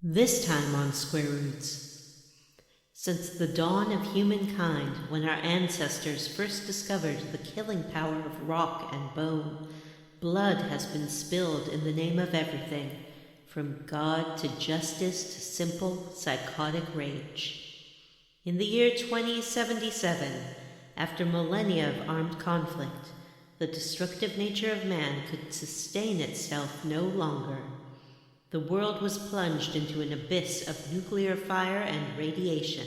This time on Square Roots. Since the dawn of humankind, when our ancestors first discovered the killing power of rock and bone, blood has been spilled in the name of everything, from God to justice to simple, psychotic rage. In the year 2077, after millennia of armed conflict, the destructive nature of man could sustain itself no longer. The world was plunged into an abyss of nuclear fire and radiation.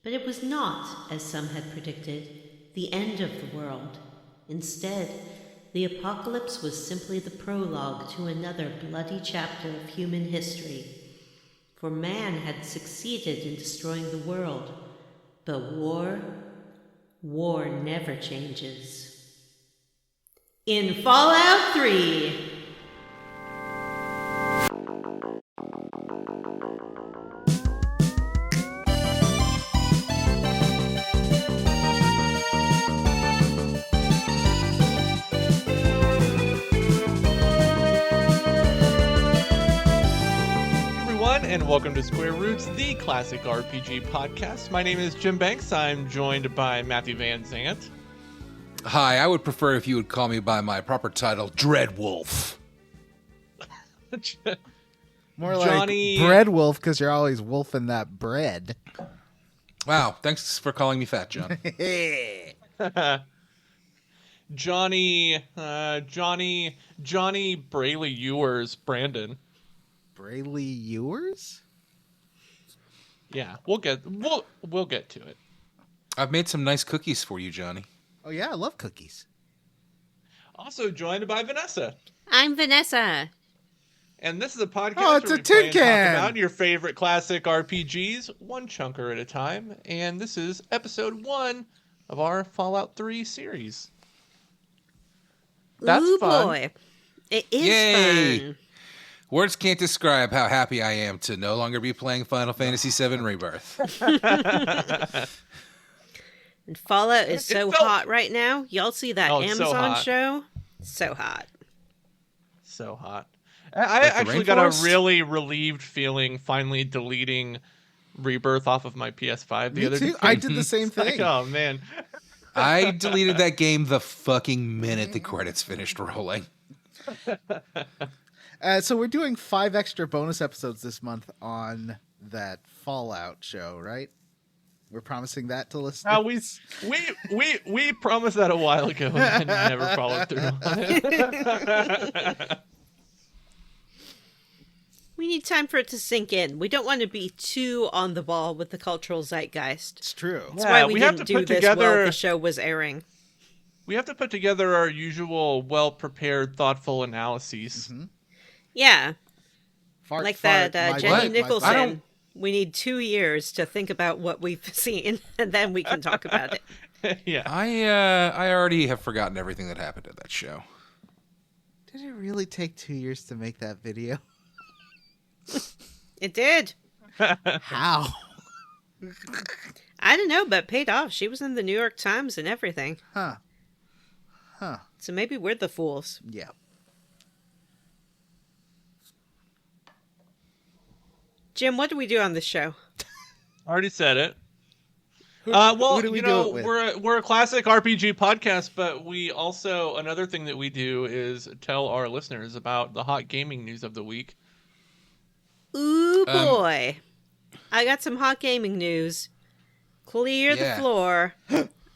But it was not, as some had predicted, the end of the world. Instead, the apocalypse was simply the prologue to another bloody chapter of human history. For man had succeeded in destroying the world, but war never changes. In Fallout 3... And welcome to Square Roots, the classic RPG podcast. My name is Jim Banks. I'm joined by Matthew Van Zant. Hi, I would prefer if you would call me by my proper title, Dreadwolf. More Johnny... like Bread Wolf, because you're always wolfing that bread. Wow, thanks for calling me fat, John. Johnny Brayley Ewers, Brandon. Brayley Ewers? Yeah, we'll get to it. I've made some nice cookies for you, Johnny. Oh yeah, I love cookies. Also joined by Vanessa. I'm Vanessa. And this is a podcast it's where a we play tin and can! talk about your favorite classic RPGs, one chunker at a time. And this is episode 1 of our Fallout 3 series. That's Ooh, fun. boy. It is Yay! fun. Words can't describe how happy I am to no longer be playing Final Fantasy VII Rebirth. And Fallout is so hot right now. Y'all see that it's so Amazon hot. show? So hot. So hot. I Like the actually got a rainforest? really relieved feeling finally deleting Rebirth off of my PS5 the Me other too. day. I did the same It's like, thing. oh, man. I deleted that game the fucking minute the credits finished rolling. So we're doing 5 extra bonus episodes this month on that Fallout show, right? We're promising that to listeners. We promised that a while ago and never followed through on it. We need time for it to sink in. We don't want to be too on the ball with the cultural zeitgeist. It's true. That's Yeah, why we have didn't to do put this together. while the show was airing. We have to put together our usual well-prepared, thoughtful analyses. Mm-hmm. Yeah. Fart, Like fart, that my Jenny butt, my Nicholson. butt. We need 2 years to think about what we've seen, and then we can talk about it. Yeah. I already have forgotten everything that happened at that show. Did it really take 2 years to make that video? It did. How? I don't know, but it paid off. She was in the New York Times and everything. Huh. So maybe we're the fools. Yeah. Jim, what do we do on this show? Already said it. Who do we you do know, it with? we're a classic RPG podcast, but we also, another thing that we do is tell our listeners about the hot gaming news of the week. Ooh, boy. I got some hot gaming news. Clear the Yeah. floor.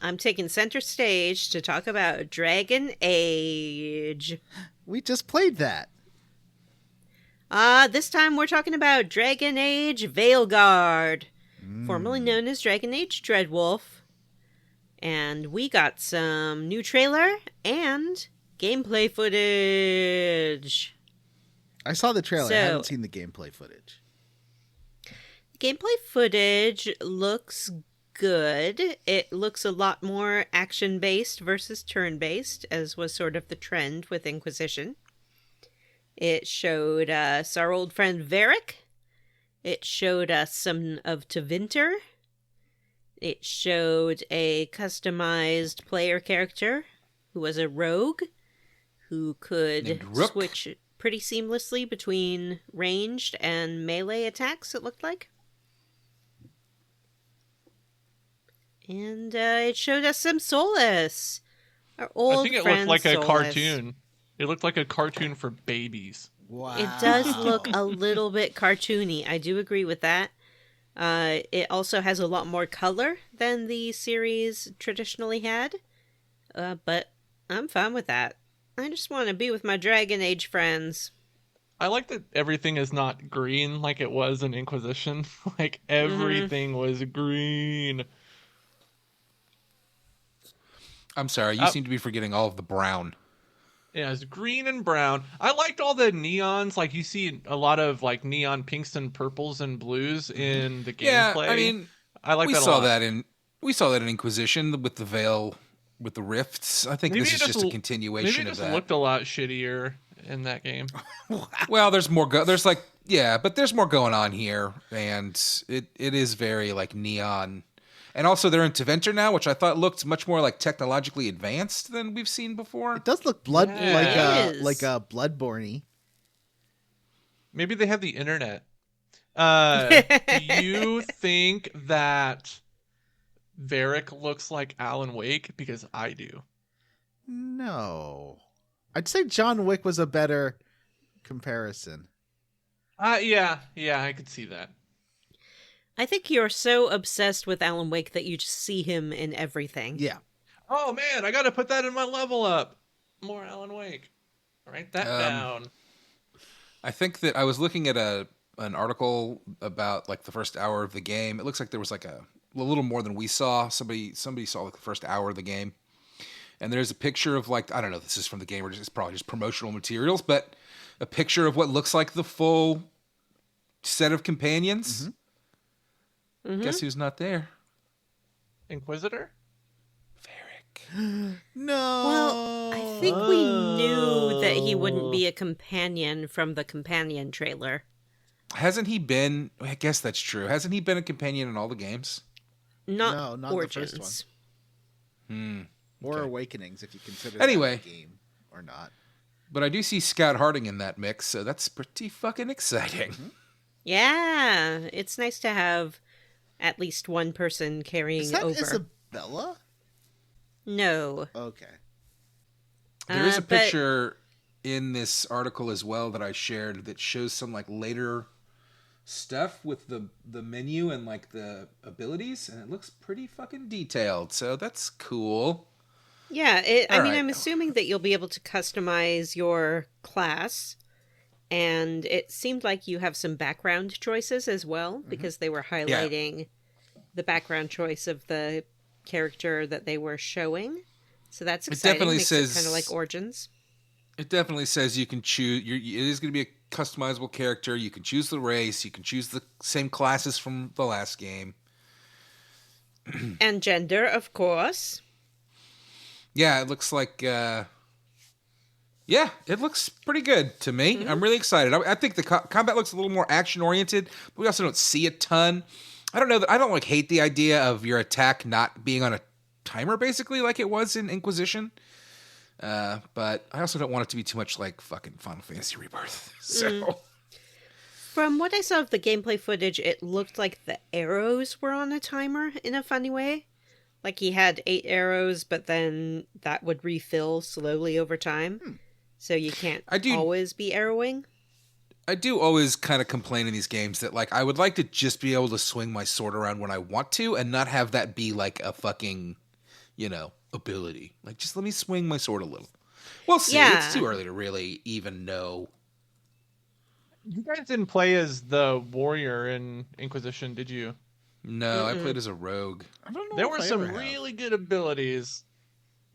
I'm taking center stage to talk about Dragon Age. We just played that. This time we're talking about Dragon Age Veilguard, formerly known as Dragon Age Dreadwolf. And we got some new trailer and gameplay footage. I saw the trailer. I So- haven't seen the gameplay footage. Gameplay footage looks good. It looks a lot more action-based versus turn-based, as was sort of the trend with Inquisition. It showed us our old friend Varric. It showed us some of Tevinter. It showed a customized player character who was a rogue who could Named Rook. switch pretty seamlessly between ranged and melee attacks, it looked like. And it showed us some Solus. Our old I think it friend looked like Solus. a cartoon. It looked like a cartoon for babies. Wow. It does look a little bit cartoony. I do agree with that. It also has a lot more color than the series traditionally had. But I'm fine with that. I just want to be with my Dragon Age friends. I like that everything is not green like it was in Inquisition. Like, everything was green. I'm sorry, you seem to be forgetting all of the brown. Yeah, it's green and brown. I liked all the neons. Like, you see a lot of, like, neon pinks and purples and blues in the gameplay. Yeah, I mean, I like we that a saw lot. we saw that in Inquisition with the veil, with the rifts. I think Maybe this is just a continuation maybe it of just that. looked a lot shittier in that game. Well, there's more. But there's more going on here, and it is very like neon. And also, they're in Teventer now, which I thought looked much more like technologically advanced than we've seen before. It does look It is. like a Bloodborne-y. Maybe they have the internet. Do you think that Varric looks like Alan Wake? Because I do. No. I'd say John Wick was a better comparison. Yeah, I could see that. I think you're so obsessed with Alan Wake that you just see him in everything. Yeah. Oh man, I gotta put that in my level up. More Alan Wake. Write that down. I think that I was looking at an article about like the first hour of the game. It looks like there was like a little more than we saw. Somebody saw like the first hour of the game, and there's a picture of like, I don't know if this is from the game or it's probably just promotional materials, but a picture of what looks like the full set of companions. Guess who's not there? Inquisitor? Varric. No. Well, I think we knew that he wouldn't be a companion from the companion trailer. Hasn't he been? I guess that's true. Hasn't he been a companion in all the games? Not not Origins. the first Hmm. Or Okay. Awakenings, if you consider Anyway. that a game or not. But I do see Scott Harding in that mix, so that's pretty fucking exciting. Yeah, it's nice to have at least one person carrying Is that over. Isabella? No. Okay. There is a but- picture in this article as well that I shared that shows some like later stuff with the menu and like the abilities, and it looks pretty fucking detailed. So that's cool. Yeah, All I mean, right. I'm assuming that you'll be able to customize your class, and it seemed like you have some background choices as well, because they were highlighting the background choice of the character that they were showing. So that's exciting. definitely Makes says- it kind of like Origins. It definitely says you can choose. It is going to be a customizable character. You can choose the race. You can choose the same classes from the last game. And gender, of course. Yeah, it looks like. Yeah, it looks pretty good to me. I'm really excited. I think the combat looks a little more action oriented, but we also don't see a ton. I don't know that I don't like hate the idea of your attack not being on a timer, basically like it was in Inquisition. But I also don't want it to be too much like fucking Final Fantasy Rebirth. So. From what I saw of the gameplay footage, it looked like the arrows were on a timer in a funny way. Like he had 8 arrows, but then that would refill slowly over time. So you can't always be arrowing. I do always kind of complain in these games that like I would like to just be able to swing my sword around when I want to and not have that be like a fucking, ability. Like just let me swing my sword a little. We'll see. Yeah. It's too early to really even know. You guys didn't play as the warrior in Inquisition, did you? No, I played as a rogue. I don't know. There if were I some ever have. really good abilities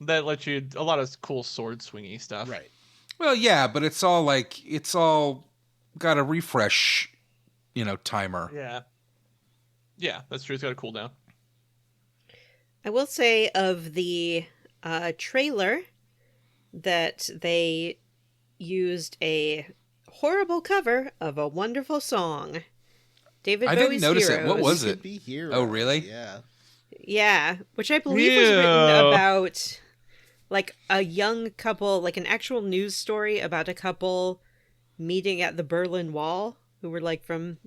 that let you a lot of cool sword swingy stuff. Right. Well, yeah, but it's all got a refresh, timer. Yeah. Yeah, that's true. It's got a cooldown. I will say of the trailer that they used a horrible cover of a wonderful song. David I Bowie's didn't notice Heroes. it. What was Could it? be Heroes. Oh, really? Yeah. Yeah, which I believe was written about like a young couple, like an actual news story about a couple meeting at the Berlin Wall, who were like from,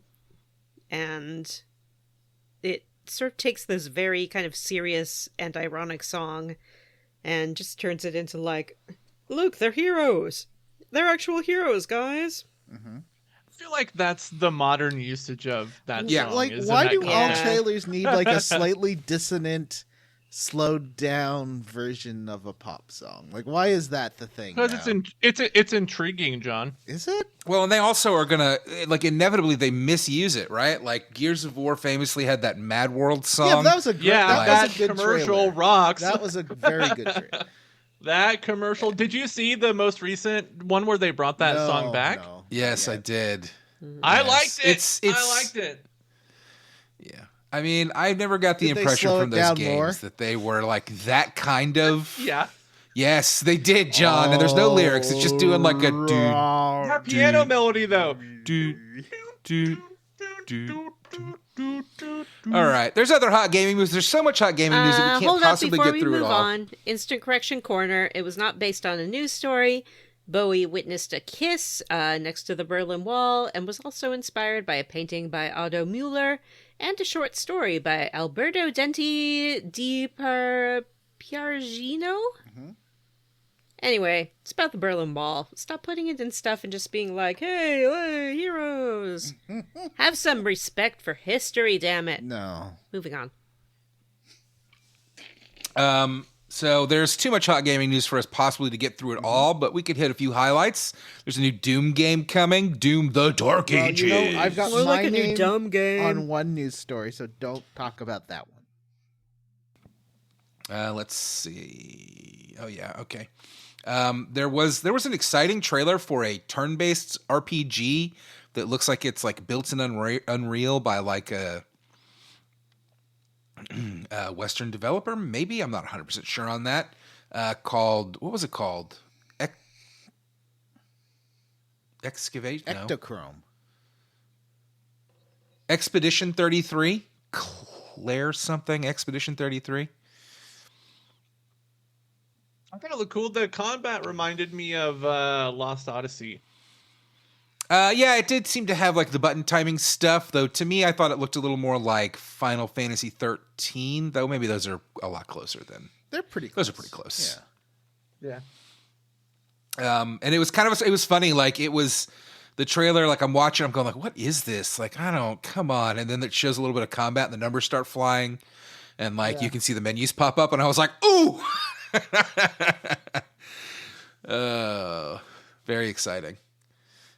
and it sort of takes this very kind of serious and ironic song and just turns it into like, look, they're heroes. They're actual heroes, guys. Mm-hmm. I feel like that's the modern usage of that song. Like, why do all trailers need like a slightly dissonant, slowed down version of a pop song? Like, why is that the thing? Because it's intriguing, John. Is it? Well, and they also are gonna like inevitably they misuse it, right? Like Gears of War famously had that Mad World song. Yeah, that was a great, that was a good commercial trailer. rocks. That was a very good trailer. That commercial. Did you see the most recent one where they brought that song back? No, yes, I did. I liked it. I liked it. Yeah. I mean, I never got the impression from those games that they were like that kind of. Yeah. Yes, they did, John. And there's no lyrics. It's just doing like a that piano melody though. All right. There's other hot gaming news. There's so much hot gaming news that we can't possibly get through it all. Hold up before we move on. Instant correction corner. It was not based on a news story. Bowie witnessed a kiss next to the Berlin Wall and was also inspired by a painting by Otto Müller and a short story by Alberto Denti di Piargino. Mm-hmm. Anyway, it's about the Berlin Wall. Stop putting it in stuff and just being like, hey, heroes. Have some respect for history, damn it. No. Moving on. So there's too much hot gaming news for us possibly to get through it all, but we could hit a few highlights. There's a new Doom game coming, Doom the Dark Ages. You know, I've got More my like a new dumb game on one news story, so don't talk about that one. Let's see. Oh yeah, okay. There was an exciting trailer for a turn-based RPG that looks like it's like built in Unreal by like a Western developer, maybe. I'm not 100% sure on that. Called, what was it called? Excavate? No. Ectochrome. Expedition 33? Claire something? Expedition 33? I thought it looked cool. The combat reminded me of Lost Odyssey. Yeah, it did seem to have like the button timing stuff, though to me I thought it looked a little more like Final Fantasy 13, though maybe those are a lot closer than. They're pretty close. Those are pretty close. Yeah. And it was it was funny, like it was the trailer, like I'm watching, I'm going like, what is this? Like, come on. And then it shows a little bit of combat and the numbers start flying and like you can see the menus pop up and I was like, ooh! Very exciting.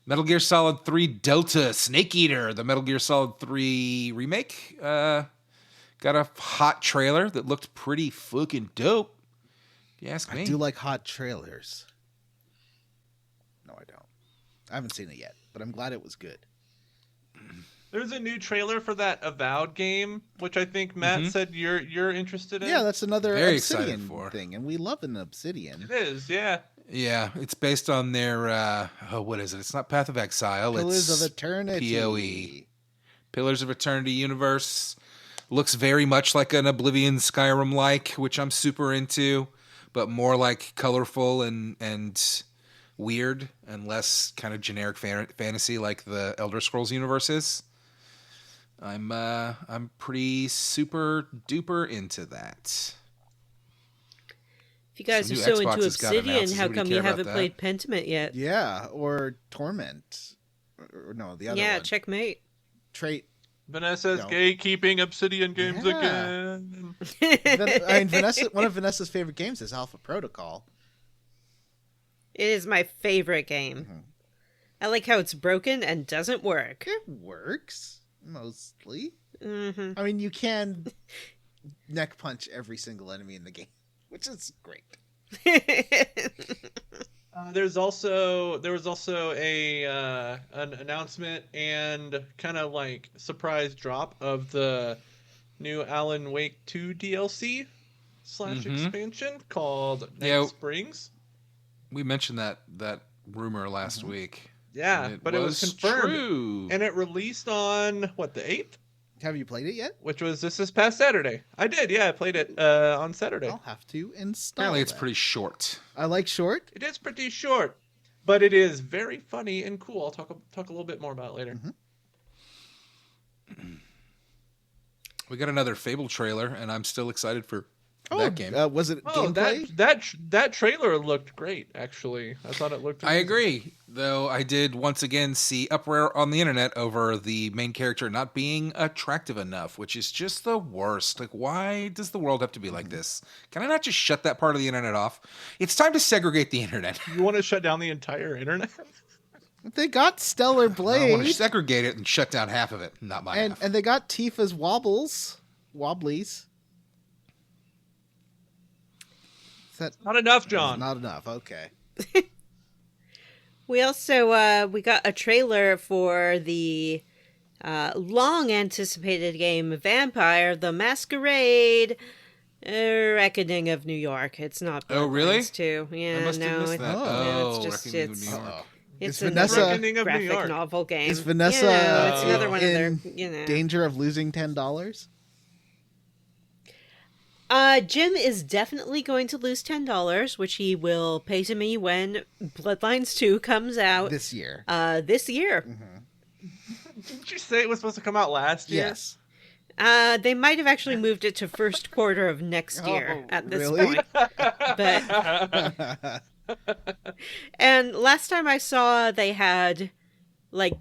Metal Gear Solid 3 Delta Snake Eater, the Metal Gear Solid 3 remake, got a hot trailer that looked pretty fucking dope. If you ask me. I do like hot trailers. No, I don't. I haven't seen it yet, but I'm glad it was good. There's a new trailer for that Avowed game, which I think Matt said you're interested in. Yeah, that's another Very Obsidian thing, and we love an Obsidian. It is, yeah. Yeah, it's based on their, what is it? It's not Path of Exile. Pillars it's of Eternity. PoE. Pillars of Eternity universe. Looks very much like an Oblivion Skyrim-like, which I'm super into, but more like colorful and weird and less kind of generic fantasy like the Elder Scrolls universe is. I'm pretty super duper into that. If you guys are so into Obsidian, how come you haven't played Pentiment yet? Yeah, or Torment. Or no, the other one. Yeah, Checkmate. Vanessa's gatekeeping Obsidian games again. Vanessa, one of Vanessa's favorite games is Alpha Protocol. It is my favorite game. Mm-hmm. I like how it's broken and doesn't work. It works, mostly. Mm-hmm. I mean, you can neck punch every single enemy in the game, which is great. There was also an announcement and kind of like surprise drop of the new Alan Wake 2 DLC / expansion called Night Springs. We mentioned that rumor last week. Yeah, but it was confirmed. True. And it released on the 8th? Have you played it yet? Which was this past Saturday. I did, yeah. I played it on Saturday. I'll have to install Apparently it's pretty short. I like short. It is pretty short. but it is very funny and cool. I'll talk a little bit more about it later. We got another Fable trailer, and I'm still excited for that game. Was it gameplay? That trailer looked great, actually. I thought it looked amazing. I agree, though I did once again see uproar on the internet over the main character not being attractive enough, which is just the worst. Like, why does the world have to be like this? Can I not just shut that part of the internet off? It's time to segregate the internet. You want to shut down the entire internet? They got Stellar Blade. I want to segregate it and shut down half of it, not my half. And they got Tifa's Wobblies. Not enough, John. Not enough. Okay. We also we got a trailer for the long anticipated game Vampire the Masquerade Reckoning of New York. It's not Oh, really? Bloodlines 2. Yeah, I must have missed that. it's just Reckoning of it's New York. it's Is Vanessa Reckoning of New graphic York. novel game. Is Vanessa it's another one of their danger of losing $10? Jim is definitely going to lose $10, which he will pay to me when Bloodlines 2 comes out. This year. This year. Didn't you say it was supposed to come out last year? Yes. They might have actually moved it to first quarter of next year at this really? point. But and last time I saw, they had like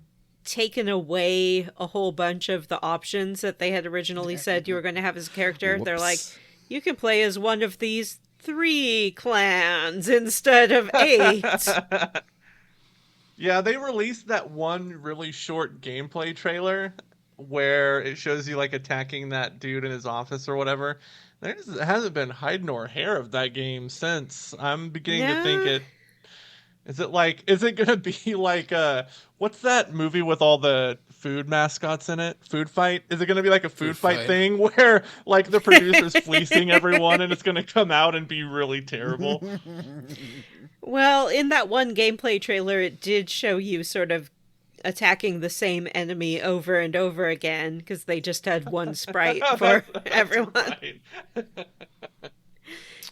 taken away a whole bunch of the options that they had originally said you were going to have as a character. They're like, you can play as one of these 3 clans instead of 8. Yeah, they released that one really short gameplay trailer where it shows you like attacking that dude in his office or whatever. There just hasn't been hide nor hair of that game since. I'm beginning to think it. Is it gonna be like what's that movie with all the food mascots in it? Food Fight? Is it gonna be like a food fight thing where like the producer's fleecing everyone and it's gonna come out and be really terrible? Well, in that one gameplay trailer, it did show you sort of attacking the same enemy over and over again because they just had one sprite for everyone. Right.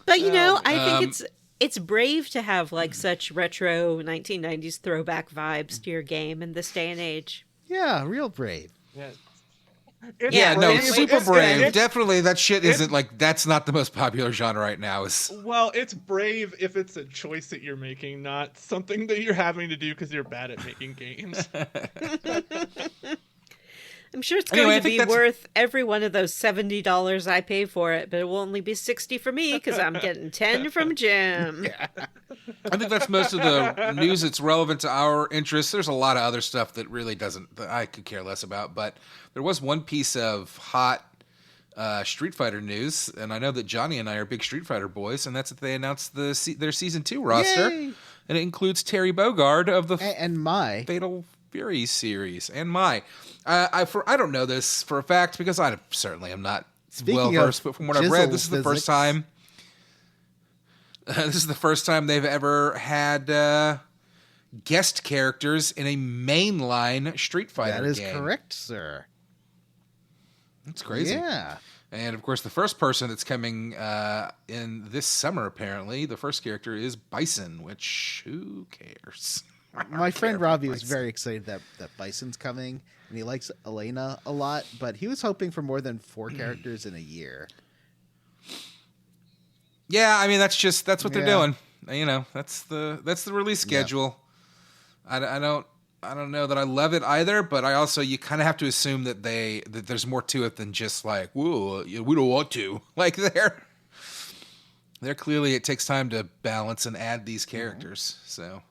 But you know, I think it's brave to have like such retro 1990s throwback vibes to your game in this day and age. Yeah, real brave. Yeah. Super brave. Definitely, that shit isn't like, that's not the most popular genre right now. Well, it's brave if it's a choice that you're making, not something that you're having to do because you're bad at making games. I'm sure it's going to be worth every one of those $70 I pay for it, but it will only be $60 for me because I'm getting 10 from Jim. Yeah. I think that's most of the news that's relevant to our interests. There's a lot of other stuff that really that I could care less about, but there was one piece of hot Street Fighter news, and I know that Johnny and I are big Street Fighter boys, and that's that they announced their Season 2 roster. Yay! And it includes Terry Bogard of the Fatal Fury series, and I don't know this for a fact because I certainly am not well versed, but from what I've read, this is the first time. This is the first time they've ever had guest characters in a mainline Street Fighter game. That is correct, sir. That's crazy. Yeah. And of course, the first person that's coming in this summer, apparently, the first character is Bison, which who cares? My friend Robbie was very excited that Bison's coming, and he likes Elena a lot, but he was hoping for more than 4 characters in a year. Yeah, I mean that's what they're doing. You know, that's the release schedule. Yeah. I don't know that I love it either, but I also you kind of have to assume that there's more to it than just like, whoa, we don't want to. Like they're clearly it takes time to balance and add these characters. Mm-hmm. So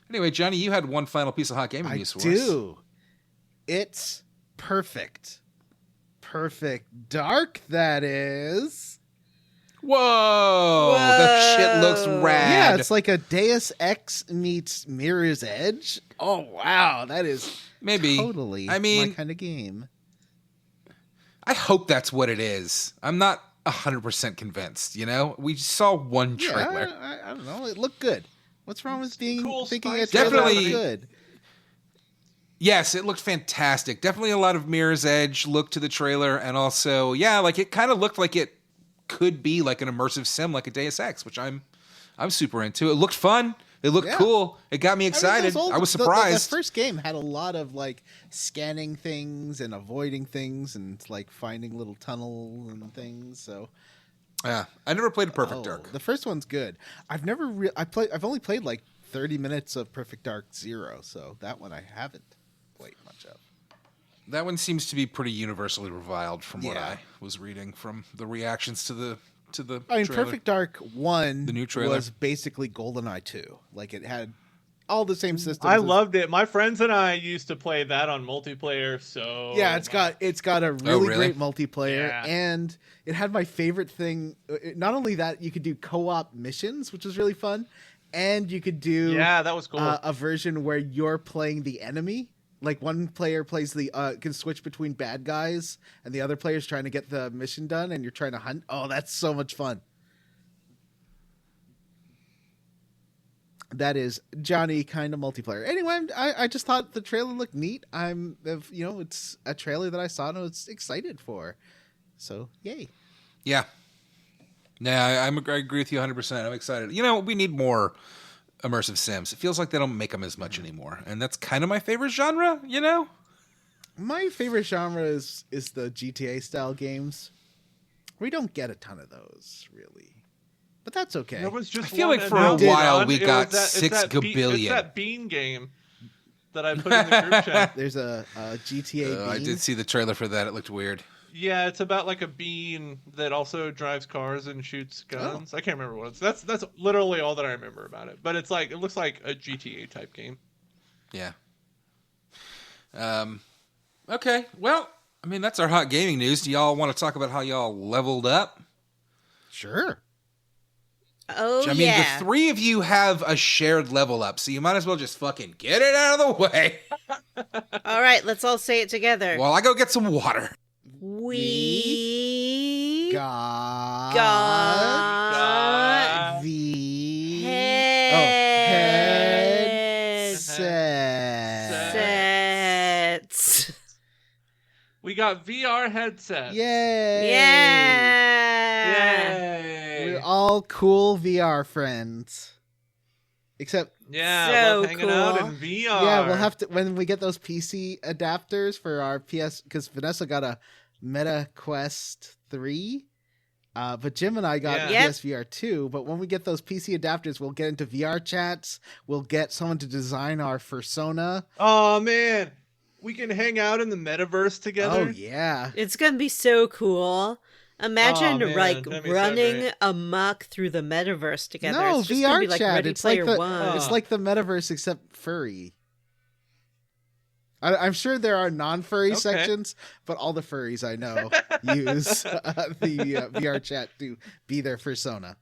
anyway, Johnny, you had one final piece of hot gaming news for us. I do. It's Perfect Dark, that is. Whoa! That shit looks rad. Yeah, it's like a Deus Ex meets Mirror's Edge. Oh, wow. That is totally my kind of game. I hope that's what it is. I'm not 100% convinced, you know? We saw one trailer. Yeah, I don't know. It looked good. What's wrong with thinking it definitely looked good? Yes, it looked fantastic. Definitely a lot of Mirror's Edge look to the trailer, and also, yeah, like it kind of looked like it could be like an immersive sim, like a Deus Ex, which I'm super into. It looked fun. It looked cool. It got me excited. I was surprised. The first game had a lot of like scanning things and avoiding things and like finding little tunnels and things. So yeah, I never played a Perfect Dark. The first one's good. I've only played like 30 minutes of Perfect Dark Zero, so that one I haven't played much of. That one seems to be pretty universally reviled from what I was reading from the reactions to the trailer. Perfect Dark 1 the new trailer was basically GoldenEye 2. Like it had all the same systems. I loved it. My friends and I used to play that on multiplayer. So yeah, it's got a really great multiplayer, and it had my favorite thing. Not only that, you could do co-op missions, which was really fun, and you could do that was cool. A version where you're playing the enemy. Like one player plays can switch between bad guys, and the other player's trying to get the mission done, and you're trying to hunt. Oh, that's so much fun. That is Johnny kind of multiplayer. Anyway, I just thought the trailer looked neat. It's a trailer that I saw and I was excited for. So, yay. Yeah. Yeah, I agree with you 100%. I'm excited. We need more immersive sims. It feels like they don't make them as much anymore. And that's kind of my favorite genre, My favorite genre is the GTA style games. We don't get a ton of those, really. But that's okay. There was just I feel like for a while we got 6 gabillion. It's that bean game that I put in the group chat. There's a GTA bean. I did see the trailer for that. It looked weird. Yeah, it's about like a bean that also drives cars and shoots guns. I can't remember what it's. That's literally all that I remember about it. But it looks like a GTA type game. Yeah. Okay. Well, that's our hot gaming news. Do y'all want to talk about how y'all leveled up? Sure. Oh, the three of you have a shared level up, so you might as well just fucking get it out of the way. All right, let's all say it together. While I go get some water. We got the headsets. We got VR headsets. Yay! Yeah! We're all cool VR friends. Except love hanging out in VR. Yeah, we'll have to when we get those PC adapters for our PS, because Vanessa got a Meta Quest 3. But Jim and I got PSVR 2. But when we get those PC adapters, we'll get into VR chats. We'll get someone to design our fursona. Oh man, we can hang out in the metaverse together. Oh yeah, it's gonna be so cool. Imagine running amok through the metaverse together. No, it's just VR gonna be like chat. Ready Player One. It's like the metaverse except furry. I'm sure there are non-furry sections, but all the furries I know use the VR chat to be their fursona.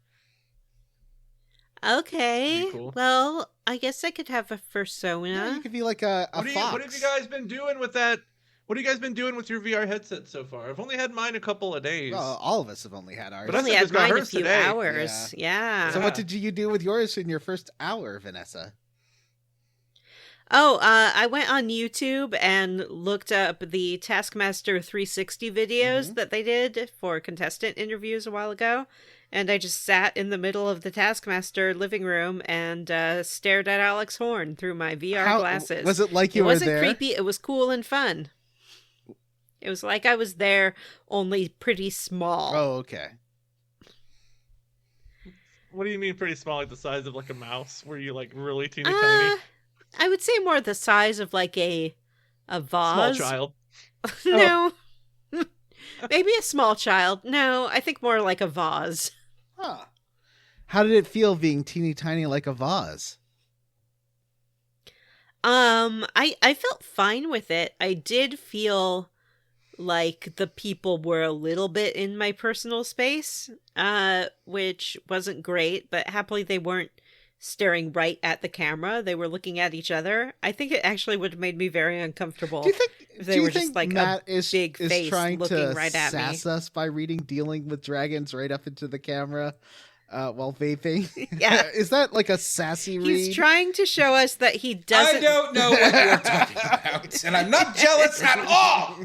Okay, cool. Well, I guess I could have a fursona. Yeah, you could be like a fox. What have you guys been doing with that? What have you guys been doing with your VR headset so far? I've only had mine a couple of days. Well, all of us have only had ours. But I only had mine a few today. hours. Yeah. So what did you do with yours in your first hour, Vanessa? Oh, I went on YouTube and looked up the Taskmaster 360 videos that they did for contestant interviews a while ago. And I just sat in the middle of the Taskmaster living room and stared at Alex Horn through my VR glasses. Was it like you were there? It wasn't creepy. It was cool and fun. It was like I was there, only pretty small. Oh, okay. What do you mean pretty small? Like the size of like a mouse? Were you like really teeny tiny? I would say more the size of like a vase. Small child. No. Maybe a small child. No, I think more like a vase. Huh. How did it feel being teeny tiny like a vase? I felt fine with it. I did feel like the people were a little bit in my personal space, which wasn't great, but happily they weren't staring right at the camera. They were looking at each other. I think it actually would have made me very uncomfortable. Do you think if they were just like Matt a big face trying looking to right at sass us by reading Dealing with Dragons right up into the camera while vaping? Yeah. Is that like a sassy read? He's trying to show us that he doesn't... I don't know what you're talking about, and I'm not jealous at all!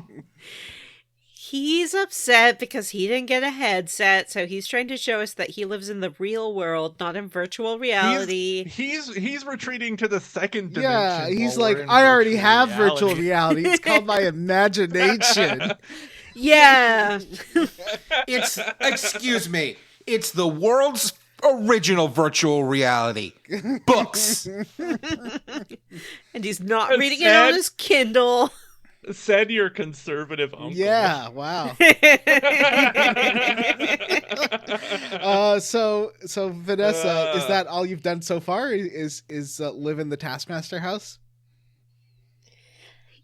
He's upset because he didn't get a headset, so he's trying to show us that he lives in the real world, not in virtual reality. He's retreating to the second dimension. Yeah, he's like, I already have virtual reality. It's called my imagination. Yeah. Excuse me, it's the world's original virtual reality. Books. And he's not reading it on his Kindle. Said your conservative uncle. Yeah, wow. So Vanessa, is that all you've done so far? Is live in the Taskmaster house?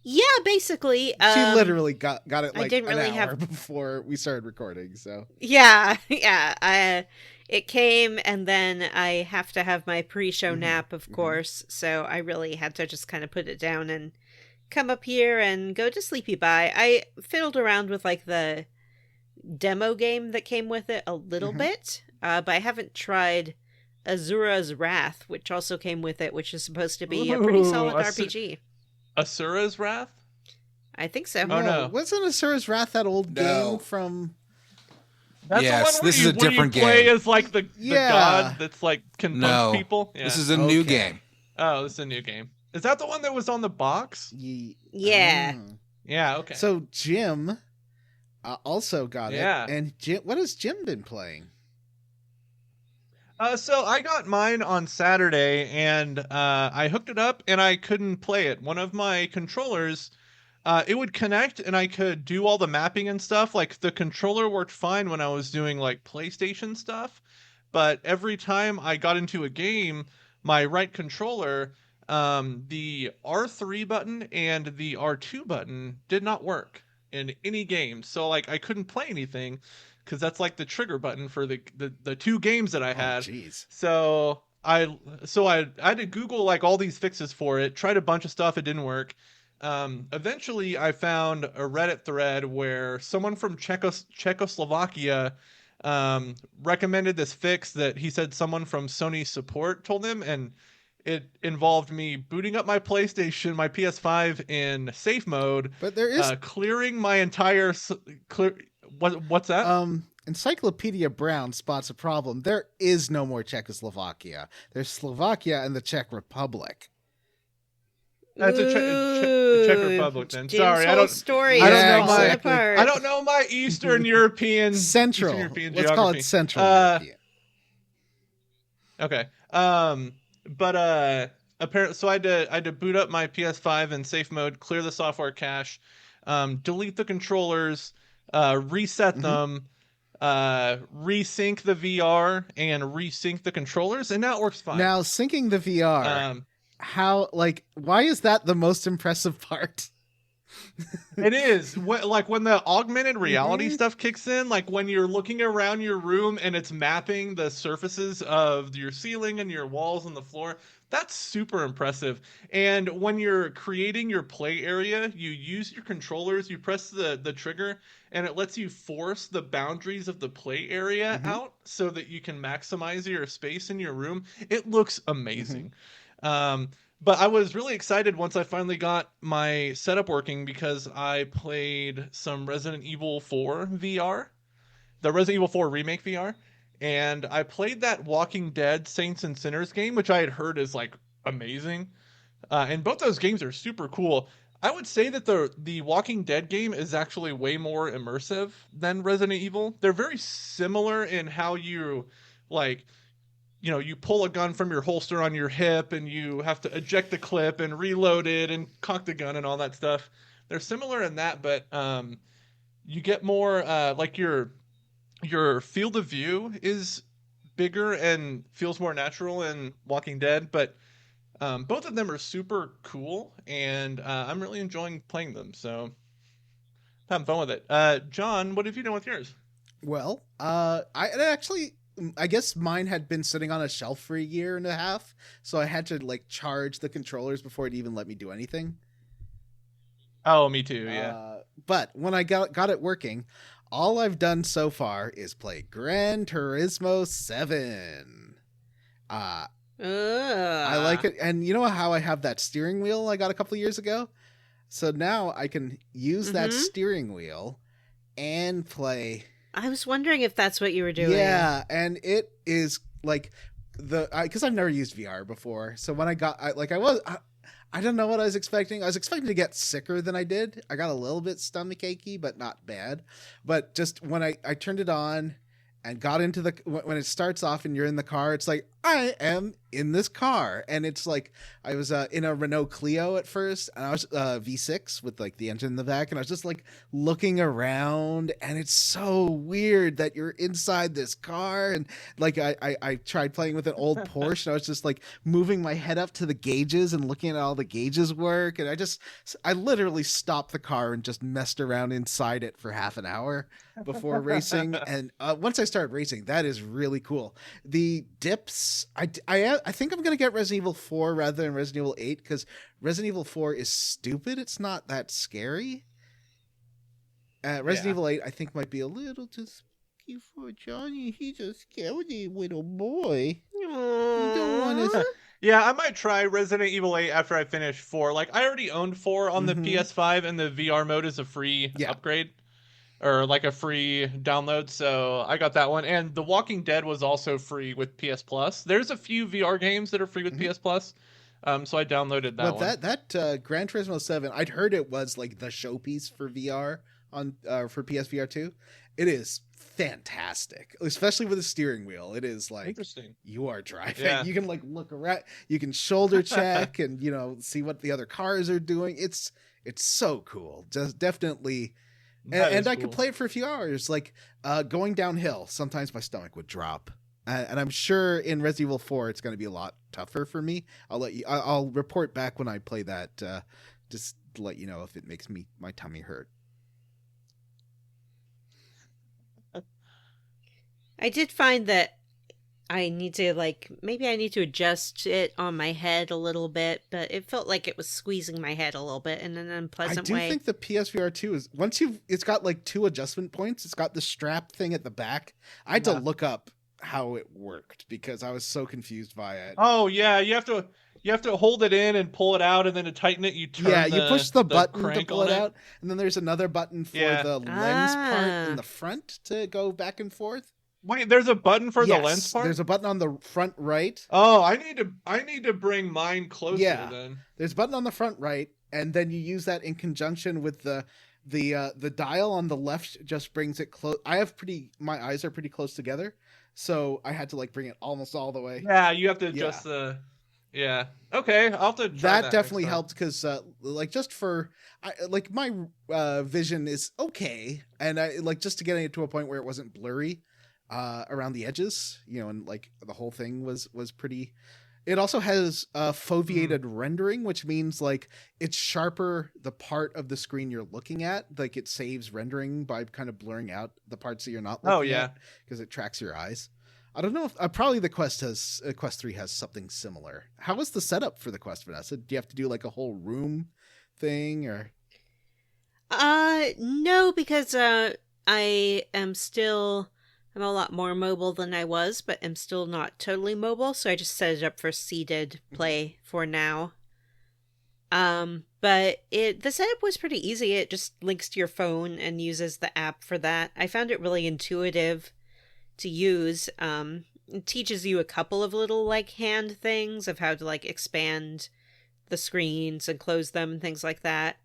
Yeah, basically. She literally got it like didn't really an hour before we started recording. So yeah. It came, and then I have to have my pre-show nap, of course. So I really had to just kind of put it down and come up here and go to sleepy bye. I fiddled around with like the demo game that came with it a little bit, but I haven't tried Azura's Wrath, which also came with it, which is supposed to be a pretty solid RPG. Asura's Wrath? I think so. Oh no, wasn't Asura's Wrath that old game from? That's yes, the one this is a different game. Play as like the god that's like can punch people. Yeah. This is a new game. Oh, this is a new game. Is that the one that was on the box? Yeah. Yeah, okay. So Jim also got it. And Jim, what has Jim been playing? So I got mine on Saturday, and I hooked it up, and I couldn't play it. One of my controllers, it would connect, and I could do all the mapping and stuff. Like, the controller worked fine when I was doing, like, PlayStation stuff, but every time I got into a game, my right controller... the R3 button and the R2 button did not work in any game. So like I couldn't play anything because that's like the trigger button for the two games that I had. So I had to Google like all these fixes for it, tried a bunch of stuff, it didn't work. Eventually I found a Reddit thread where someone from Czechoslovakia recommended this fix that he said someone from Sony support told him, and it involved me booting up my PlayStation, my PS5 in safe mode, but there is clearing my entire what's that? Encyclopedia Brown spots a problem. There is no more Czechoslovakia. There's Slovakia and the Czech Republic. That's a Czech Republic then. Jim's Sorry, I don't know my Eastern European Central. Eastern European Let's geography. call it Central European. Okay. But apparently, so I had to boot up my PS5 in safe mode, clear the software cache, delete the controllers, reset them, resync the VR, and resync the controllers, and now it works fine. Now, syncing the VR, why is that the most impressive part? It is like when the augmented reality stuff kicks in, like when you're looking around your room and it's mapping the surfaces of your ceiling and your walls and the floor. That's super impressive. And when you're creating your play area, you use your controllers, you press the trigger, and it lets you force the boundaries of the play area out so that you can maximize your space in your room. It looks amazing. But I was really excited once I finally got my setup working because I played some Resident Evil 4 VR, the Resident Evil 4 Remake VR, and I played that Walking Dead Saints and Sinners game, which I had heard is like amazing. And both those games are super cool. I would say that the Walking Dead game is actually way more immersive than Resident Evil. They're very similar in how you like... You know, you pull a gun from your holster on your hip and you have to eject the clip and reload it and cock the gun and all that stuff. They're similar in that, but you get more like your field of view is bigger and feels more natural in Walking Dead, but both of them are super cool and I'm really enjoying playing them. So I'm having fun with it. John, what have you done with yours? Well, I guess mine had been sitting on a shelf for a year and a half, so I had to like charge the controllers before it even let me do anything. Oh, me too, yeah. But when I got it working, all I've done so far is play Gran Turismo 7. I like it, and you know how I have that steering wheel I got a couple of years ago? So now I can use that steering wheel and play. I was wondering if that's what you were doing. Yeah, and it is like because I've never used VR before. So when I don't know what I was expecting. I was expecting to get sicker than I did. I got a little bit stomach achy, but not bad. But just when I turned it on and got into when it starts off and you're in the car, it's like, I am in this car. And it's like, I was in a Renault Clio at first, and I was V6 with like the engine in the back, and I was just like looking around, and it's so weird that you're inside this car. And like I tried playing with an old Porsche, and I was just like moving my head up to the gauges and looking at all the gauges work, and I literally stopped the car and just messed around inside it for half an hour before racing. And once I started racing, that is really cool. The dips, I think I'm gonna get Resident Evil 4 rather than Resident Evil 8, because Resident Evil 4 is stupid. It's not that scary. Resident Evil 8 I think might be a little too spooky for Johnny. He's a scary little boy. You don't want to. Yeah, I might try Resident Evil 8 after I finish 4. Like, I already owned 4 on the PS5, and the VR mode is a free upgrade. Or like a free download, so I got that one. And The Walking Dead was also free with PS Plus. There's a few VR games that are free with PS Plus, so I downloaded that one. But that Gran Turismo 7, I'd heard it was like the showpiece for VR on for PSVR 2. It is fantastic, especially with the steering wheel. It is like, interesting. You are driving. Yeah. You can like look around. You can shoulder check and see what the other cars are doing. It's so cool. Just definitely. And I could play it for a few hours, like going downhill. Sometimes my stomach would drop, and I'm sure in Resident Evil 4 it's going to be a lot tougher for me. I'll report back when I play that, just to let you know if it makes my tummy hurt. I did find that I need to maybe I need to adjust it on my head a little bit, but it felt like it was squeezing my head a little bit in an unpleasant way. I do think the PSVR 2 is, it's got like 2 adjustment points. It's got the strap thing at the back. I had to look up how it worked because I was so confused by it. Oh yeah, you have to hold it in and pull it out, and then to tighten it, you turn you push the button to pull it out, and then there's another button for the lens part in the front to go back and forth. Wait, there's a button for the lens part? There's a button on the front right. Oh, I need to bring mine closer then. There's a button on the front right, and then you use that in conjunction with the dial on the left. Just brings it close. My eyes are pretty close together, so I had to bring it almost all the way. Yeah, you have to adjust the. Yeah. Okay, I'll have to try that definitely helped because just for my vision is okay, and I just to get it to a point where it wasn't blurry around the edges, and the whole thing was pretty. It also has foveated rendering, which means it's sharper the part of the screen you're looking at. It saves rendering by kind of blurring out the parts that you're not looking at because it tracks your eyes. I don't know if probably the Quest 3 has something similar. How was the setup for the Quest, Vanessa? Do you have to do a whole room thing or? No, because I'm a lot more mobile than I was, but I'm still not totally mobile, so I just set it up for seated play for now. But the setup was pretty easy. It just links to your phone and uses the app for that. I found it really intuitive to use. It teaches you a couple of little hand things of how to expand the screens and close them and things like that,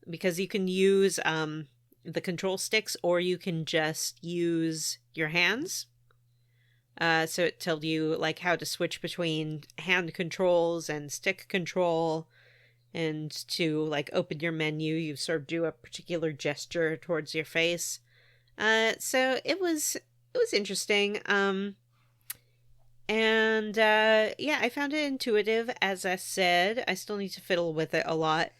because you can use the control sticks, or you can just use your hands. So it tells you how to switch between hand controls and stick control, and to open your menu, you sort of do a particular gesture towards your face. So it was interesting. I found it intuitive, as I said. I still need to fiddle with it a lot,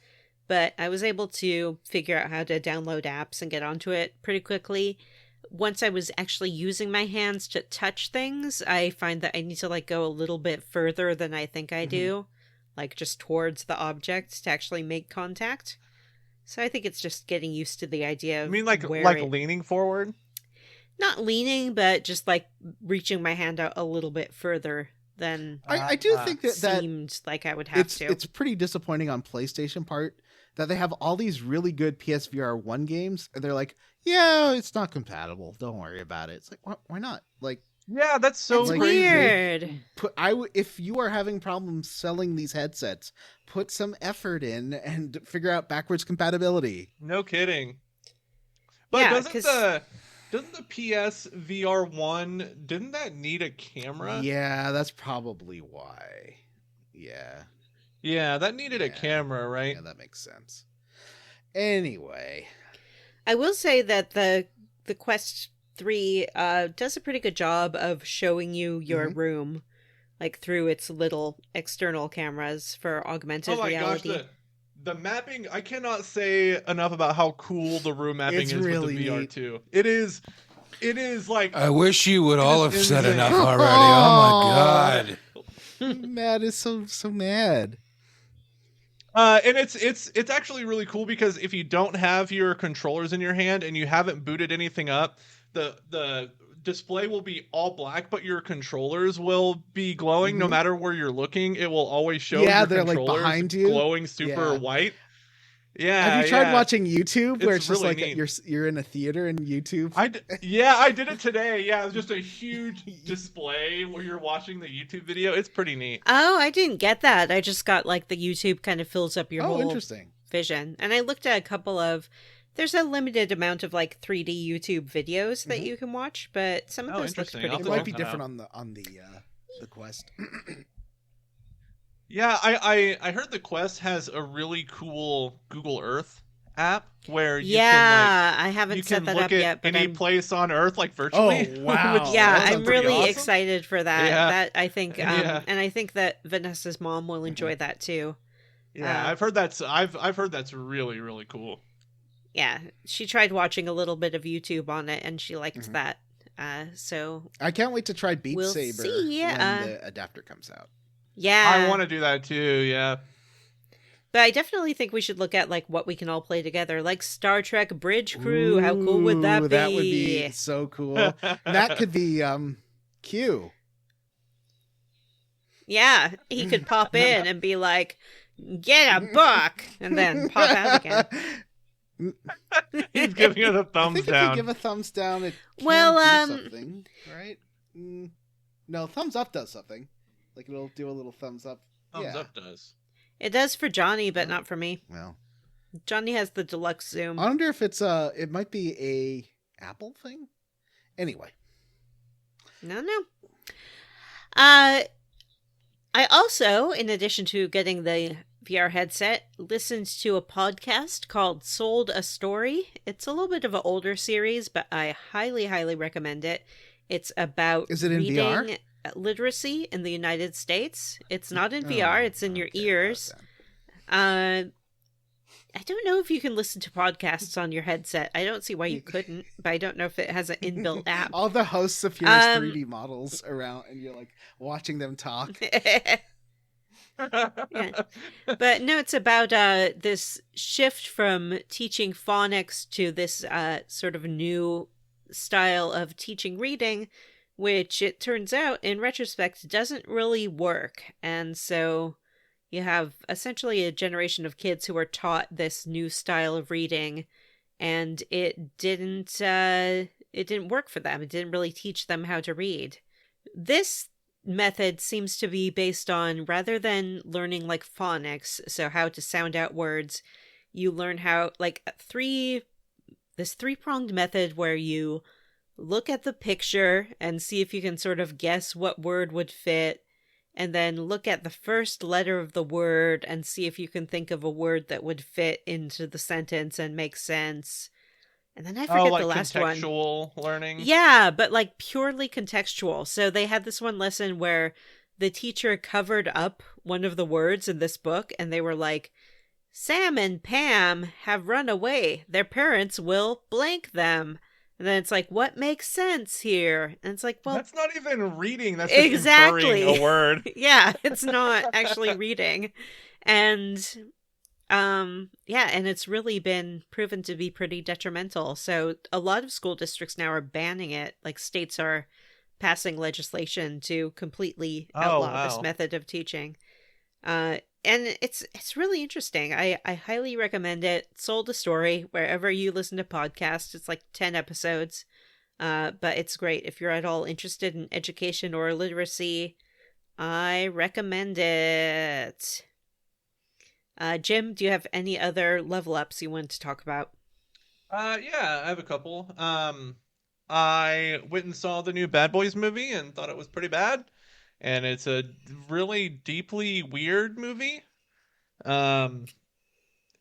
but I was able to figure out how to download apps and get onto it pretty quickly. Once I was actually using my hands to touch things, I find that I need to go a little bit further than I think I do, just towards the object to actually make contact. So I think it's just getting used to the idea of leaning forward? Not leaning, but just reaching my hand out a little bit further than I do think that seemed like I would have to. It's pretty disappointing on PlayStation part that they have all these really good PSVR 1 games, and they're like, yeah, it's not compatible. Don't worry about it. It's like, why not? Like, yeah, that's so That's crazy. weird. If you are having problems selling these headsets, put some effort in and figure out backwards compatibility. No kidding. But Yeah, doesn't the PS VR 1, didn't that need a camera? Yeah, that's probably why. Yeah, that needed a camera, right? Yeah, that makes sense. Anyway, I will say that the Quest 3 does a pretty good job of showing you your room, like through its little external cameras for augmented reality. Gosh, the mapping, I cannot say enough about how cool the room mapping It's is really with the VR neat. 2. It is like, I wish you would all have said insane. enough already. Oh my god. Matt is so mad. and it's actually really cool because if you don't have your controllers in your hand and you haven't booted anything up, the display will be all black, but your controllers will be glowing no matter where you're looking. It will always show your they're like controllers behind you, glowing super white. Yeah. Have you tried watching YouTube where it's just really like neat. you're in a theater in YouTube? I did it today. Yeah, it was just a huge display where you're watching the YouTube video. It's pretty neat. Oh, I didn't get that. I just got like the YouTube kind of fills up your whole Interesting. vision. And I looked at a couple of, there's a limited amount of like 3D YouTube videos that you can watch, but some of those look interesting. pretty I'll It have cool. to might be check that different out. on the Quest. Yeah, I heard the Quest has a really cool Google Earth app where you I haven't you set can that look up at yet, but any I'm, place on Earth like virtually. Oh, wow. which yeah, that sounds I'm pretty really awesome. excited for that. Yeah. That I think, Yeah. and I think that Vanessa's mom will enjoy that too. Yeah, I've heard that's really, really cool. Yeah, she tried watching a little bit of YouTube on it, and she liked that. So I can't wait to try Beat We'll Saber see, when the adapter comes out. yeah, I want to do that too. Yeah. but I definitely think we should look at like what we can all play together, like Star Trek Bridge Crew. How cool would that be? That would be so cool. That could be Q. Yeah, he could pop in and be like, "Get a book," and then pop out again. He's giving it a I thumbs think if down. you give a thumbs down, it can Well, do something, right? No, thumbs up does something. Like it'll do a little thumbs up. Thumbs yeah. up does. It does for Johnny, but not for me. Well, Johnny has the deluxe zoom. I wonder if it's it might be a Apple thing. Anyway, No. I also, in addition to getting the VR headset, listened to a podcast called Sold a Story. It's a little bit of an older series, but I highly, highly recommend it. It's about Is it in reading VR? literacy in the United States. It's not in VR, it's in your okay, ears. I don't know if you can listen to podcasts on your headset. I don't see why you couldn't, but I don't know if it has an inbuilt app. All the hosts appear as 3D models around, and you're like watching them talk. Yeah. But no, it's about this shift from teaching phonics to this sort of new style of teaching reading, which it turns out in retrospect doesn't really work. And so you have essentially a generation of kids who are taught this new style of reading, and it didn't work for them. It didn't really teach them how to read. This method seems to be based on, rather than learning like phonics, so how to sound out words, you learn how this three-pronged method where you look at the picture and see if you can sort of guess what word would fit, and then look at the first letter of the word and see if you can think of a word that would fit into the sentence and make sense. And then I forget like the last one. contextual learning. Yeah, but like purely contextual. So they had this one lesson where the teacher covered up one of the words in this book, and they were like, Sam and Pam have run away. Their parents will blank them. And then it's like, what makes sense here? And it's like, well, that's not even reading. That's just exactly inferring a word. Yeah, it's not actually reading. And and it's really been proven to be pretty detrimental. So a lot of school districts now are banning it. Like states are passing legislation to completely outlaw this method of teaching. and it's really interesting. I highly recommend it. Sold a Story, wherever you listen to podcasts. It's like 10 episodes. But it's great. If you're at all interested in education or literacy, I recommend it. Jim, do you have any other level ups you want to talk about? Yeah, I have a couple. I went and saw the new Bad Boys movie and thought it was pretty bad. And it's a really deeply weird movie. In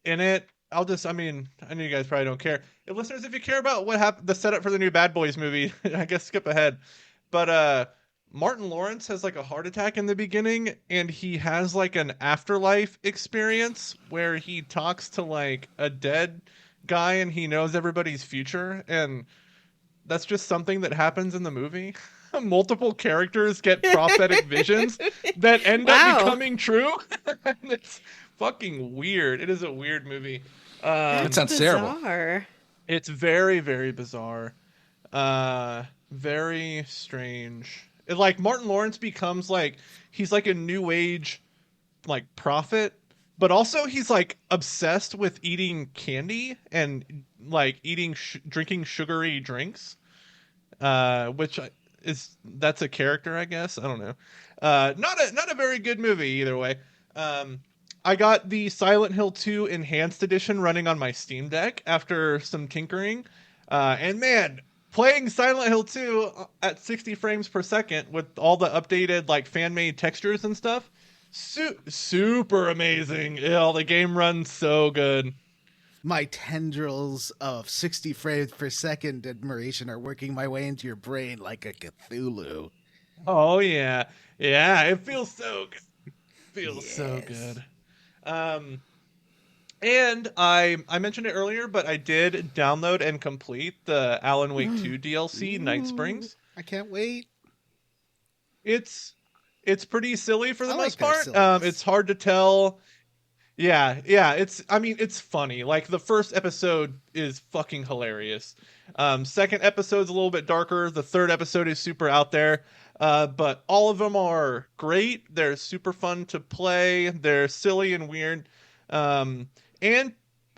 it, I know you guys probably don't care. Listeners, if you care about what happened, the setup for the new Bad Boys movie, I guess skip ahead. But Martin Lawrence has like a heart attack in the beginning, and he has like an afterlife experience where he talks to like a dead guy and he knows everybody's future, and that's just something that happens in the movie. Multiple characters get prophetic visions that end up becoming true. And it's fucking weird. It is a weird movie. That sounds terrible. It's very, very bizarre. Very strange. Like Martin Lawrence becomes like, he's like a new age like prophet, but also he's like obsessed with eating candy and like drinking sugary drinks, which that's a character, I guess. I don't know. Not a very good movie either way. I got the Silent Hill 2 Enhanced Edition running on my Steam Deck after some tinkering. And man, playing Silent Hill 2 at 60 frames per second with all the updated like fan-made textures and stuff, super amazing. The game runs so good. My tendrils of 60 frames per second admiration are working my way into your brain like a Cthulhu. Oh yeah. Yeah, it feels so good. So good. And I mentioned it earlier, but I did download and complete the Alan Wake 2 DLC, Night Springs. I can't wait. It's pretty silly for the most part. Silliness. It's hard to tell. Yeah. It's funny. Like the first episode is fucking hilarious. Second episode's a little bit darker. The third episode is super out there. But all of them are great. They're super fun to play. They're silly and weird. And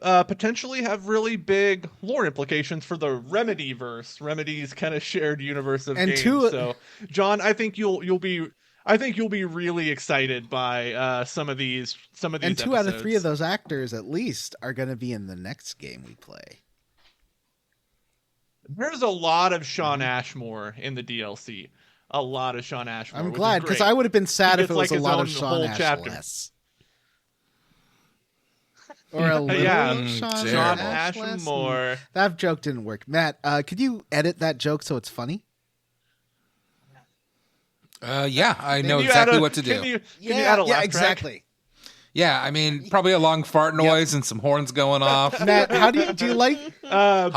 potentially have really big lore implications for the Remedy-verse. Remedy's kind of shared universe of games. So, John, I think you'll be really excited by some of these and episodes. 2 out of 3 of those actors, at least, are going to be in the next game we play. There's a lot of Sean Ashmore in the DLC. A lot of Sean Ashmore. I'm glad, because I would have been sad if it was like a lot of Sean Ashmore. Or a little Sean Ashmore. That joke didn't work. Matt, could you edit that joke so it's funny? Yeah, I know exactly what to do. Can you add a laugh track? Exactly. Yeah, I mean, probably a long fart noise and some horns going off. Matt, how do you like? The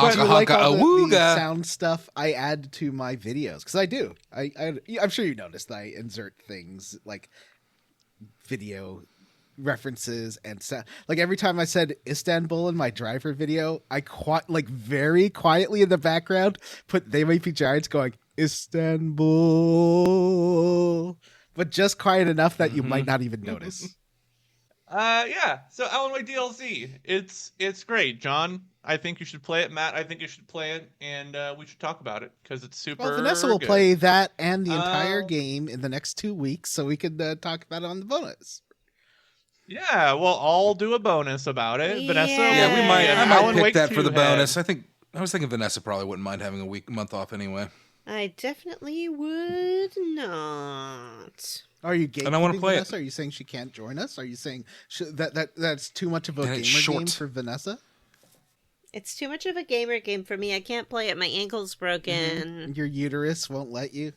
sound stuff I add to my videos? Because I do. I'm sure you noticed that I insert things like video references and sound. Like every time I said Istanbul in my driver video, I very quietly in the background put They Might Be Giants going Istanbul, but just quiet enough that you might not even notice. Yeah. So Alan Wake DLC, it's great. John, I think you should play it. Matt, I think you should play it, and we should talk about it because it's super. Well, Vanessa will play that and the entire game in the next 2 weeks, so we could talk about it on the bonus. Yeah, well, I'll do a bonus about it. Yeah. Vanessa, Yeah, we might. I might Alan pick Wake that for the 2 bonus. I was thinking Vanessa probably wouldn't mind having a month off anyway. I definitely would not. Are you gatekeeping And I want to play Vanessa? it. Are you saying she can't join us? Are you saying that's too much of a gamer game for Vanessa? It's too much of a gamer game for me. I can't play it. My ankle's broken. Your uterus won't let you?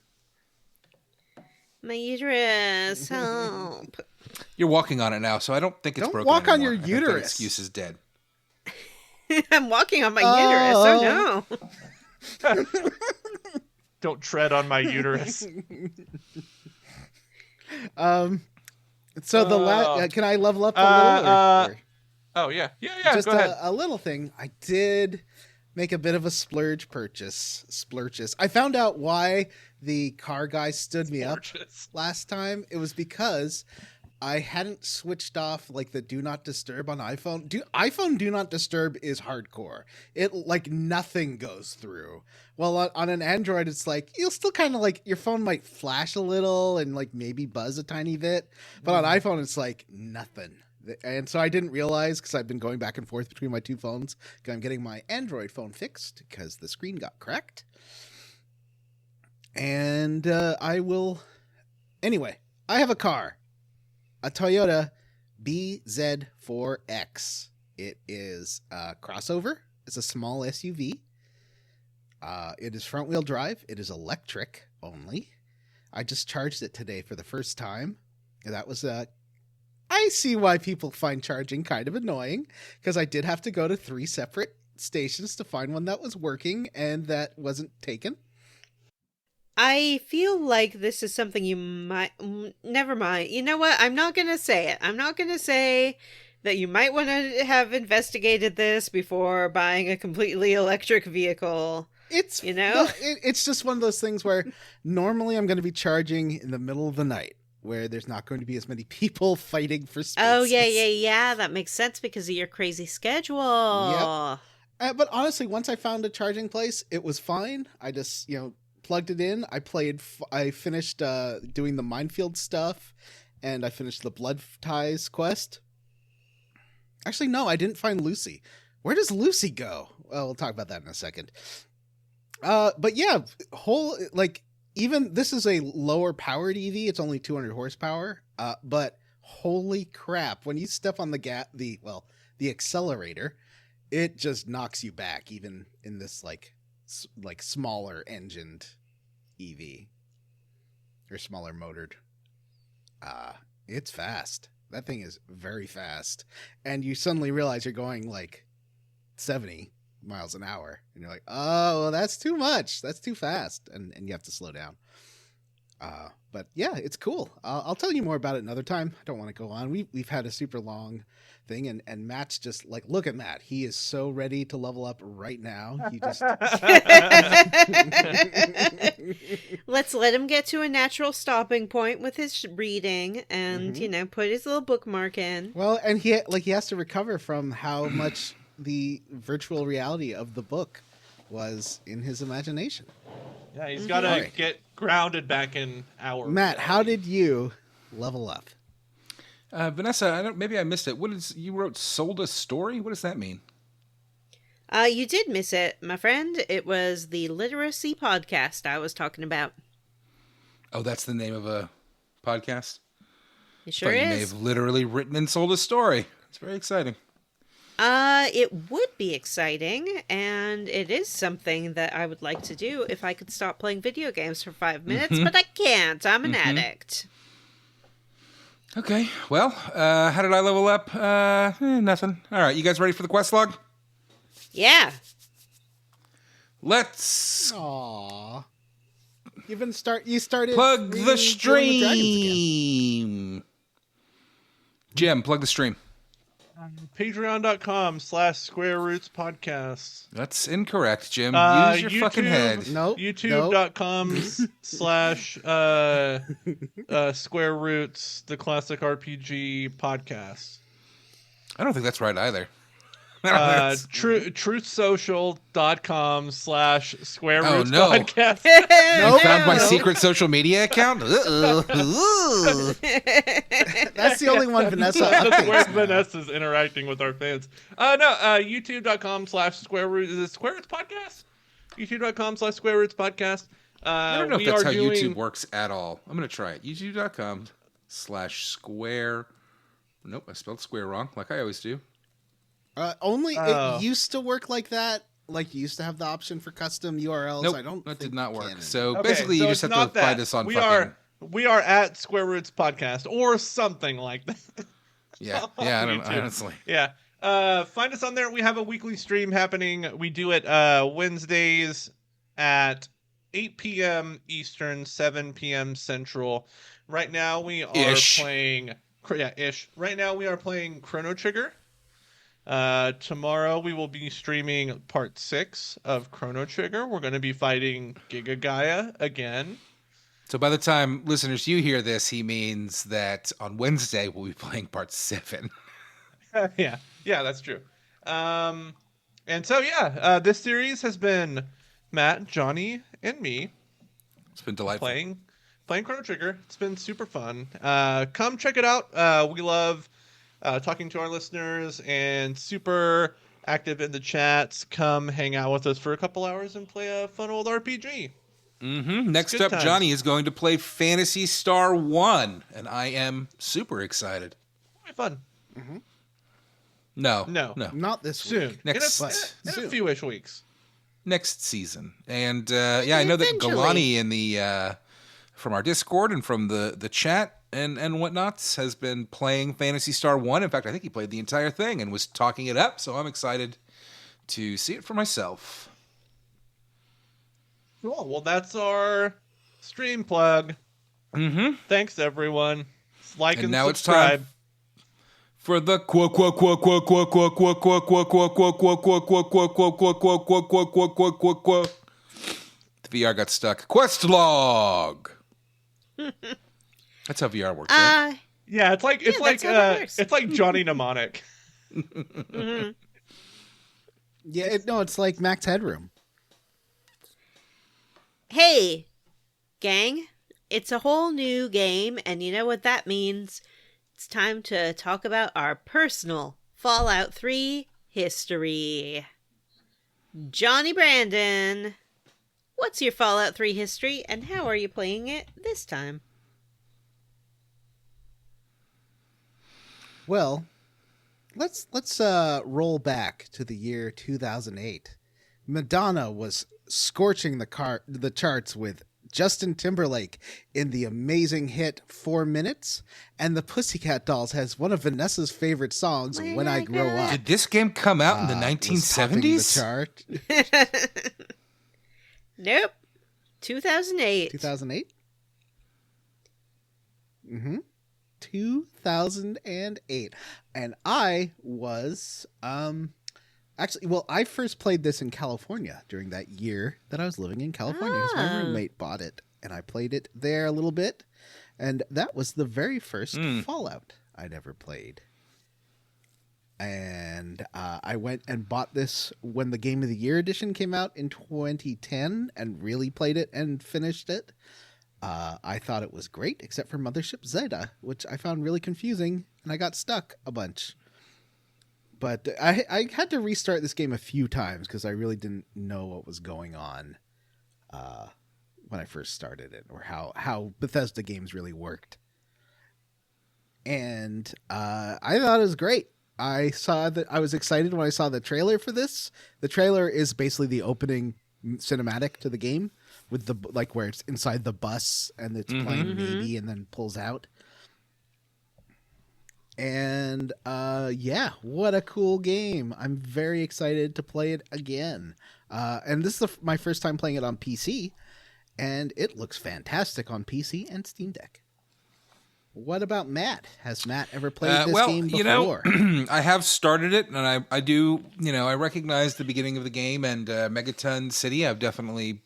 My uterus, help. You're walking on it now, so I don't think it's Don't broken walk on anymore. your I think that uterus. excuse is dead. I'm walking on my uterus. Oh no. Don't tread on my uterus. So the can I level up a little? Oh yeah. Just go ahead. a little thing. I did make a bit of a splurges. I found out why the car guy stood me up last time. It was because I hadn't switched off like the do not disturb on iPhone. iPhone do not disturb is hardcore. It like nothing goes through. Well, on an Android, it's like you'll still kind of like your phone might flash a little and like maybe buzz a tiny bit, but on iPhone, it's like nothing. And so I didn't realize, because I've been going back and forth between my two phones. I'm getting my Android phone fixed because the screen got cracked. And anyway, I have a car. A Toyota BZ4X. It is a crossover. It's a small SUV. It is front-wheel drive. It is electric only. I just charged it today for the first time. That was I see why people find charging kind of annoying, because I did have to go to 3 separate stations to find one that was working and that wasn't taken. I feel like this is something you might... Never mind. You know what? I'm not going to say it. I'm not going to say that you might want to have investigated this before buying a completely electric vehicle. It's, you know? It's just one of those things where normally I'm going to be charging in the middle of the night, where there's not going to be as many people fighting for spaces. Oh, yeah. That makes sense because of your crazy schedule. Yep. But honestly, once I found a charging place, it was fine. I just, plugged it in. I finished doing the minefield stuff, and I finished the blood ties quest. Actually, no, I didn't find Lucy. Where does Lucy go? Well, we'll talk about that in a second. But yeah, even this is a lower powered EV. It's only 200 horsepower. But holy crap, when you step on the accelerator, it just knocks you back, even in this like smaller engined EV or smaller motored. It's fast. That thing is very fast. And you suddenly realize you're going like 70 miles an hour and you're like, oh, well, that's too much. That's too fast. And you have to slow down. But yeah, it's cool. I'll tell you more about it another time. I don't want to go on. We've had a super long thing, and Matt's just like, look at Matt. He is so ready to level up right now. He just let's let him get to a natural stopping point with his reading, and put his little bookmark in. Well, and he has to recover from how much the virtual reality of the book was in his imagination. Yeah, he's got to get grounded back in our Matt, reality. how did you level up? Vanessa, maybe I missed it. You wrote sold a story? What does that mean? You did miss it, my friend. It was the literacy podcast I was talking about. Oh, that's the name of a podcast? It sure is. You may have literally written and sold a story. It's very exciting. It would be exciting, and it is something that I would like to do if I could stop playing video games for 5 minutes, but I can't. I'm an addict. Okay, well, how did I level up? Nothing. All right, you guys ready for the quest log? Yeah. Let's... Aww. You started... Plug the stream! Jim, plug the stream. Patreon.com/Square Roots Podcast. That's incorrect, Jim. Use your YouTube, fucking head. Nope. YouTube.com/Square Roots, the classic RPG podcast. I don't think that's right either. Truthsocial.com/Square Roots no. Podcast. You found my secret social media account? That's the only one Vanessa That's where updates. Vanessa's interacting with our fans. YouTube.com/Square Roots. Is it Square Roots Podcast? YouTube.com/Square Roots Podcast. I don't know if that's how YouTube works at all. I'm going to try it. YouTube.com/Square. Nope, I spelled square wrong, like I always do. It used to work like that. Like, you used to have the option for custom URLs. Nope, that did not work. So basically, you just have to find us on we are at Square Roots Podcast or something like that. Yeah, I don't honestly. Yeah. Find us on there. We have a weekly stream happening. We do it Wednesdays at 8 p.m. Eastern, 7 p.m. Central. Right now we are playing... Yeah, ish. Right now we are playing Chrono Trigger. Tomorrow we will be streaming part 6 of Chrono Trigger. We're going to be fighting Giga Gaia again. So by the time listeners you hear this, he means that on Wednesday we'll be playing part 7. Yeah, that's true. And so this series has been Matt, Johnny, and me. It's been delightful playing Chrono Trigger. It's been super fun. Come check it out. We love talking to our listeners and super active in the chats. Come hang out with us for a couple hours and play a fun old RPG. Mm-hmm. Next up, Johnny is going to play Phantasy Star 1, and I am super excited. It'll be fun. Mm-hmm. No. Not this soon. week. In a few-ish weeks. Next season. And I know that Galani in the from our Discord and from the chat and whatnots has been playing Phantasy Star 1. In fact, I think he played the entire thing and was talking it up, so I'm excited to see it for myself. Cool. Well, that's our stream plug. Mm-hmm. Thanks, everyone. Like and now subscribe. It's time for the the VR got stuck. Quest log. That's how VR works, right? Yeah, it's like Johnny Mnemonic. Mm-hmm. Yeah, it's like Max Headroom. Hey, gang, it's a whole new game, and you know what that means. It's time to talk about our personal Fallout 3 history. Johnny Brandon, what's your Fallout 3 history, and how are you playing it this time? Well, let's roll back to the year 2008. Madonna was scorching the charts with Justin Timberlake in the amazing hit 4 Minutes, and the Pussycat Dolls has one of Vanessa's favorite songs, When I Grow Up. Did this game come out in the 1970s? The chart. Nope. 2008. 2008? Mm-hmm. 2008. And I was I first played this in California during that year that I was living in California because my roommate bought it, and I played it there a little bit, and that was the very first Fallout I'd ever played. And I went and bought this when the Game of the Year edition came out in 2010 and really played it and finished it. I thought it was great, except for Mothership Zeta, which I found really confusing, and I got stuck a bunch. But I had to restart this game a few times because I really didn't know what was going on when I first started it, or how Bethesda games really worked. And I thought it was great. I was excited when I saw the trailer for this. The trailer is basically the opening cinematic to the game with the where it's inside the bus and it's playing maybe and then pulls out. And what a cool game. I'm very excited to play it again. And this is my first time playing it on PC, and it looks fantastic on PC and Steam Deck. What about Matt? Has Matt ever played this game before? I have started it, and I do, I recognize the beginning of the game and Megaton City. I've definitely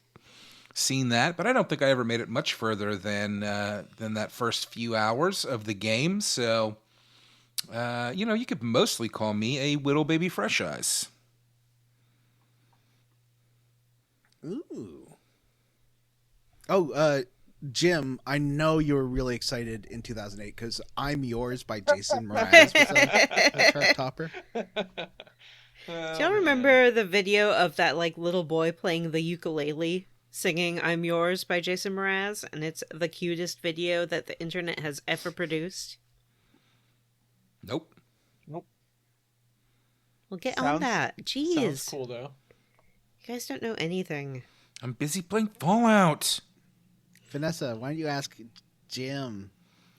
seen that, but I don't think I ever made it much further than that first few hours of the game. So, you could mostly call me a Whittle Baby Fresh Eyes. Ooh. Oh, Jim, I know you were really excited in 2008 because I'm Yours by Jason Mraz was a chart topper. Do y'all remember the video of that little boy playing the ukulele singing I'm Yours by Jason Mraz? And it's the cutest video that the internet has ever produced. Nope. Nope. Well, get on that. Jeez. Sounds cool, though. You guys don't know anything. I'm busy playing Fallout. Vanessa, why don't you ask Jim?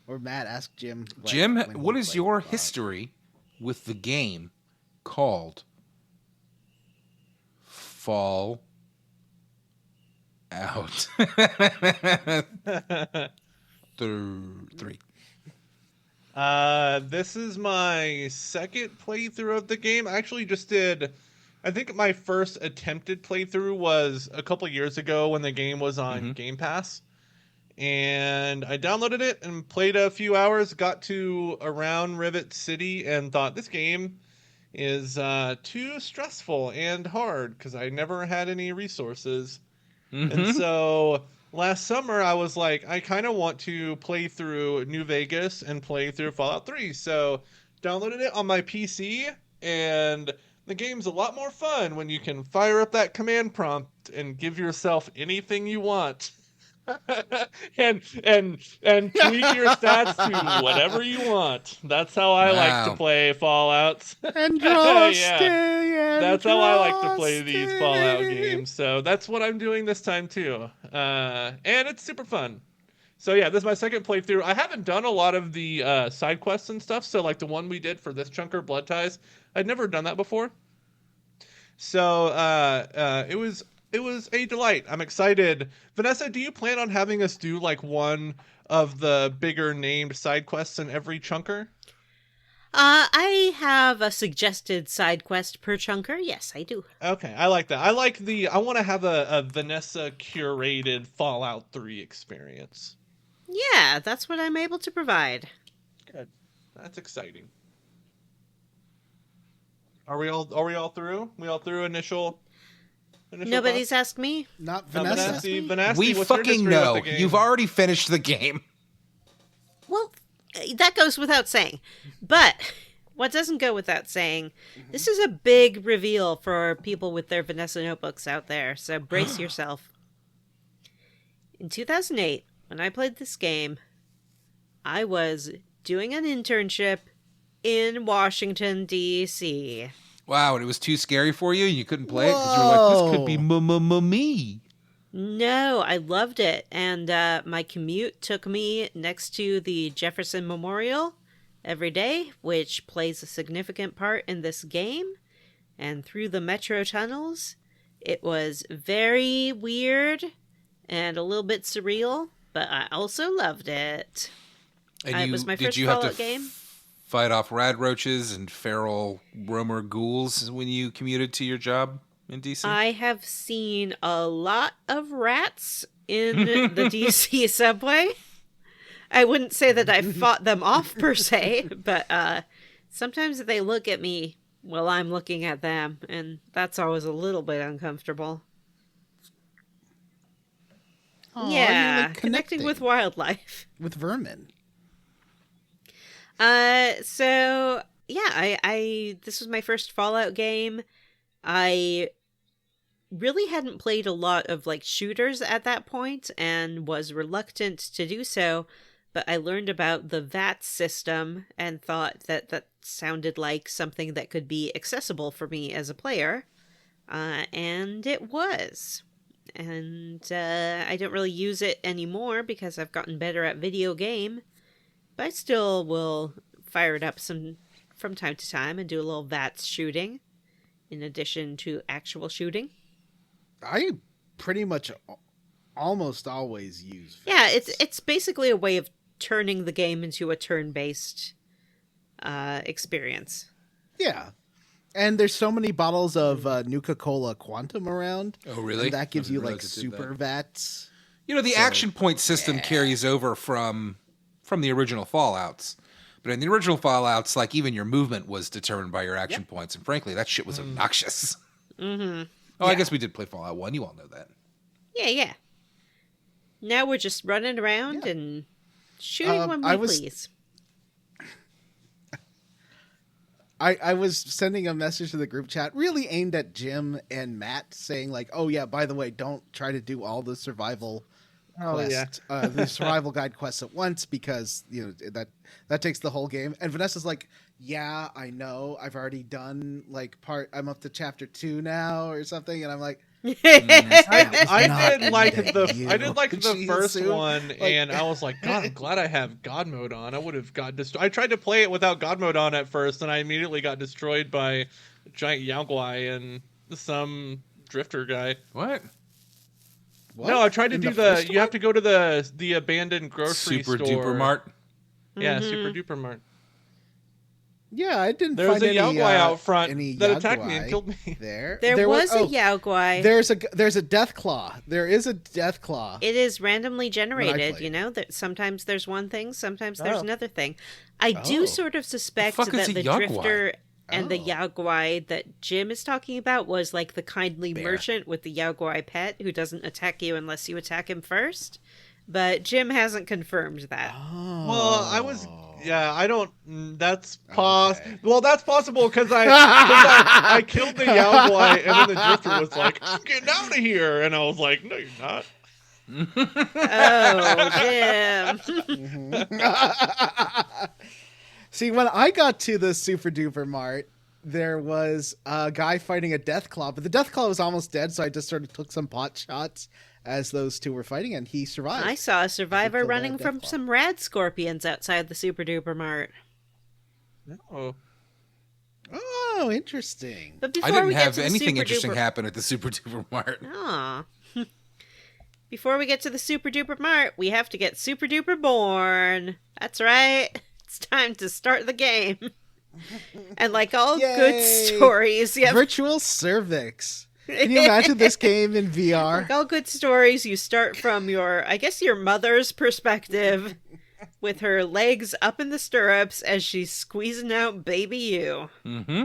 Or Matt, ask Jim. Jim, what is your history with the game called Fall Out? 3. This is my second playthrough of the game. I actually just did... I think my first attempted playthrough was a couple years ago when the game was on Game Pass. And I downloaded it and played a few hours, got to around Rivet City, and thought this game is too stressful and hard because I never had any resources. And so last summer I was like, I kind of want to play through New Vegas and play through Fallout 3. So downloaded it on my PC, and the game's a lot more fun when you can fire up that command prompt and give yourself anything you want. and tweak your stats to whatever you want. That's how I like to play Fallouts. Andraste, yeah. That's how I like to play these Fallout games. So that's what I'm doing this time too. And it's super fun. So yeah, this is my second playthrough. I haven't done a lot of the side quests and stuff. So like the one we did for this chunker, Blood Ties, I'd never done that before. So it was a delight. I'm excited. Vanessa, do you plan on having us do like one of the bigger named side quests in every chunker? I have a suggested side quest per chunker. Yes, I do. Okay, I like that. I want to have a Vanessa curated Fallout 3 experience. Yeah, that's what I'm able to provide. Good. That's exciting. Are we all through? We all through initial Nobody's thoughts? asked me. Not Vanessa. Vanessa, We what's your fucking history know. with the game? You've already finished the game. Well, that goes without saying. But what doesn't go without saying, this is a big reveal for people with their Vanessa notebooks out there, so brace yourself. In 2008, when I played this game, I was doing an internship in Washington, D.C. Wow, and it was too scary for you? You couldn't play it because you were like, this could be me. No, I loved it. And my commute took me next to the Jefferson Memorial every day, which plays a significant part in this game. And through the metro tunnels, it was very weird and a little bit surreal, but I also loved it. And It was my did first you have Fallout to game. fight off rad roaches and feral roamer ghouls when you commuted to your job in DC? I have seen a lot of rats in the DC subway. I wouldn't say that I fought them off per se, but sometimes they look at me while I'm looking at them, and that's always a little bit uncomfortable. Aw, Yeah, you're, like, connecting with wildlife. with vermin. So yeah, I this was my first Fallout game. I really hadn't played a lot of like shooters at that point and was reluctant to do so, but I learned about the VATS system and thought that that sounded like something that could be accessible for me as a player. And it was. And I don't really use it anymore because I've gotten better at video game. But I still will fire it up from time to time and do a little VATS shooting in addition to actual shooting. I pretty much almost always use VATS. Yeah, it's basically a way of turning the game into a turn-based experience. Yeah. And there's so many bottles of Nuka-Cola Quantum around. Oh, really? And that gives I you didn't like realize it did super that. VATS. You know, the action point system carries over from the original Fallouts. But in the original Fallouts, like, even your movement was determined by your action points. And frankly, that shit was obnoxious. Mm-hmm. Oh, I guess we did play Fallout 1. You all know that. Yeah. Now we're just running around and shooting when we please. I was sending a message to the group chat really aimed at Jim and Matt saying like, oh yeah, by the way, don't try to do all the survival the survival guide quests at once because you know that takes the whole game. And Vanessa's like, yeah, I know, I've already done like I'm up to chapter 2 now or something, and I'm like, I did like the first one, and I was like, God, I'm glad I have God mode on. I would have got destroyed. I tried to play it without God mode on at first, and I immediately got destroyed by a giant Yaogwai and some drifter guy. What? No, I tried to do you have to go to the abandoned grocery Super store. Duper Mart? Yeah, Super Duper Mart. Yeah, I didn't There was find a any Yaogwai out front any that attacked me Yaogwai and killed me. There was a Yaogwai. There's a death claw. There is a death claw. It is randomly generated, played. that sometimes there's one thing, sometimes there's Oh. another thing. I do sort of suspect fuck is that a the Yaogwai? drifter and the Oh. Yaogwai that Jim is talking about was like the kindly Bear. merchant with the Yaogwai pet who doesn't attack you unless you attack him first. But Jim hasn't confirmed that. Oh. Well, I don't. That's Okay. Well, that's possible because I killed the Yaogwai, and then the drifter was like, "I'm getting out of here," and I was like, "No, you're not." Oh, Jim. See, when I got to the Super Duper Mart, there was a guy fighting a Deathclaw, but the Deathclaw was almost dead, so I just sort of took some pot shots as those two were fighting, and he survived. I saw a survivor Killed running that from Deathclaw. some rad scorpions outside the Super Duper Mart. No. Oh, interesting. But before I didn't we get have to the anything Super interesting Duper... happen at the Super Duper Mart. Aw. Before we get to the Super Duper Mart, we have to get Super Duper Born. That's right. It's time to start the game. And like all good Yay! stories, you have Virtual cervix. Can you imagine this game in VR? like all good stories, you start from your mother's perspective with her legs up in the stirrups as she's squeezing out baby you. Mm-hmm.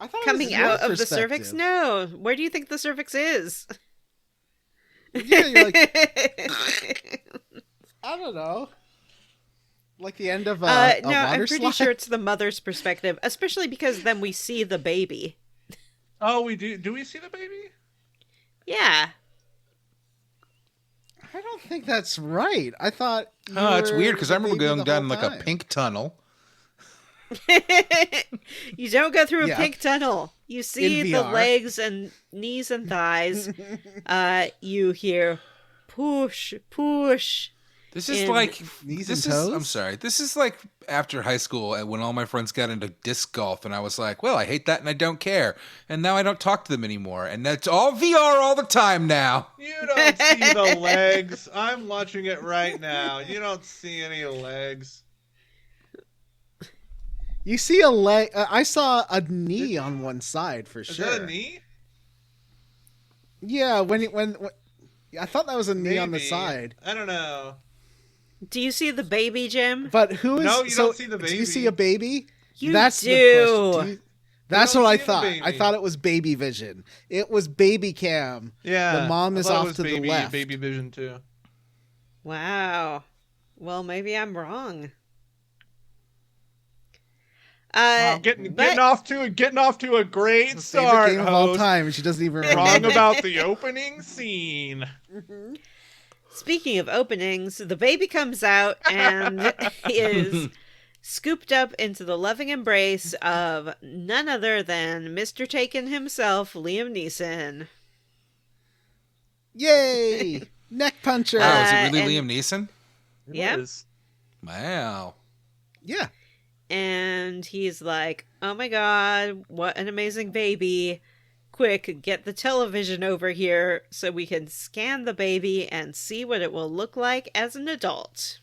I thought it was Coming your out of the cervix? perspective. No. Where do you think the cervix is? Yeah, you're like, I don't know. Like the end of a No, water I'm pretty slide? sure it's the mother's perspective, especially because then we see the baby. Oh, we do. Do we see the baby? Yeah. I don't think that's right. I thought. Oh, it's you weird were because the I remember baby going the down whole like a time. pink tunnel. You don't go through a Yeah. pink tunnel. You see In the VR. legs and knees and thighs. You hear push, push. This is In like Knees this and is. toes? I'm sorry. This is like after high school and when all my friends got into disc golf, and I was like, "Well, I hate that and I don't care." And now I don't talk to them anymore, and that's all VR all the time now. You don't see the legs. I'm watching it right now. You don't see any legs. You see a leg. I saw a knee on one side for Is sure. that a knee? Yeah, when I thought that was a knee on the Maybe. side. I don't know. Do you see the baby, Jim? But who is? No, you so, don't see the Do you baby. see a baby? You That's do. the question. That's don't what I see the thought. I baby. thought it was baby vision. It was baby cam. Yeah. The mom I is thought it off was to the baby, left. Baby vision too. Wow. Well, maybe I'm wrong. Wow, getting off to a great Favorite start. game of all Host. time. And she doesn't even Wrong remember. about the opening scene. Speaking of openings, the baby comes out and is scooped up into the loving embrace of none other than Mr. Taken himself, Liam Neeson. Yay! Neck puncher. Wow, is it really and- Liam Neeson? It Yep. is. Wow. Yeah. And he's like, oh my god, what an amazing baby. Quick, get the television over here so we can scan the baby and see what it will look like as an adult.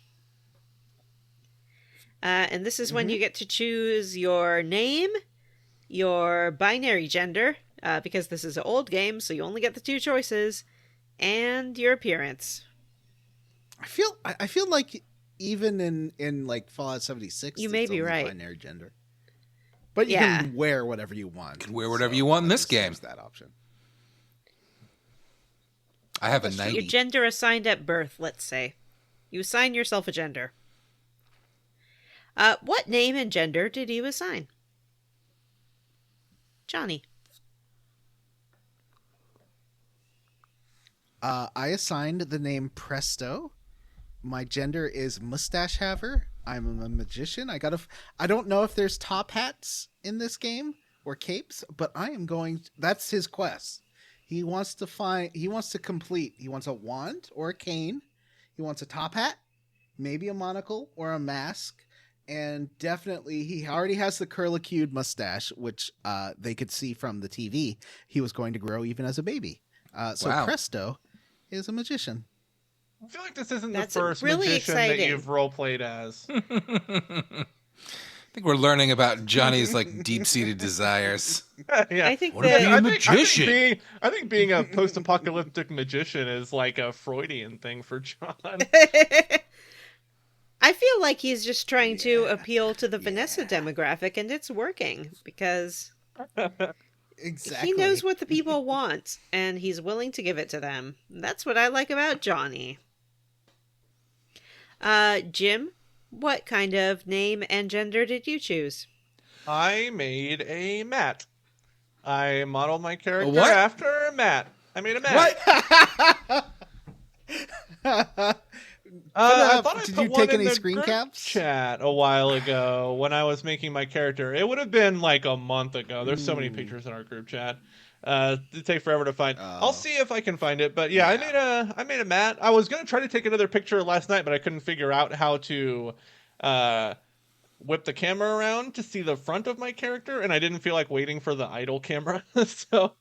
And this is when you get to choose your name, your binary gender, because this is an old game, so you only get the two choices, and your appearance. I feel like even in like Fallout 76, You may it's be only right. binary gender. But you Yeah. can wear whatever you want. You can wear whatever you want in I this just game. use that option. I have a Your 90. gender assigned at birth, let's say. You assign yourself a gender. What name and gender did you assign? Johnny. I assigned the name Presto. My gender is mustache haver. I'm a magician. I don't know if there's top hats in this game or capes, but I am going. That's his quest. He wants to complete. He wants a wand or a cane. He wants a top hat, maybe a monocle or a mask, and definitely he already has the curlicued mustache, which they could see from the TV. He was going to grow even as a baby. So Wow. Presto is a magician. I feel like this isn't That's the first really magician exciting. that you've roleplayed as. I think we're learning about Johnny's like deep-seated desires. Yeah. I think What if you're a magician? I think being a post-apocalyptic magician is like a Freudian thing for John. I feel like he's just trying to appeal to the Vanessa demographic, and it's working because Exactly. he knows what the people want, and he's willing to give it to them. That's what I like about Johnny. Jim, what kind of name and gender did you choose? I made a Matt. I modeled my character what? after Matt. I made a Matt. What? I thought I Did put you one take in any the screen group caps? chat a while ago when I was making my character. It would have been like a month ago. There's so many pictures in our group chat. It'd take forever to find. I'll see if I can find it. But yeah, I made a Matt. I was gonna try to take another picture last night, but I couldn't figure out how to whip the camera around to see the front of my character, and I didn't feel like waiting for the idle camera. So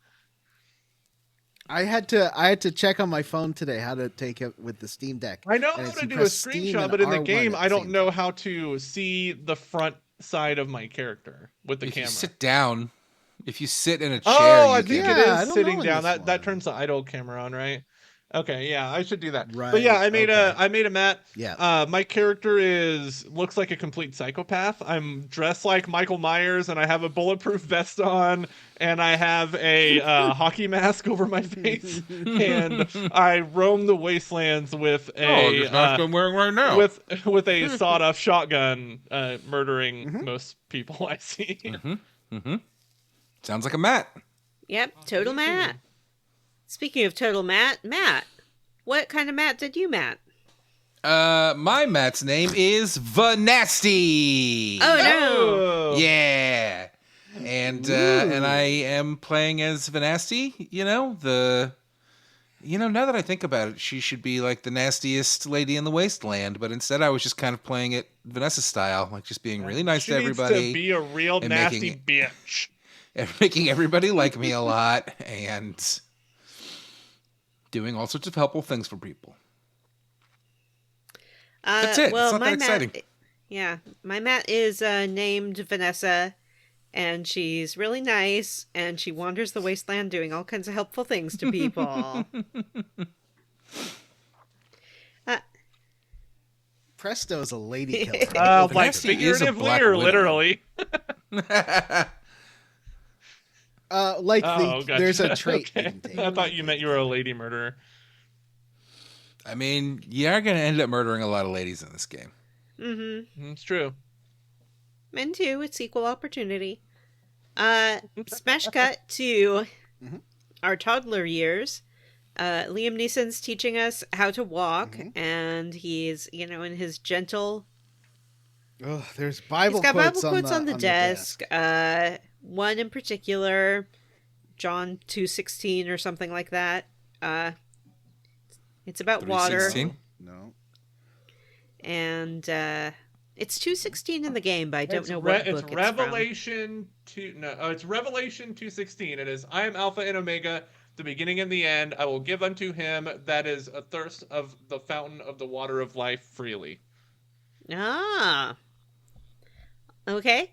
I had to check on my phone today how to take it with the Steam Deck. I know And how if to you do a press Steam screenshot, and but in the R1 game, at I the don't same know time. how to see the front side of my character with the If camera. you sit down, if you sit in a chair, Oh, I you think can. Yeah, it I is don't sitting know in down. this That one. turns the idle camera on, right? Okay, yeah, I should do that. Right, But yeah, I made okay. a Matt. Yeah. My character looks like a complete psychopath. I'm dressed like Michael Myers, and I have a bulletproof vest on, and I have a hockey mask over my face, and I roam the wastelands with a just not I'm wearing right now. with a sawed-off shotgun, murdering most people I see. Sounds like a Matt. Yep, total Matt. Speaking of total Matt, what kind of Matt did you Matt? My Matt's name is Vanasty. Oh no! Oh. Yeah. And I am playing as Vanasty, now that I think about it, she should be like the nastiest lady in the wasteland, but instead I was just kind of playing it Vanessa style, like just being really nice She to needs everybody. to be a real and nasty making bitch. making everybody like me a lot and doing all sorts of helpful things for people. That's it. Well, it's not my that exciting. my Matt is named Vanessa, and she's really nice, and she wanders the wasteland doing all kinds of helpful things to people. Presto's a lady killer. Like Vanessa is a figuratively black or widow. literally? There's a trait Okay. you can take. I thought you meant you were a lady murderer. I mean, you are going to end up murdering a lot of ladies in this game. It's true. Men too, it's equal opportunity. Smash cut to our toddler years. Liam Neeson's teaching us how to walk, and he's, in his gentle... Oh, there's Bible He's got quotes Bible quotes on the desk. desk. One in particular, John 2:16 or something like that. It's about water. 3:16? No. And it's 2:16 in the game, but I don't know what book it's Revelation 2. No, it's Revelation 2:16. It is, I am Alpha and Omega, the beginning and the end. I will give unto him that is a thirst of the fountain of the water of life freely. Ah. Okay.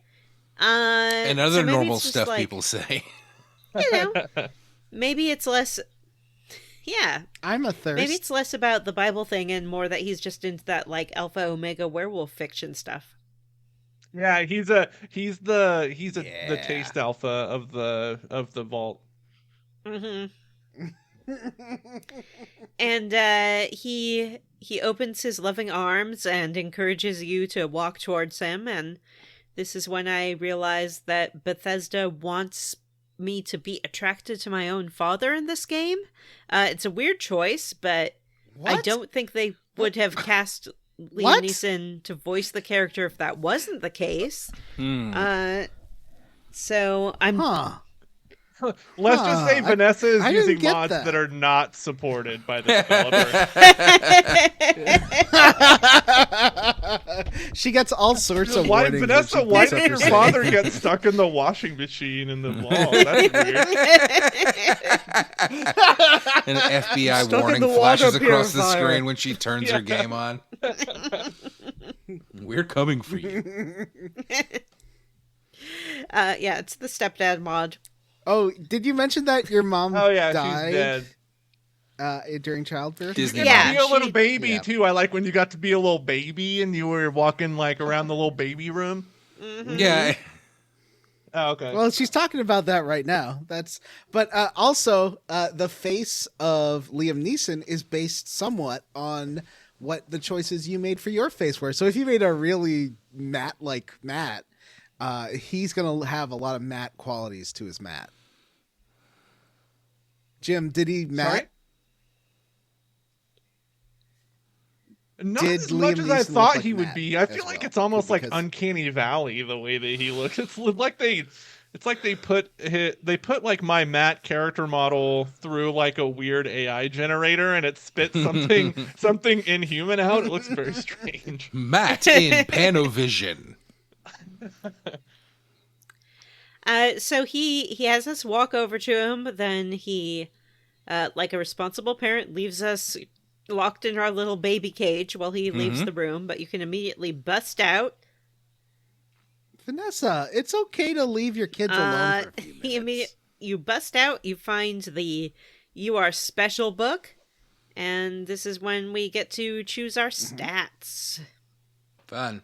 And other so maybe normal it's just stuff like, people say. Maybe it's less. Yeah. I'm a thirst. Maybe it's less about the Bible thing and more that he's just into that like Alpha Omega werewolf fiction stuff. Yeah, he's the taste alpha of the vault. And he opens his loving arms and encourages you to walk towards him, and this is when I realized that Bethesda wants me to be attracted to my own father in this game. It's a weird choice, but I don't think they would have cast Liam Neeson to voice the character if that wasn't the case. So I'm... Let's just say Vanessa is I using didn't get mods that. that are not supported by the developer. She gets all sorts of Why, warnings. Vanessa? when she Why picks up did your her father save. get stuck in the washing machine in the wall? That's weird. An FBI Stuck in warning the flashes water across the purifier. screen when she turns her game on. We're coming for you. Yeah, it's the Stepdad mod. Oh, did you mention that your mom Oh yeah, died she's dead. During childbirth? Disney You Yeah, got to be a little she- baby yeah. too. I like when you got to be a little baby and you were walking like around the little baby room. Yeah. Oh, okay. Well, she's talking about that right now. But also the face of Liam Neeson is based somewhat on what the choices you made for your face were. So if you made a really matte like Matt, he's gonna have a lot of matte qualities to his Matt. Jim, did he matte? Sorry? Not Did as much Liam as I Neeson thought look he like would Matt be. I as feel like well? it's almost like Because- Uncanny Valley the way that he looks. It's like they put like my Matt character model through like a weird AI generator and it spits something inhuman out. It looks very strange. Matt in Panovision. So he has us walk over to him, then he, like a responsible parent, leaves us locked in our little baby cage while he leaves the room, but you can immediately bust out. Vanessa, it's okay to leave your kids alone for a few minutes. You bust out, you find the You Are Special book, and this is when we get to choose our stats. Fun.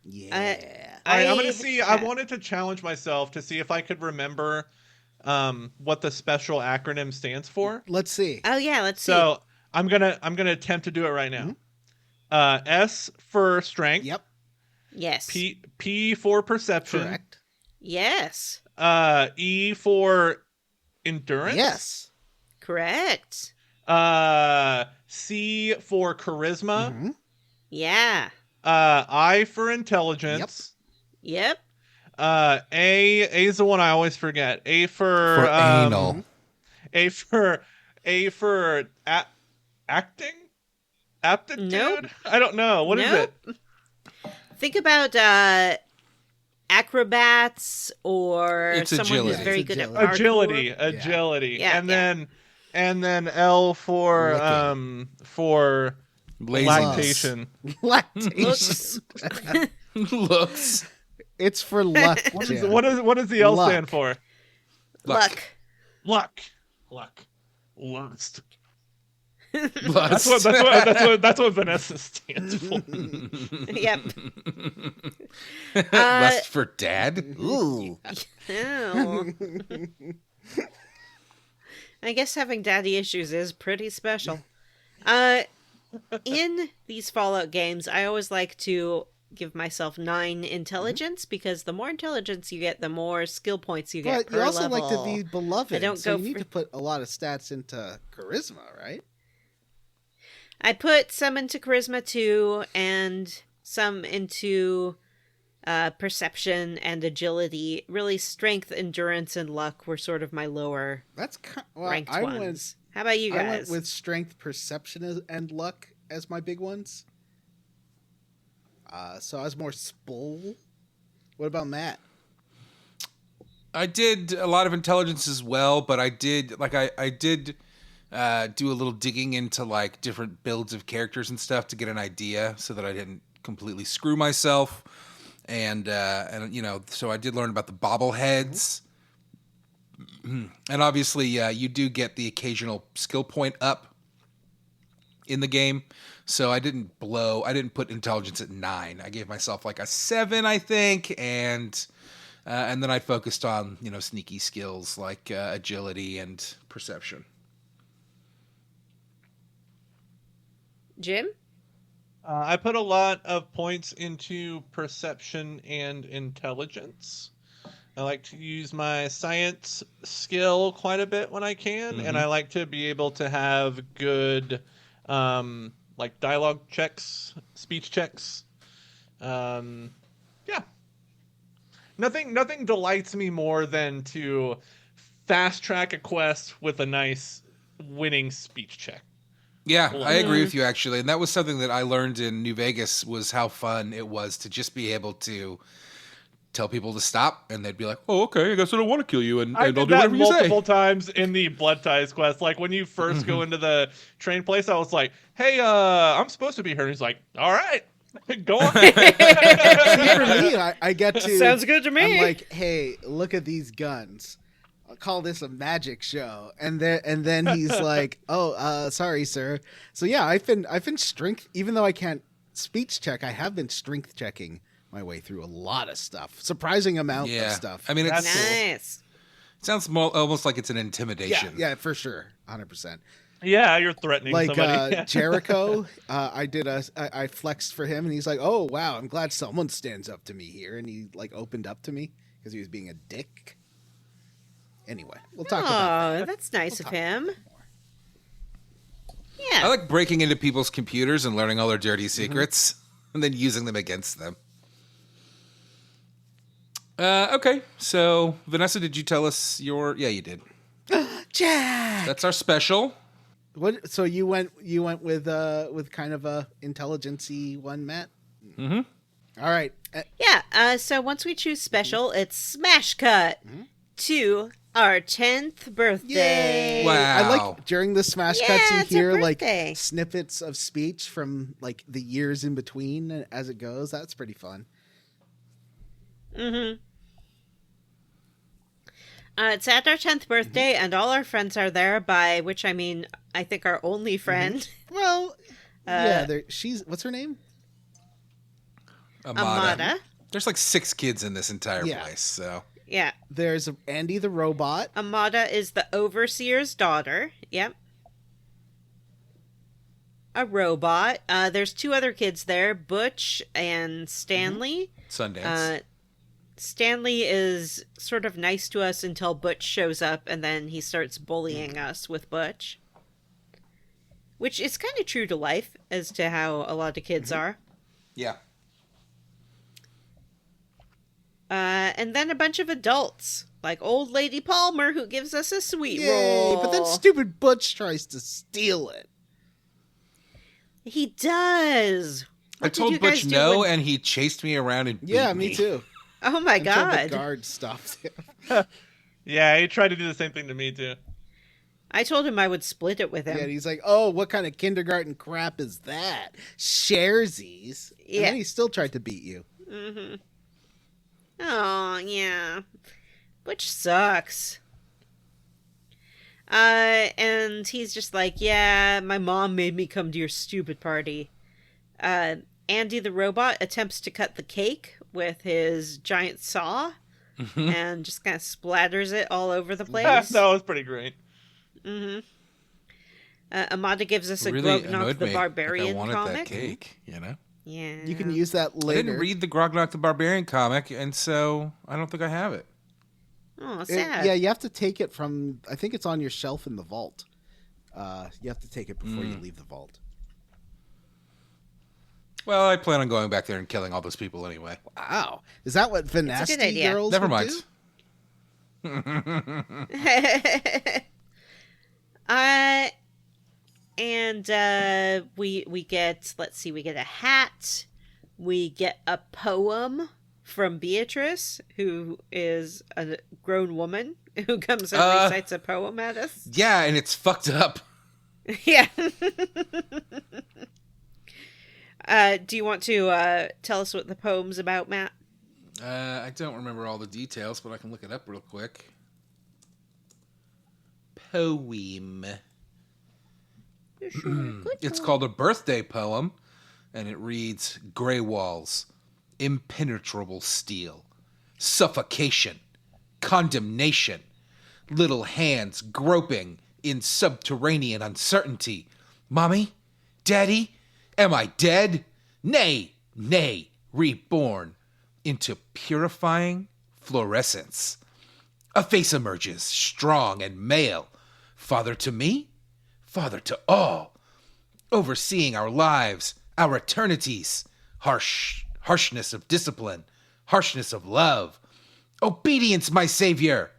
Yeah. I'm gonna see. I wanted to challenge myself to see if I could remember what the special acronym stands for. Let's see. Oh yeah, let's see. So I'm gonna attempt to do it right now. S for strength. Yep. Yes. P for perception. Correct. Yes. E for endurance. Yes. Correct. C for charisma. Mhm. Yeah. I for intelligence. Yep. A is the one I always forget. A for anal. A for acting. Aptitude. Nope. I don't know. What is Nope. it? Think about acrobats or It's someone agility. who's very It's good at agility. parkour. Agility. Yeah, And then L for Licking. for Laziness. lactation. Lactation. Looks. Looks. It's for luck. Jim. What does the L Luck. stand for? Luck. Luck. Lust. Lust. That's what Vanessa stands for. Yep. Lust for dad. Ooh. Oh. I guess having daddy issues is pretty special. In these Fallout games, I always like to give myself 9 intelligence because the more intelligence you get, the more skill points you get But per you also level. like to be beloved. I don't so go you need for- to put a lot of stats into charisma, right? I put some into charisma too, and some into perception and agility. Really, strength, endurance, and luck were sort of my lower That's well, ranked I ones. went. How about you I guys? went with strength, perception, and luck as my big ones. So I was more Spol. What about Matt? I did a lot of intelligence as well, but I did do a little digging into like different builds of characters and stuff to get an idea so that I didn't completely screw myself. And you know, so I did learn about the bobbleheads. And obviously, you do get the occasional skill point up in the game. So I didn't put intelligence at 9. I gave myself like a 7, I think, and then I focused on, you know, sneaky skills like agility and perception. Jim? I put a lot of points into perception and intelligence. I like to use my science skill quite a bit when I can, and I like to be able to have good like dialogue checks, speech checks. Yeah. Nothing delights me more than to fast track a quest with a nice winning speech check. Yeah, I agree with you, actually. And that was something that I learned in New Vegas, was how fun it was to just be able to tell people to stop, and they'd be like, "Oh, okay, I guess I don't want to kill you, and I I'll did do that whatever you say." multiple times in the Blood Ties quest. Like, when you first go into the train place, I was like, "Hey, I'm supposed to be here." And he's like, "All right, go on." See, for me, I get to... Sounds good to me. I'm like, hey, look at these guns. I'll call this a magic show. And then he's like, oh, sorry, sir. So yeah, I've been strength, even though I can't speech check, I have been strength checking my way through a lot of stuff. Surprising amount of stuff. I mean, That's Nice. it sounds almost like it's an intimidation. Yeah, for sure. 100%. Yeah, you're threatening Like somebody. Jericho, I flexed for him, and he's like, "Oh wow, I'm glad someone stands up to me here." And he like opened up to me because he was being a dick. Anyway, we'll talk about that. That's nice of him. I Yeah. like breaking into people's computers and learning all their dirty secrets and then using them against them. Okay, so Vanessa, did you tell us your... Yeah, you did. Jack. That's our special. What? So you went with kind of a intelligence-y one, Matt? Mm-hmm. All right. Yeah. So once we choose special, it's smash cut to our 10th birthday. Yay. Wow. I like during the smash Yeah, cuts you it's our hear like birthday. snippets of speech from like the years in between as it goes. That's pretty fun. Mm-hmm. It's at our 10th birthday, and all our friends are there, by which I mean, I think our only friend. Well, yeah, she's what's her name? Amada. There's like 6 kids in this entire Yeah. place, so... Yeah. There's Andy the robot. Amada is the overseer's daughter. Yep. A robot. There's 2 other kids there, Butch and Stanley. Sundance. Stanley is sort of nice to us until Butch shows up, and then he starts bullying us with Butch. Which is kind of true to life, as to how a lot of kids are. Yeah. And then a bunch of adults, like Old Lady Palmer, who gives us a sweet Yay, roll. but then stupid Butch tries to steal it. He does. I What did told you guys Butch do no, when- and he chased me around and beat Yeah, me too. Oh my Until god. the guard stopped him. Yeah, he tried to do the same thing to me too. I told him I would split it with him. Yeah, and he's like, "Oh, what kind of kindergarten crap is that? Sharesies." And Yeah. then he still tried to beat you. Mm-hmm. Oh, yeah. Which sucks. And he's just like, yeah, my mom made me come to your stupid party. Andy the robot attempts to cut the cake with his giant saw and just kind of splatters it all over the place. That was pretty great. Mm-hmm. Amada gives us a really Grognok annoyed the me. Barbarian like I wanted comic. that cake, you know? Yeah. You can use that I later. didn't read the Grognok the Barbarian comic, and so I don't think I have it. Oh, It- sad. yeah, you have to take it from. I think it's on your shelf in the vault. You have to take it before you leave the vault. Well, I plan on going back there and killing all those people anyway. Wow, is that what Vanessa good idea. girls Never would mind. do? And we get, let's see, we get a hat, we get a poem from Beatrice, who is a grown woman who comes and recites a poem at us. Yeah, and it's fucked up. Yeah. Do you want to tell us what the poem's about, Matt? I don't remember all the details, but I can look it up real quick. Poem. It's called a birthday poem, and it reads, Gray walls, impenetrable steel, suffocation, condemnation, little hands groping in subterranean uncertainty. Mommy? Daddy? Am I dead? Nay, nay, reborn into purifying fluorescence. A face emerges, strong and male. Father to me, father to all. Overseeing our lives, our eternities. Harshness of discipline, harshness of love. Obedience, my savior.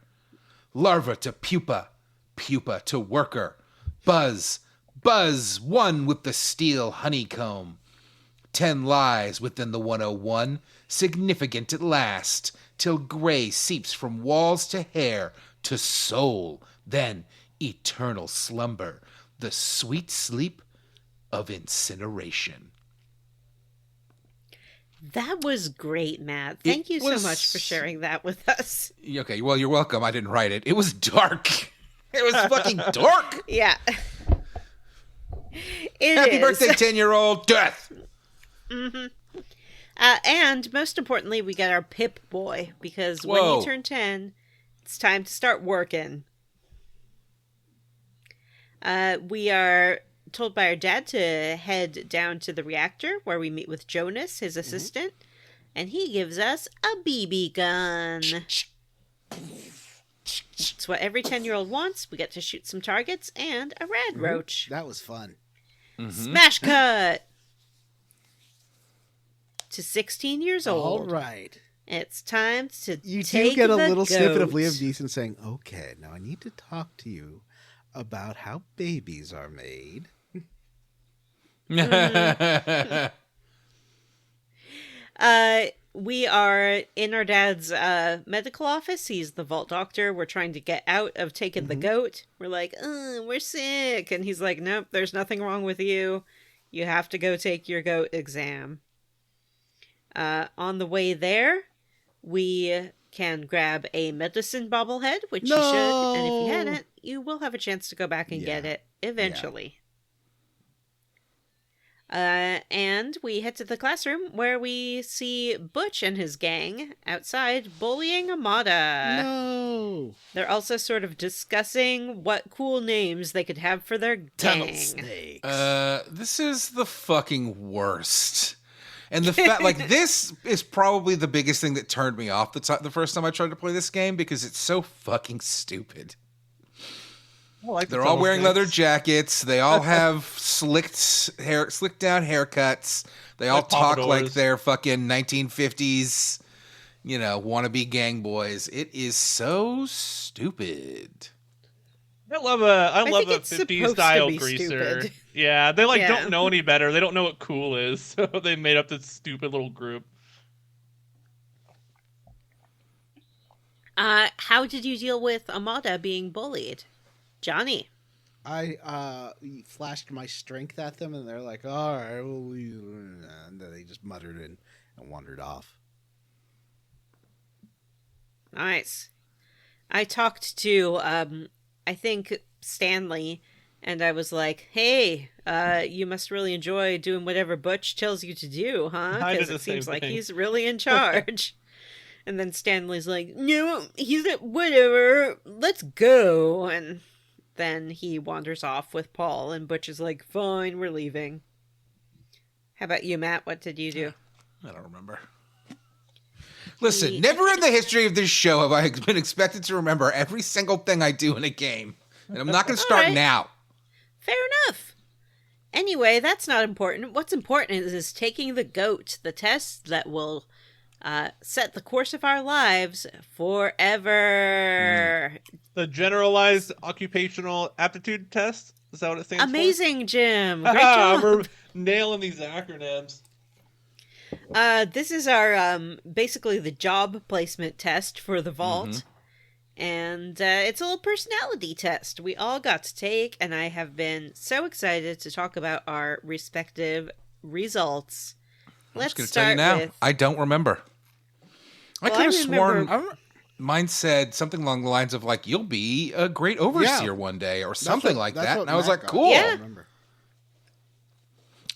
Larva to pupa, pupa to worker. Buzz, Buzz, one with the steel honeycomb. 10 lies within the 101, significant at last, till gray seeps from walls to hair to soul, then eternal slumber, the sweet sleep of incineration. That was great, Matt. Thank you so much for sharing that with us. Okay, well, you're welcome. I didn't write it. It was dark. It was fucking dark. Yeah. Happy birthday, 10-year-old. Death. Mm-hmm. And most importantly, we get our Pip boy, because when you turn 10, it's time to start working. We are told by our dad to head down to the reactor where we meet with Jonas, his assistant, and he gives us a BB gun. It's what every 10-year-old wants. We get to shoot some targets and a rad roach. That was fun. Smash cut! To 16 years old. All right. It's time to You take do get a the little snippet of goat. Liam Neeson saying, okay, now I need to talk to you about how babies are made. We are in our dad's medical office. He's the vault doctor. We're trying to get out of taking the goat. We're like, we're sick. And he's like, nope, there's nothing wrong with you. You have to go take your goat exam. On the way there, we can grab a medicine bobblehead, which you should. And if you hadn't, you will have a chance to go back and get it eventually. And we head to the classroom where we see Butch and his gang outside bullying Amada. No. They're also sort of discussing what cool names they could have for their Tunnel gang. snakes. This is the fucking worst. And the fact, like, this is probably the biggest thing that turned me off the first time I tried to play this game, because it's so fucking stupid. They're all wearing leather jackets. They all have slicked down haircuts. They all talk like they're fucking 1950s, wannabe gang boys. It is so stupid. I love a it's 50s style supposed to be greaser. stupid. Yeah, they don't know any better. They don't know what cool is, so they made up this stupid little group. How did you deal with Amada being bullied? Johnny. I flashed my strength at them, and they're like, all right, well, and then they just muttered and wandered off. Nice. I talked to, I think, Stanley, and I was like, hey, you must really enjoy doing whatever Butch tells you to do, huh? Because it seems like he's really in charge. And then Stanley's like, no, he's like, whatever, let's go. And then he wanders off with Paul, and Butch is like, fine, we're leaving. How about you, Matt? What did you do? I don't remember. Listen, never in the history of this show have I been expected to remember every single thing I do in a game. And I'm not going to start now. Fair enough. Anyway, that's not important. What's important is taking the GOAT, the test that will set the course of our lives forever. The Generalized Occupational Aptitude Test? Is that what it stands for? Amazing, Jim. Great job. We're nailing these acronyms. This is our, basically the job placement test for the Vault. And it's a little personality test we all got to take, and I have been so excited to talk about our respective results. Let's I'm just start going to tell you now, with... I don't remember. I could have sworn mine said something along the lines of, like, you'll be a great overseer one day, or something like that. And I was like, cool. Yeah.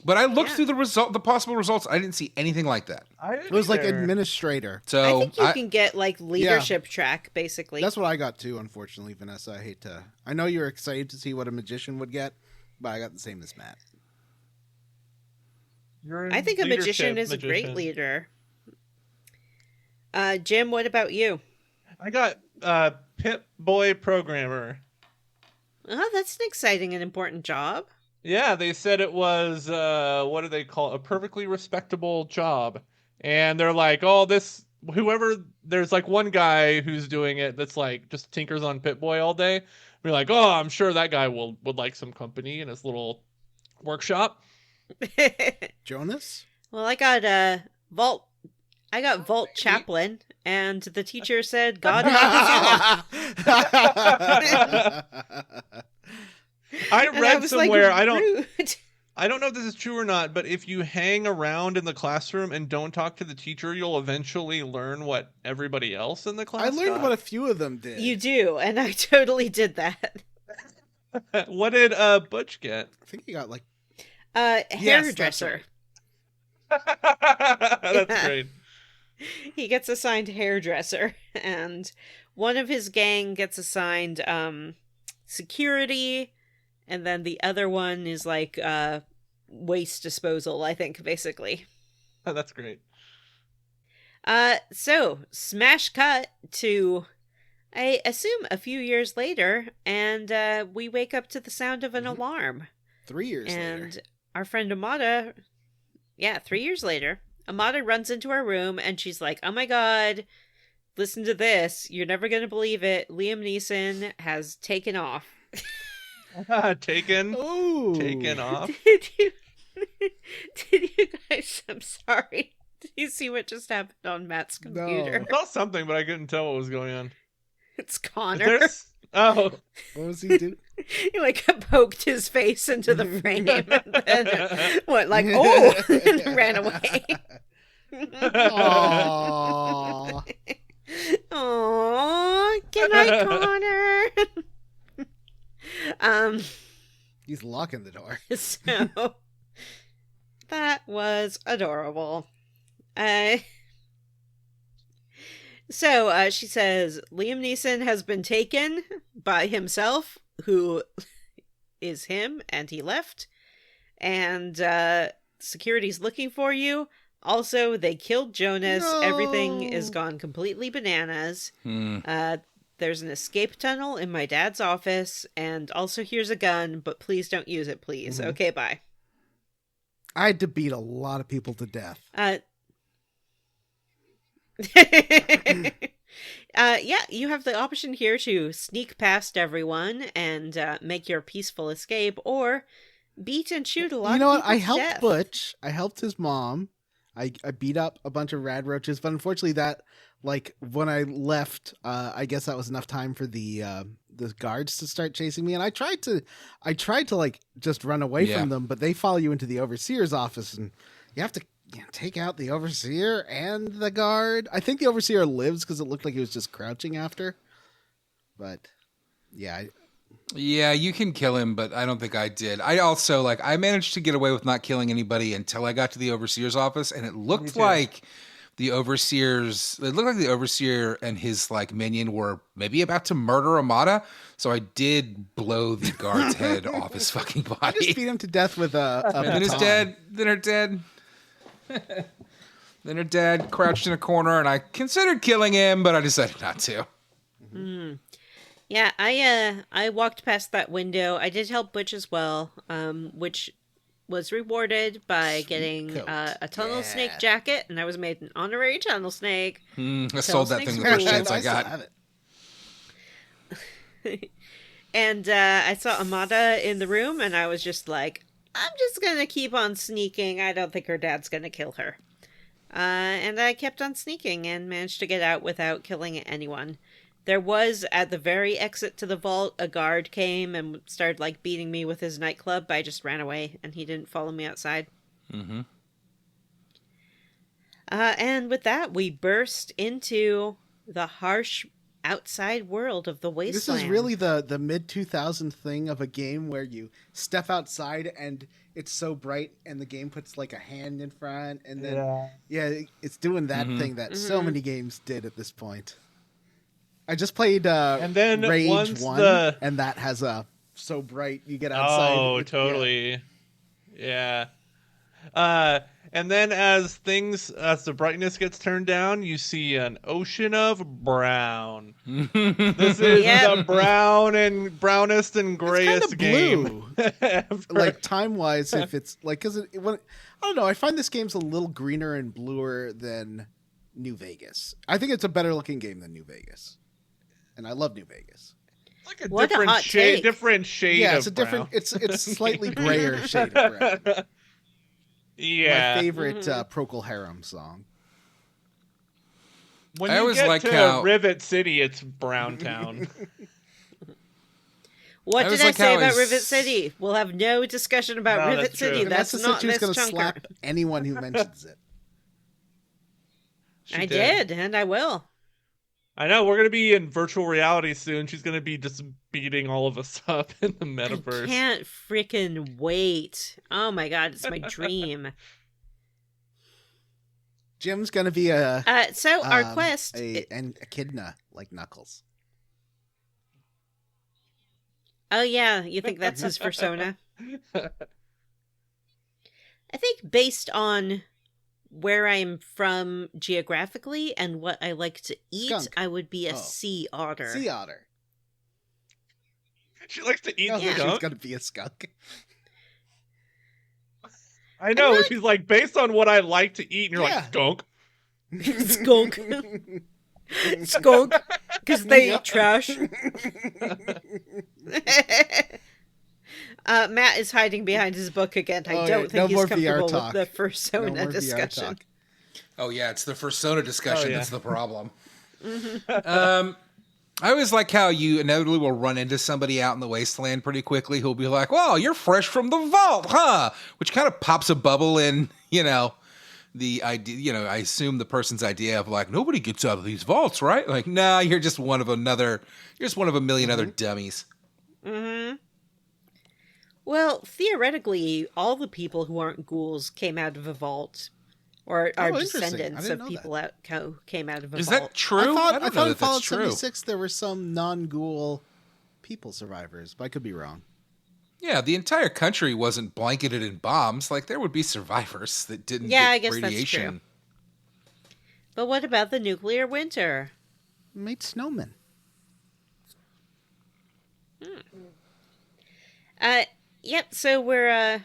But I looked through the possible results. I didn't see anything like that. It was like administrator. So I think you can get like leadership track, basically. That's what I got too, unfortunately, Vanessa. I know you were excited to see what a magician would get, but I got the same as Matt. I think a magician is a great leader. Jim, what about you? I got Pip Boy Programmer. Oh, that's an exciting and important job. Yeah, they said it was, what do they call it? A perfectly respectable job. And they're like, oh, this whoever, there's like one guy who's doing it that's like just tinkers on Pip-Boy all day. Be like, oh, I'm sure that guy would like some company in his little workshop. Jonas? Well, I got Vault Chaplain, and the teacher said, God help us all. I read somewhere, like, I don't know if this is true or not, but if you hang around in the classroom and don't talk to the teacher, you'll eventually learn what everybody else in the class I learned got. what a few of them did. You do, and I totally did that. What did Butch get? I think he got like hairdresser. That's great. He gets assigned hairdresser, and one of his gang gets assigned security, and then the other one is like waste disposal, I think, basically. Oh, that's great. So smash cut to, I assume, a few years later, and we wake up to the sound of an alarm. 3 years later. And our friend Amada, 3 years later, Amada runs into our room and she's like, oh my god, listen to this. You're never going to believe it. Liam Neeson has taken off. Taken off? Did you guys, I'm sorry. Did you see what just happened on Matt's computer? I saw something, but I couldn't tell what was going on. It's Connor. Oh. What was he doing? He like poked his face into the frame and then went like, oh, and ran away. Aww. Aww. Good night, Connor. He's locking the door. So that was adorable. So she says Liam Neeson has been taken by himself, who is him, and he left. And security's looking for you. Also, they killed Jonas. No. Everything is gone completely bananas. There's an escape tunnel in my dad's office, and also here's a gun, but please don't use it, please. Mm-hmm. Okay, bye. I had to beat a lot of people to death. You have the option here to sneak past everyone and make your peaceful escape, or beat and shoot a lot of people. You know what? I helped death. Butch. I helped his mom. I beat up a bunch of rad roaches, but unfortunately that, like, when I left, I guess that was enough time for the guards to start chasing me, and I tried to like just run away from them, but they follow you into the overseer's office, and you have to take out the overseer and the guard. I think the overseer lives because it looked like he was just crouching after. But yeah, you can kill him, but I don't think I did. I also I managed to get away with not killing anybody until I got to the overseer's office, and it looked like the overseer and his minion were maybe about to murder Amada. So I did blow the guard's head off his fucking body. I just beat him to death with a and then he's dead. Then her dead. Then her dad crouched in a corner, and I considered killing him, but I decided not to. Yeah, I walked past that window. I did help Butch as well, which was rewarded by getting a tunnel snake jacket, and I was made an honorary tunnel snake. I sold that thing the first chance I got. And I saw Amada in the room, and I was just like, I'm just gonna keep on sneaking. I don't think her dad's gonna kill her. And I kept on sneaking and managed to get out without killing anyone. There was, at the very exit to the vault, a guard came and started beating me with his nightclub, but I just ran away, and he didn't follow me outside. Mm-hmm. And with that, we burst into the harsh outside world of the Wasteland. This is really the mid-2000s thing of a game where you step outside and it's so bright and the game puts a hand in front, and then it's doing that thing that so many games did at this point. I just played and then Rage 1, and that has a so bright you get outside. Oh, totally. Yeah. And then as the brightness gets turned down, you see an ocean of brown. This is the brownest and grayest game ever. Time-wise, if it's because I don't know, I find this game's a little greener and bluer than New Vegas. I think it's a better looking game than New Vegas, and I love New Vegas. Like a What a different hot shade, take. different shade. Yeah, of it's a brown. different. It's slightly grayer shade of brown. Yeah. My favorite Procol Harum song. When I you always get like to how- Rivet City, it's Brown Town. What I did always I like say how about his- Rivet City? We'll have no discussion about No, Rivet that's true. City. That's Vanessa said not she was this going to chunker. slap anyone who mentions it. She I did, and I will. I know, we're going to be in virtual reality soon. She's going to be just beating all of us up in the I metaverse. can't freaking wait. Oh my god, it's my dream. Jim's going to be So our quest. a echidna like Knuckles. Oh yeah, you think that's his persona? I think based on where I'm from geographically and what I like to eat, Skunk. I would be a Oh. sea otter. Sea otter. She likes to eat I thought she was skunk. going to be a skunk. I know, not- she's like, based on what I like to eat, and you're Yeah. like, skunk. Skunk. Skunk. Because they eat trash. Matt is hiding behind his book again. I Oh, don't yeah. think No he's more VR comfortable talk. with the persona No more VR discussion. talk. Oh yeah, it's the persona discussion Oh, yeah. that's the problem. I always like how you inevitably will run into somebody out in the wasteland pretty quickly who'll be like, "Well, you're fresh from the vault, huh?" Which kind of pops a bubble in, the idea. I assume the person's idea of like, nobody gets out of these vaults, right? Like, nah, you're just one of a million other dummies. Mm-hmm. Well, theoretically, all the people who aren't ghouls came out of a vault, or are interesting. I descendants didn't of know people who came out of a Is vault. that true? I thought don't in know that Fallout that's true. 76 there were some non-ghoul people survivors, but I could be wrong. Yeah, the entire country wasn't blanketed in bombs. Like, there would be survivors that didn't Yeah, get I guess that's radiation. true. But what about the nuclear winter? Made snowmen. Yep. So we're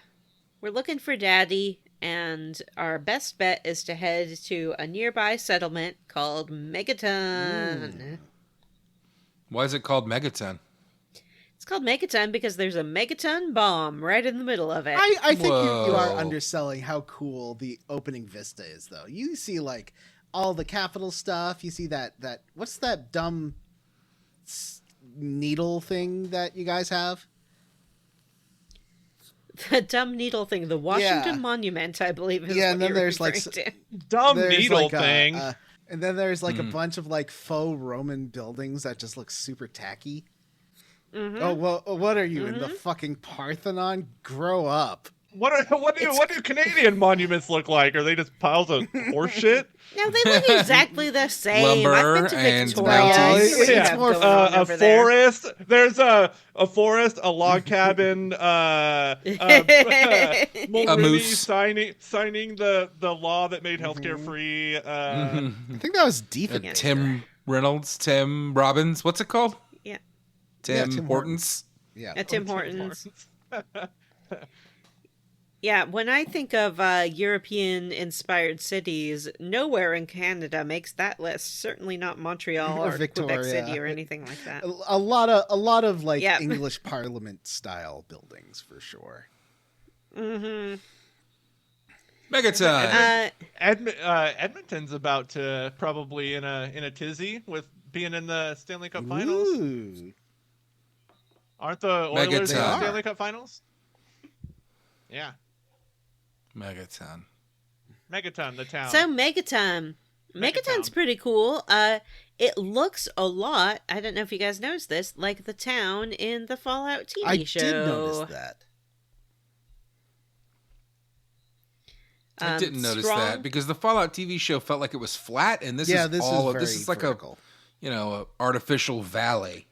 looking for Daddy, and our best bet is to head to a nearby settlement called Megaton. Why is it called Megaton? It's called Megaton because there's a megaton bomb right in the middle of it. I think you are Whoa. underselling how cool the opening vista is, though. You see, like, all the Capitol stuff. You see that what's that dumb needle thing that you guys have? The dumb needle thing, the Washington Yeah. Monument, I believe is Yeah, what and then you're there's, like, referring to. Dumb There's, needle like, thing. and then there's like a bunch of like faux Roman buildings that just look super tacky. Mhm. Oh well, what are you in the fucking Parthenon? Grow up. What do Canadian monuments look like? Are they just piles of horse shit? No, they look exactly the same. Lumber I've been to and Victoria. mountains. I see what you It's have more going on A over there. forest. There's a forest, a log cabin. Mulroney moose. signing the law that made healthcare free. I think that was defense. Yeah. Tim Reynolds, Tim Robbins, what's it called? Yeah. Tim, Tim Hortons. Yeah. At Tim Hortons. Yeah, when I think of European-inspired cities, nowhere in Canada makes that list. Certainly not Montreal Or or Victoria. Quebec City or anything like that. A lot of like Yeah. English Parliament style buildings for sure. Mm-hmm. Megaton. Edmonton's about to probably in a tizzy with being in the Stanley Cup Finals. Ooh. Aren't the Oilers in Megaton. the Stanley Cup Finals? Yeah, Megaton. Megaton, the town. So Megaton. Megaton's Megaton. pretty cool. It looks a lot, I don't know if you guys noticed this, like the town in the Fallout TV I show. did notice that. I didn't notice strong- that because the Fallout TV show felt like it was flat, and this Yeah, is this all. is very This is like vertical. a artificial valley.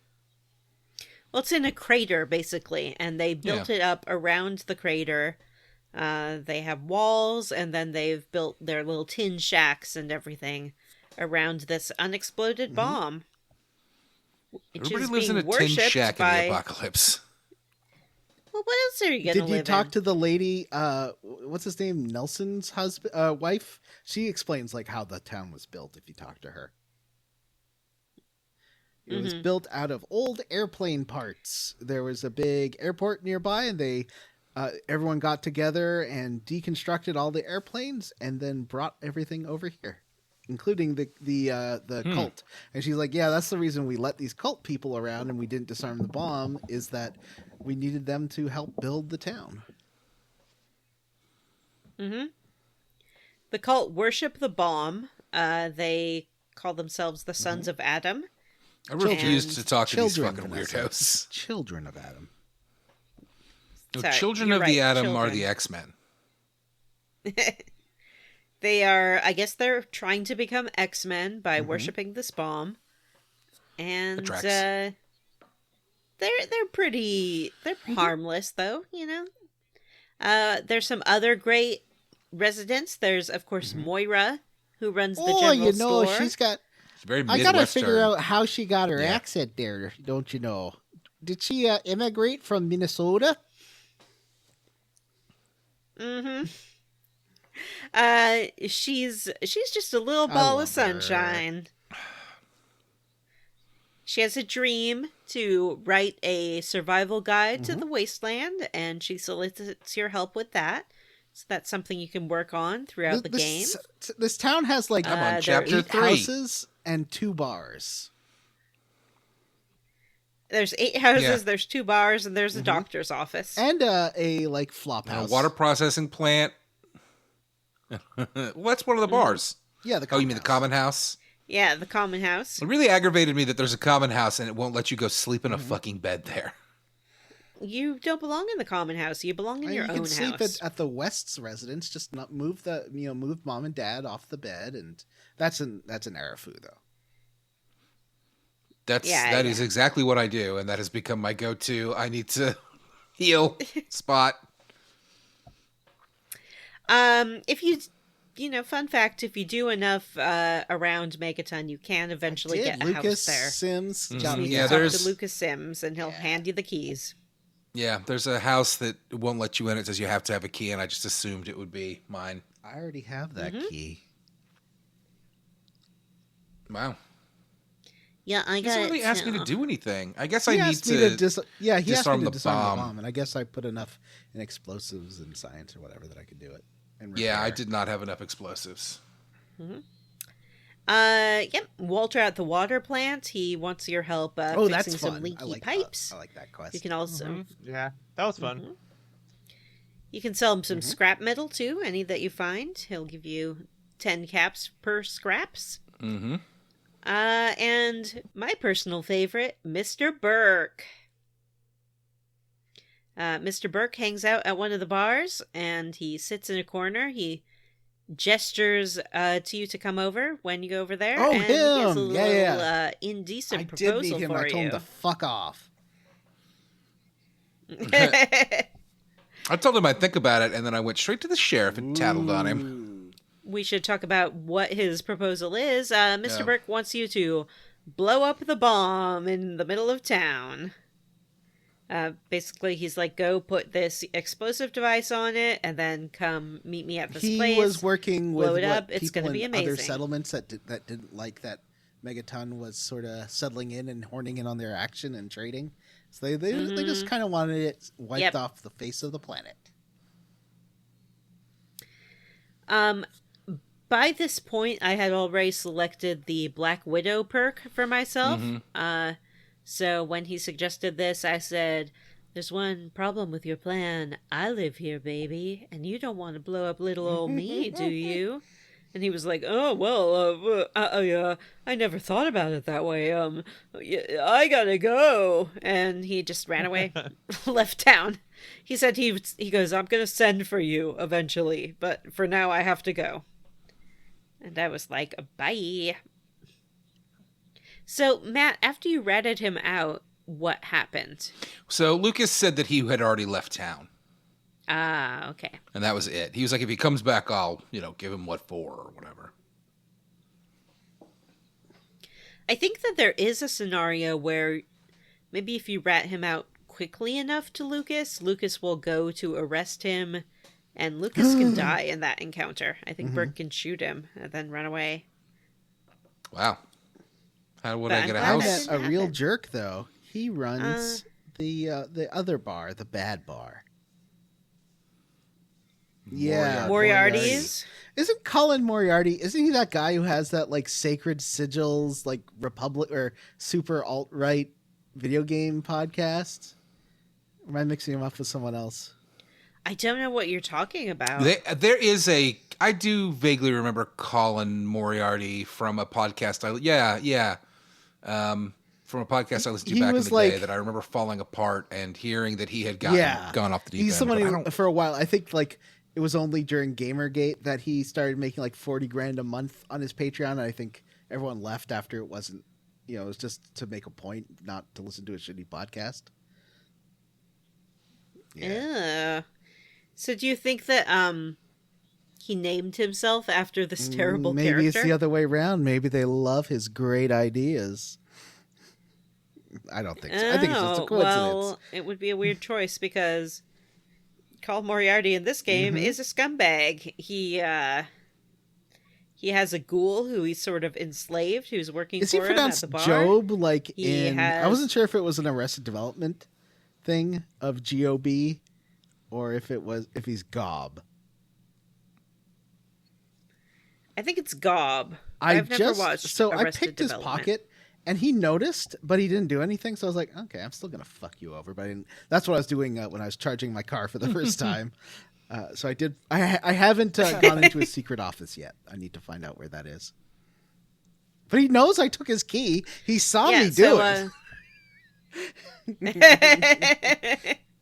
Well, it's in a crater, basically, and they built it up around the crater. They have walls, and then they've built their little tin shacks and everything around this unexploded bomb. Which Everybody is lives in being a tin worshipped shack in by... the apocalypse. Well, what else are you going to live in? Did you talk to the lady, what's his name, Nelson's wife? She explains like how the town was built if you talk to her. It was built out of old airplane parts. There was a big airport nearby, and they everyone got together and deconstructed all the airplanes and then brought everything over here, including the cult. And she's like, yeah, that's the reason we let these cult people around and we didn't disarm the bomb, is that we needed them to help build the town. The cult worship the bomb. They call themselves the Sons of Adam. I refuse to talk to these fucking Vanessa. weirdos. Children of Adam. No, Sorry, children you're of right, the Atom children. are the X-Men. They are, I guess they're trying to become X-Men by worshipping this bomb. And they're harmless though, you know. There's some other great residents. There's of course Moira, who runs the general store. She's got It's very I Midwestern. gotta figure out how she got her Yeah. accent there, don't you know? Did she immigrate from Minnesota? She's just a little ball of love her. sunshine. She has a dream to write a survival guide to the wasteland, and she solicits your help with that. So that's something you can work on throughout the game. This town has like I'm on there- chapter 8 3. houses and 2 bars. There's 8 houses, Yeah. there's 2 bars, and there's a doctor's office. And a like flop And a house. water processing plant. What's one of the bars? Yeah, the Oh, you mean the house. common house? Yeah, the common house. It really aggravated me that there's a common house and it won't let you go sleep in a fucking bed there. You don't belong in the common house. You belong in your you own can sleep house. at the West's residence. Just not move move mom and dad off the bed, and that's an Arafu though. That is exactly what I do, and that has become my go-to. I need to heal spot. If fun fact, if you do enough around Megaton, you can eventually get a Lucas house there. Sims. Mhm. Got me Yeah, out. Talk there's- to Lucas Sims, and he'll hand you the keys. Yeah, there's a house that won't let you in. It says you have to have a key, and I just assumed it would be mine. I already have that key. Wow. Yeah, I He doesn't really ask me to do anything. I guess I need he to. asked me to disarm disarm the bomb. the bomb, and I guess I put enough in explosives and science or whatever that I could do it. And Yeah, I repair. did not have enough explosives. Yep. Walter at the water plant. He wants your help Oh, fixing that's some fun. leaky I like pipes. I like that quest. You can also Yeah, that was fun. you can sell him some scrap metal too. Any that you find, he'll give you 10 caps per scraps. Mm-hmm. And my personal favorite, Mr. Burke. Mr. Burke hangs out at one of the bars, and he sits in a corner. He gestures to you to come over when you go over there. Oh, and he has a him! little Yeah. indecent I did proposal meet him. for I told him you. to fuck off. I told him I'd think about it, and then I went straight to the sheriff and tattled on him. We should talk about what his proposal is. Mr. Yeah. Burke wants you to blow up the bomb in the middle of town. Basically, he's like, go put this explosive device on it, and then come meet me at this He place. was working with blow it up. what, It's people gonna be in other amazing. settlements that didn't like that Megaton was sort of settling in and horning in on their action and trading. So they just kind of wanted it wiped off the face of the planet. By this point, I had already selected the Black Widow perk for myself. So when he suggested this, I said, "There's one problem with your plan. I live here, baby, and you don't want to blow up little old me, do you?" And he was like, "Oh, well, I never thought about it that way. I gotta go." And he just ran away, left town. He said he goes, "I'm gonna send for you eventually, but for now I have to go." And I was like, "Bye." So, Matt, after you ratted him out, what happened? So Lucas said that he had already left town, Ah, okay. and that was it. He was like, if he comes back, I'll, give him what for or whatever. I think that there is a scenario where maybe if you rat him out quickly enough to Lucas, Lucas will go to arrest him, and Lucas can die in that encounter. I think Burke can shoot him and then run away. Wow. How would But I get a I'm glad house? that A real jerk, though. He runs the other bar, the bad bar. Yeah, Moriarty's. Isn't Colin Moriarty? Isn't he that guy who has that like Sacred Sigils, like Republic or super alt right video game podcast? Or am I mixing him up with someone else? I don't know what you're talking about. There is a. I do vaguely remember Colin Moriarty from a podcast. From a podcast I listened to back in the day that I remember falling apart and hearing that he had gone off the deep end. He's someone for a while. I think like it was only during Gamergate that he started making like $40,000 a month on his Patreon. And I think everyone left after it wasn't. It was just to make a point, not to listen to a shitty podcast. Yeah. So do you think that he named himself after this terrible character? Maybe it's the other way around. Maybe they love his great ideas. I don't think so. I think it's just a coincidence. Well, it would be a weird choice because Colin Moriarty in this game is a scumbag. He has a ghoul who he's sort of enslaved, who's working for him at the bar. Is he pronounced Job? Like I wasn't sure if it was an Arrested Development thing of G-O-B or if he's Gob. I think it's Gob. I've never watched So I Arrested picked his Development. pocket, and he noticed, but he didn't do anything. So I was like, okay, I'm still gonna fuck you over. But that's what I was doing when I was charging my car for the first time. So I did. I haven't gone into his secret office yet. I need to find out where that is. But he knows I took his key. He saw me do it.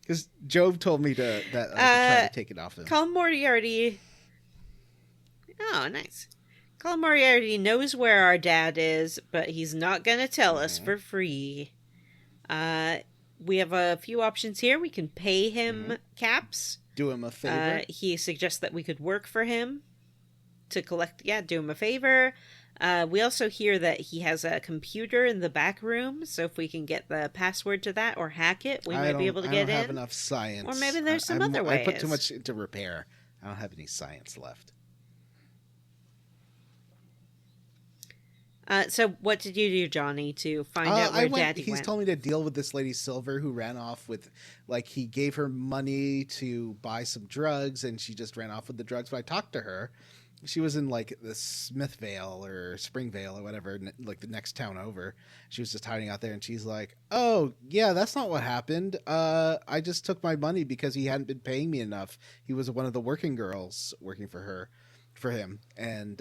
Because Job told me that I could try to take it off him. Colin Moriarty. Oh, nice. Colin Moriarty knows where our dad is, but he's not going to tell us for free. We have a few options here. We can pay him caps. Do him a favor. He suggests that we could work for him to collect. Yeah, do him a favor. We also hear that he has a computer in the back room, so if we can get the password to that or hack it, we might be able to get in. I don't have enough science. Or maybe there's some other ways. I put too much into repair. I don't have any science left. So what did you do, Johnny, to find out where Daddy went? He's told me to deal with this lady Silver who ran off with, like, he gave her money to buy some drugs and she just ran off with the drugs. But I talked to her. She was in like the Smithvale or Springvale or whatever, like the next town over. She was just hiding out there, and she's like, "Oh yeah, that's not what happened. I just took my money because he hadn't been paying me enough. He was one of the working girls working for him." And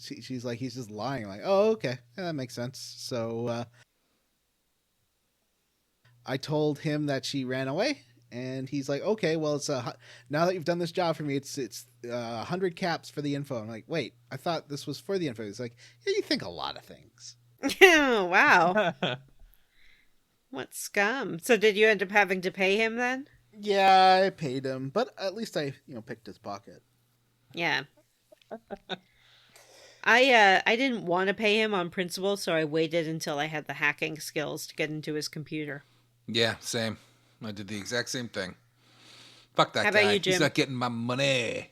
she's like, "He's just lying." Like, "Oh okay, yeah, that makes sense." So I told him that she ran away. And he's like, okay, well, it's now that you've done this job for me, it's 100 caps for the info. I'm like, wait, I thought this was for the info. He's like, yeah, you think a lot of things. Wow. What scum. So did you end up having to pay him then? Yeah, I paid him, but at least I, picked his pocket. Yeah. I didn't want to pay him on principle, so I waited until I had the hacking skills to get into his computer. Yeah, same. I did the exact same thing. Fuck that guy. How about you, Jim? He's not getting my money.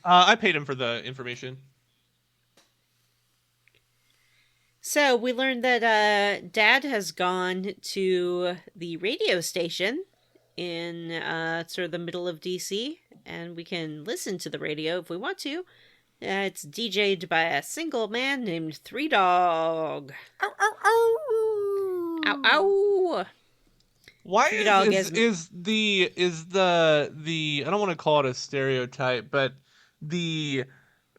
I paid him for the information. So we learned that Dad has gone to the radio station in sort of the middle of DC, and we can listen to the radio if we want to. It's DJ'd by a single man named Three Dog. Ow, ow, ow! Ow, ow! Why is the I don't want to call it a stereotype, but the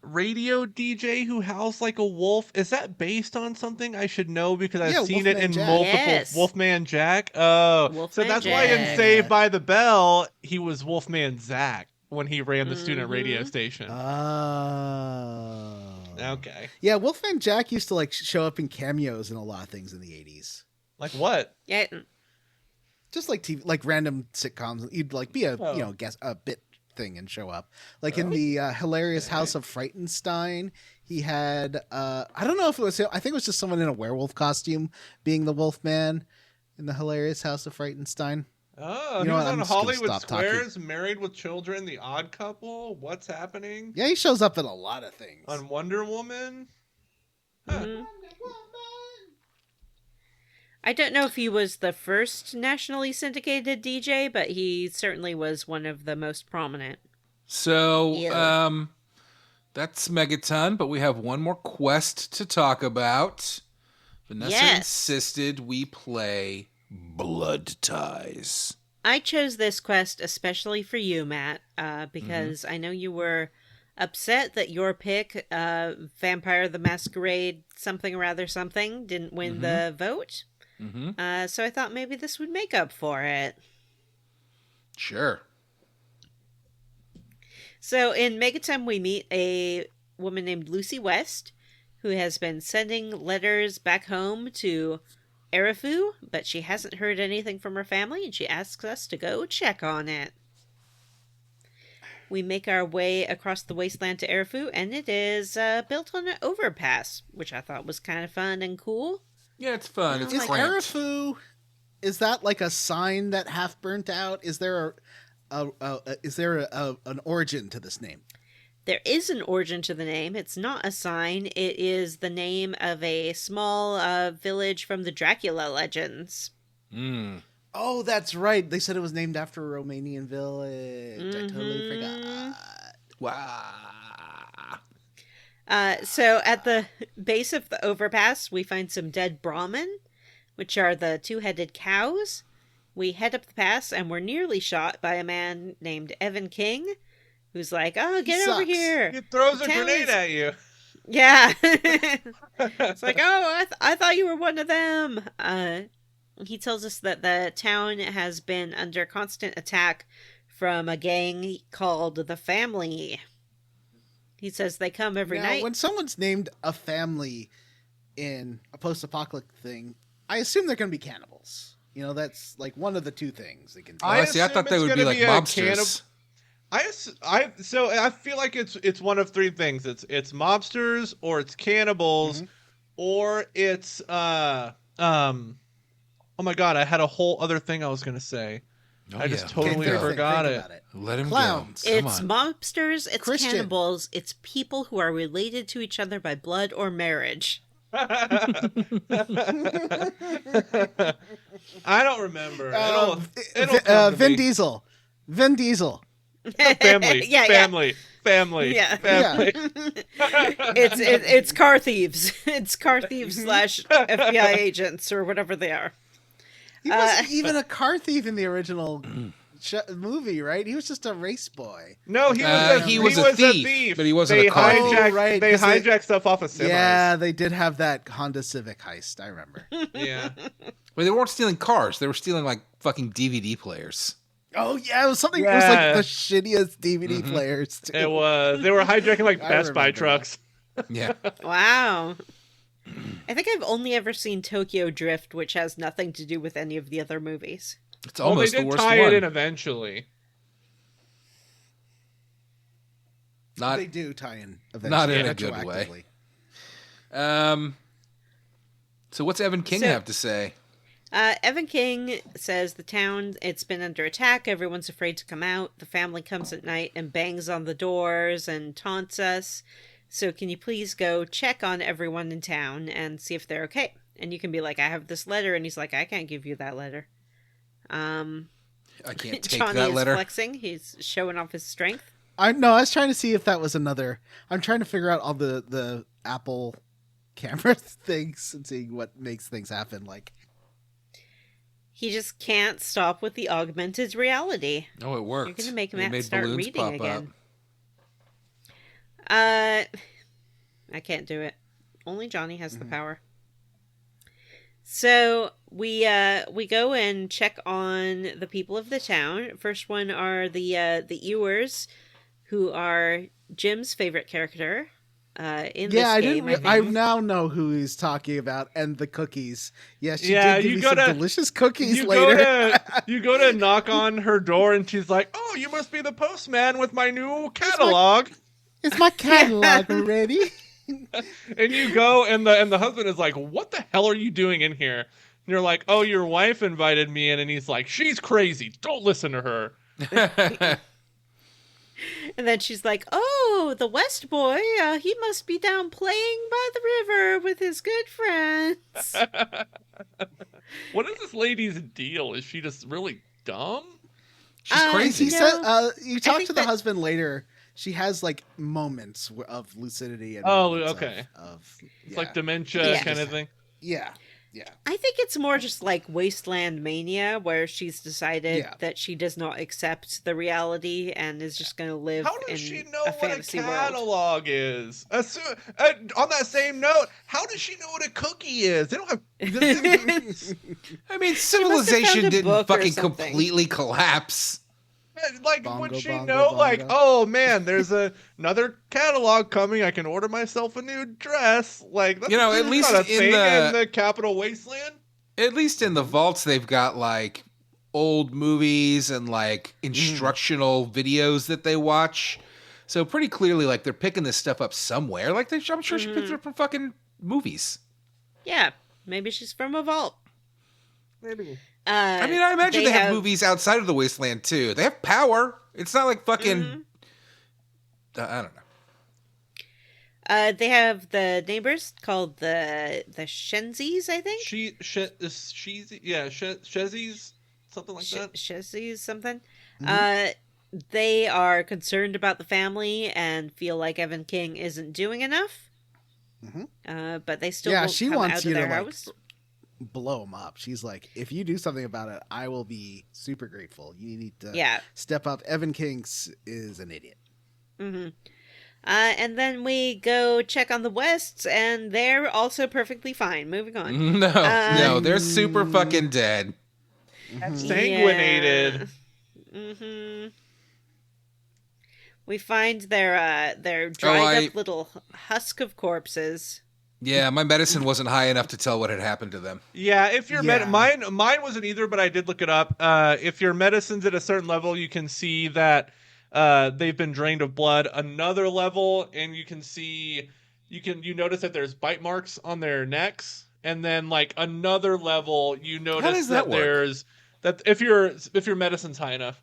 radio DJ who howls like a wolf, is that based on something I should know because I've seen it in multiple Wolfman Jack? Oh, Wolfman so that's Jack. why in Saved by the Bell he was Wolfman Zach when he ran the student radio station. Oh. Okay. Yeah, Wolfman Jack used to like show up in cameos in a lot of things in the 80s. Like what? Yeah. Just like TV, like random sitcoms. He'd like be a bit thing and show up. Like in the hilarious House of Frightenstein, he had I don't know if it was him. I think it was just someone in a werewolf costume being the Wolfman. in the hilarious House of Frightenstein. Oh, You he know was what? on I'm just gonna Hollywood stop talking. Squares, Married with Children, The Odd Couple. What's happening? Yeah, he shows up in a lot of things. On Wonder Woman. Huh. Mhm. I don't know if he was the first nationally syndicated DJ, but he certainly was one of the most prominent. So, Yeah. that's Megaton, but we have one more quest to talk about. Vanessa Yes. insisted we play Blood Ties. I chose this quest especially for you, Matt, because I know you were upset that your pick, Vampire the Masquerade something or other something, didn't win the vote. Mm-hmm. So I thought maybe this would make up for it. Sure. So in Megaton, we meet a woman named Lucy West, who has been sending letters back home to Erifu, but she hasn't heard anything from her family, and she asks us to go check on it. We make our way across the wasteland to Erifu, and it is built on an overpass, which I thought was kind of fun and cool. Yeah, it's fun. It's Is cramped. Erifu, is that like a sign that half burnt out? Is there an origin to this name? There is an origin to the name. It's not a sign. It is the name of a small village from the Dracula legends. Mm. Oh, that's right. They said it was named after a Romanian village. I totally forgot. Wow. So at the base of the overpass, we find some dead Brahmin, which are the two-headed cows. We head up the pass, and we're nearly shot by a man named Evan King, who's like, "Oh, get over sucks. here!" He throws a Town grenade is- at you. Yeah. It's like, "Oh, I thought you were one of them." He tells us that the town has been under constant attack from a gang called the Family. He says they come every Now, night. when someone's named a family in a post-apocalyptic thing, I assume they're going to be cannibals. You know, that's like one of the two things they can do. I see. I thought they assume would it's be gonna like be a mobsters. So I feel like it's one of three things. It's mobsters, or it's cannibals, or it's oh my god, I had a whole other thing I was gonna say. Oh, I just yeah. totally Think forgot about it. Let him Clowns. go. Come It's on. mobsters, it's Christian. cannibals, it's people who are related to each other by blood or marriage. I don't remember. It'll come to Vin me. Diesel. Vin Diesel. Family. Yeah, family. Family. Yeah. Family. It's car thieves. It's car thieves / FBI agents or whatever they are. He wasn't even a car thief in the original movie, right? He was just a race boy. No, he was a thief, but he wasn't they a car thief. hijacked, Oh, right, They 'cause they- hijacked stuff off of semis. Yeah, they did have that Honda Civic heist. I remember. Yeah. But they weren't stealing cars. They were stealing like fucking DVD players. Oh yeah, it was something. It was like Yeah. the shittiest DVD players. Too. It was. They were hijacking like I Best Buy remember trucks. Yeah. Wow. I think I've only ever seen Tokyo Drift, which has nothing to do with any of the other movies. It's Well, they almost the did worst tie one. it in eventually. They Not do tie in eventually. not in a good way. retroactively. So what's Evan King So- have to say? Evan King says the town, it's been under attack. Everyone's afraid to come out. The family comes at night and bangs on the doors and taunts us. So can you please go check on everyone in town and see if they're okay? And you can be like, I have this letter. And he's like, I can't give you that letter. I can't take Johnny that is letter. flexing. He's showing off his strength. I was trying to see if that was another. I'm trying to figure out all the Apple camera things and seeing what makes things happen. Like, He just can't stop with the augmented reality. Oh, it worked. You're going to make It Matt made start balloons reading pop again. up. I can't do it. Only Johnny has the power. So we go and check on the people of the town. First one are the Ewers, who are Jim's favorite character in this I game. didn't. I I think. now know who he's talking about, and the cookies. Yeah, she Yeah, did give you me gotta- some delicious cookies You later. go to knock on her door, and she's like, "Oh, you must be the postman with my new catalog." Is my catalog ready? And you go, and the husband is like, "What the hell are you doing in here?" you're like, oh, your wife invited me in, and he's like, she's crazy. Don't listen to her. And then she's like, oh, the West boy, he must be down playing by the river with his good friends. What is this lady's deal? Is she just really dumb? She's crazy. He said, you talk to the husband later. She has like moments of lucidity. And okay. It's like dementia kind of thing. Yeah. I think it's more just like Wasteland mania, where she's decided that she does not accept the reality and is just going to live in she know a fantasy what a world. catalog is? On that same note, how does she know what a cookie is? They don't have. I mean, civilization didn't fucking something. completely collapse. Like, Bongo, would she bongo, know? bongo. Like, oh man, there's another catalog coming. I can order myself a new dress. Like, that's, at least not a in thing in the Capitol Wasteland. At least in the vaults, they've got like old movies and like instructional videos that they watch. So pretty clearly, like they're picking this stuff up somewhere. Like I'm sure she picked it up from fucking movies. Yeah, maybe she's from a vault. Maybe. I mean, I imagine they have movies outside of the Wasteland too. They have power. It's not like fucking. I don't know. They have the neighbors called the Shenzis, I think. Shezzies, something like that. Shezzies, something. They are concerned about the family and feel like Evan King isn't doing enough. But they still won't she come wants out you of their to house. Blow him up. She's like, if you do something about it, I will be super grateful. You need to step up. Evan King is an idiot. And then we go check on the Wests, and they're also perfectly fine. Moving on. No, they're super fucking dead. Sanguinated. We find their dried up little husk of corpses. Yeah, my medicine wasn't high enough to tell what had happened to them. Yeah, if your mine wasn't either, but I did look it up. If your medicine's at a certain level, you can see that they've been drained of blood. Another level, and you can see you notice that there's bite marks on their necks, and then like another level, you notice that there's if your medicine's high enough.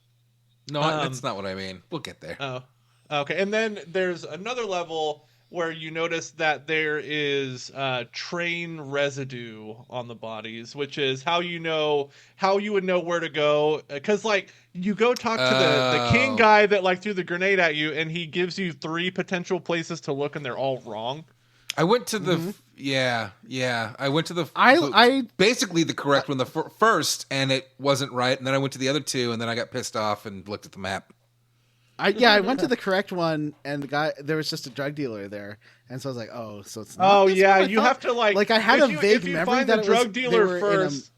No, that's not what I mean. We'll get there. Oh, okay. And then there's another level where you notice that there is train residue on the bodies, which is how you would know where to go. Because like you go talk to the king guy that like threw the grenade at you, and he gives you 3 potential places to look, and they're all wrong. I went to the I went to the I basically the correct one the first, and it wasn't right, and then I went to the other 2, and then I got pissed off and looked at the map. I went to the correct one, and there was just a drug dealer there, and so I was like, oh, so it's not. Oh this yeah, one? you have to like I had a vague memory find that the drug dealer first.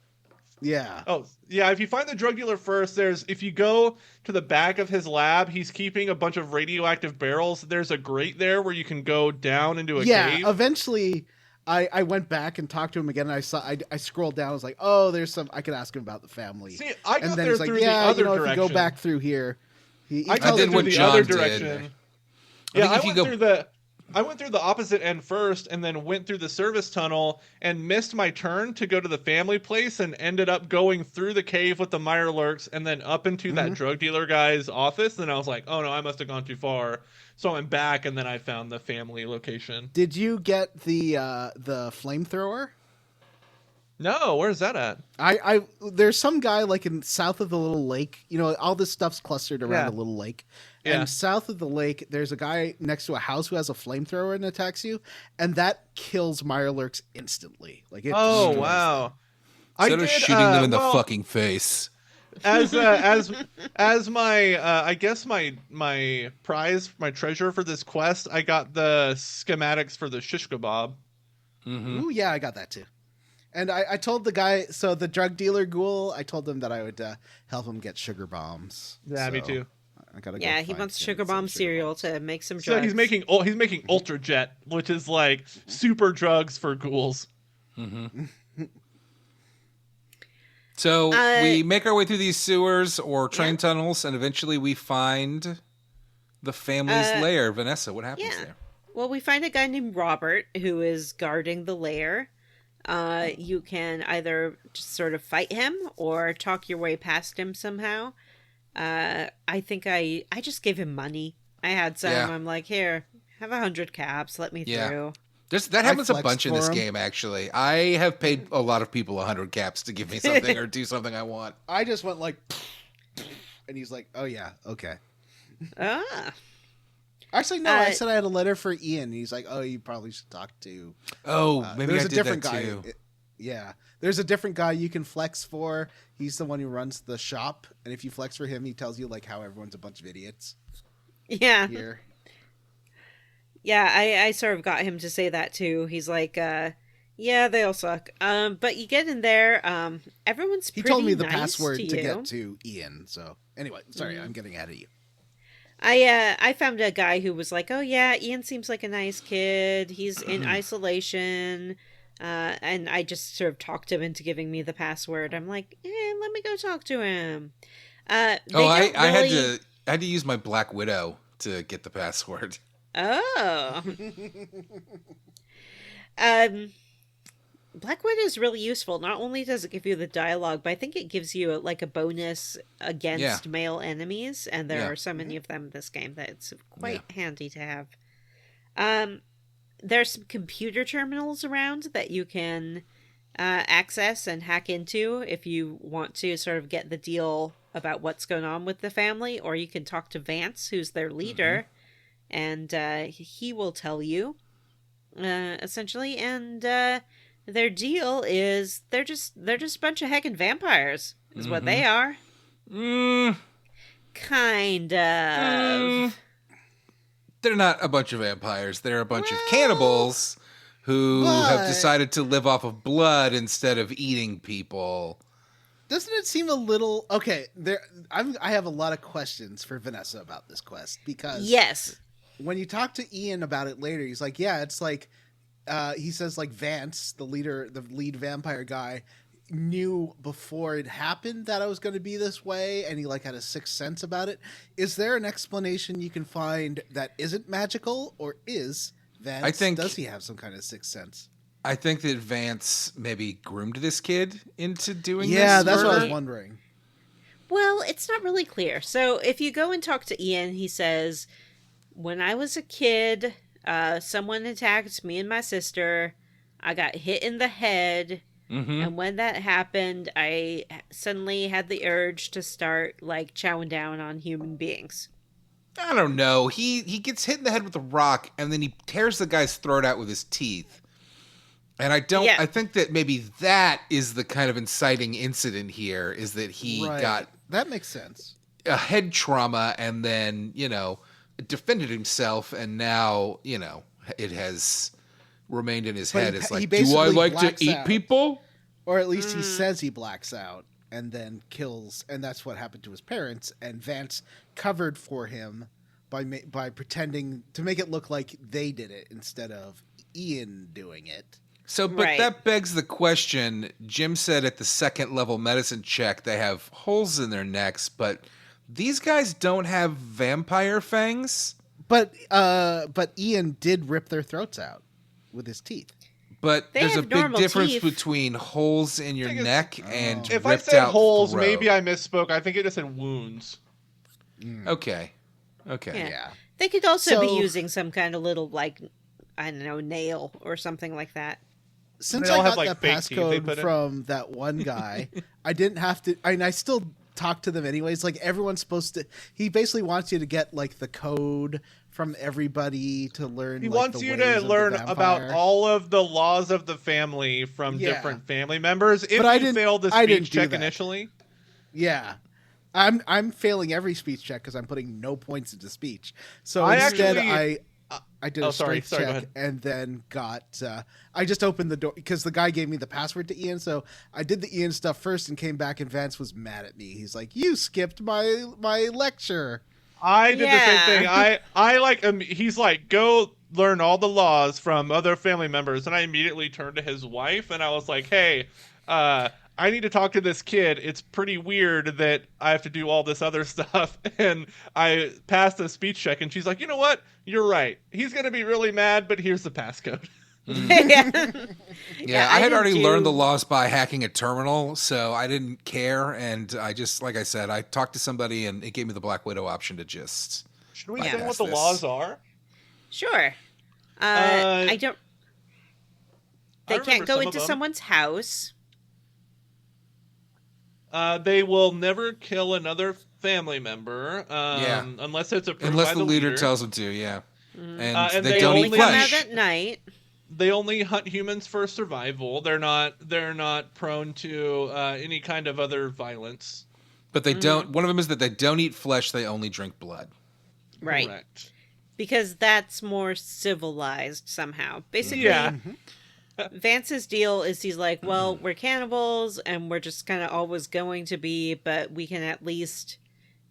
Yeah. Oh yeah, if you find the drug dealer first, if you go to the back of his lab, he's keeping a bunch of radioactive barrels. There's a grate there where you can go down into a cave. Yeah, eventually I went back and talked to him again, and I scrolled down. I was like, oh, there's some. I could ask him about the family. See, I got and then there he's through like, the other if direction. you go back through here. I got there through the other direction. Yeah, I went through the opposite end first, and then went through the service tunnel and missed my turn to go to the family place, and ended up going through the cave with the Mirelurks and then up into that drug dealer guy's office. And I was like, oh no, I must have gone too far. So I went back, and then I found the family location. Did you get the flamethrower? No, where's that at? There's some guy like in south of the little lake. You know, all this stuff's clustered around a little lake. And south of the lake, there's a guy next to a house who has a flamethrower and attacks you, and that kills Mirelurks instantly. Like, wow! Instead of shooting them in the fucking face. As my I guess my prize, my treasure for this quest, I got the schematics for the shish kebab. Ooh, yeah, I got that too. And I told the guy, so the drug dealer ghoul, I told him that I would help him get sugar bombs. Yeah, me too. I gotta go he wants sugar bomb cereal to make some drugs. So he's making Ultra Jet, which is like super drugs for ghouls. So we make our way through these sewers or train tunnels, and eventually we find the family's lair. Vanessa, what happens there? Well, we find a guy named Robert who is guarding the lair. You can either just sort of fight him or talk your way past him somehow. I think I just gave him money. I had some. Yeah. I'm like, here, have 100 caps. Let me through. That happens a bunch in this him. game, actually. I have paid a lot of people 100 caps to give me something or do something I want. I just went like, and he's like, oh yeah, okay. Ah. Actually, no, I said I had a letter for Ian. And he's like, oh, you probably should talk to. Oh, maybe there's I a did different that guy. too. Yeah. There's a different guy you can flex for. He's the one who runs the shop. And if you flex for him, he tells you like how everyone's a bunch of idiots. Yeah. Here. Yeah, I sort of got him to say that too. He's like, yeah, they all suck. But you get in there, everyone's He pretty told me the nice password to to you. get to Ian. So anyway, sorry, I'm getting ahead of you. I found a guy who was like, oh yeah, Ian seems like a nice kid. He's in isolation. And I just sort of talked him into giving me the password. I'm like, let me go talk to him. I had to use my Black Widow to get the password. Oh. Black Widow is really useful. Not only does it give you the dialogue, but I think it gives you a bonus against male enemies, and there are so many of them in this game that it's quite handy to have. There's some computer terminals around that you can access and hack into if you want to sort of get the deal about what's going on with the family, or you can talk to Vance, who's their leader, and he will tell you, essentially, and their deal is they're just a bunch of heckin' vampires, is what they are. Kind of. They're not a bunch of vampires. They're a bunch of cannibals who have decided to live off of blood instead of eating people. Doesn't it seem a little okay? I have a lot of questions for Vanessa about this quest because when you talk to Ian about it later, he's like, "Yeah, it's like," he says, like Vance, the lead vampire guy, knew before it happened that I was going to be this way, and he like had a sixth sense about it. Is there an explanation you can find that isn't magical, or is Vance? Does he have some kind of sixth sense? I think that Vance maybe groomed this kid into doing this. Yeah, that's what I was wondering. Well, it's not really clear. So if you go and talk to Ian, he says, when I was a kid, someone attacked me and my sister. I got hit in the head. And when that happened, I suddenly had the urge to start, like, chowing down on human beings. I don't know. He gets hit in the head with a rock, and then he tears the guy's throat out with his teeth. And I think that maybe that is the kind of inciting incident here, is that he got... That makes sense. A head trauma, and then, defended himself, and now, it has remained in his head. It's like, do I like to eat people? Or at least he says he blacks out and then kills, and that's what happened to his parents. And Vance covered for him by pretending to make it look like they did it instead of Ian doing it. So, but that begs the question. Jim said at the second level medicine check they have holes in their necks, but these guys don't have vampire fangs. But Ian did rip their throats out with his teeth. But there's a big difference between holes in your neck and if ripped I said out holes, throat. maybe I misspoke. I think it just said wounds. Okay. Yeah. They could also be using some kind of little, like, I don't know, nail or something like that. Since I got that passcode from that one guy, I didn't have to. I still talk to them anyways. Like, everyone's supposed to. He basically wants you to get like the code from everybody to learn. He wants you to learn about all of the laws of the family from different family members. If you fail the speech check initially, I'm failing every speech check because I'm putting no points into speech. So instead, I did a strength check and then got. I just opened the door because the guy gave me the password to Ian. So I did the Ian stuff first and came back, and Vance was mad at me. He's like, "You skipped my lecture." I did the same thing. I like he's like, go learn all the laws from other family members, and I immediately turned to his wife and I was like, hey, I need to talk to this kid. It's pretty weird that I have to do all this other stuff. And I passed the speech check, and she's like, you know what? You're right. He's gonna be really mad, but here's the passcode. Yeah, I had did already learned the too. laws by hacking a terminal, so I didn't care. And I just, like I said, I talked to somebody and it gave me the Black Widow option to just. Should we bypass say what the this. laws are? Sure. I don't. They remember can't go some of into them. someone's house. They will never kill another family member, unless it's approved Unless by the leader tells them to, yeah. And they don't only eat Come out flesh. at night. They only hunt humans for survival. They're not prone to any kind of other violence. But they don't. One of them is that they don't eat flesh. They only drink blood. Right. Correct. Because that's more civilized somehow. Basically, Yeah. Vance's deal is he's like, well, we're cannibals and we're just kind of always going to be, but we can at least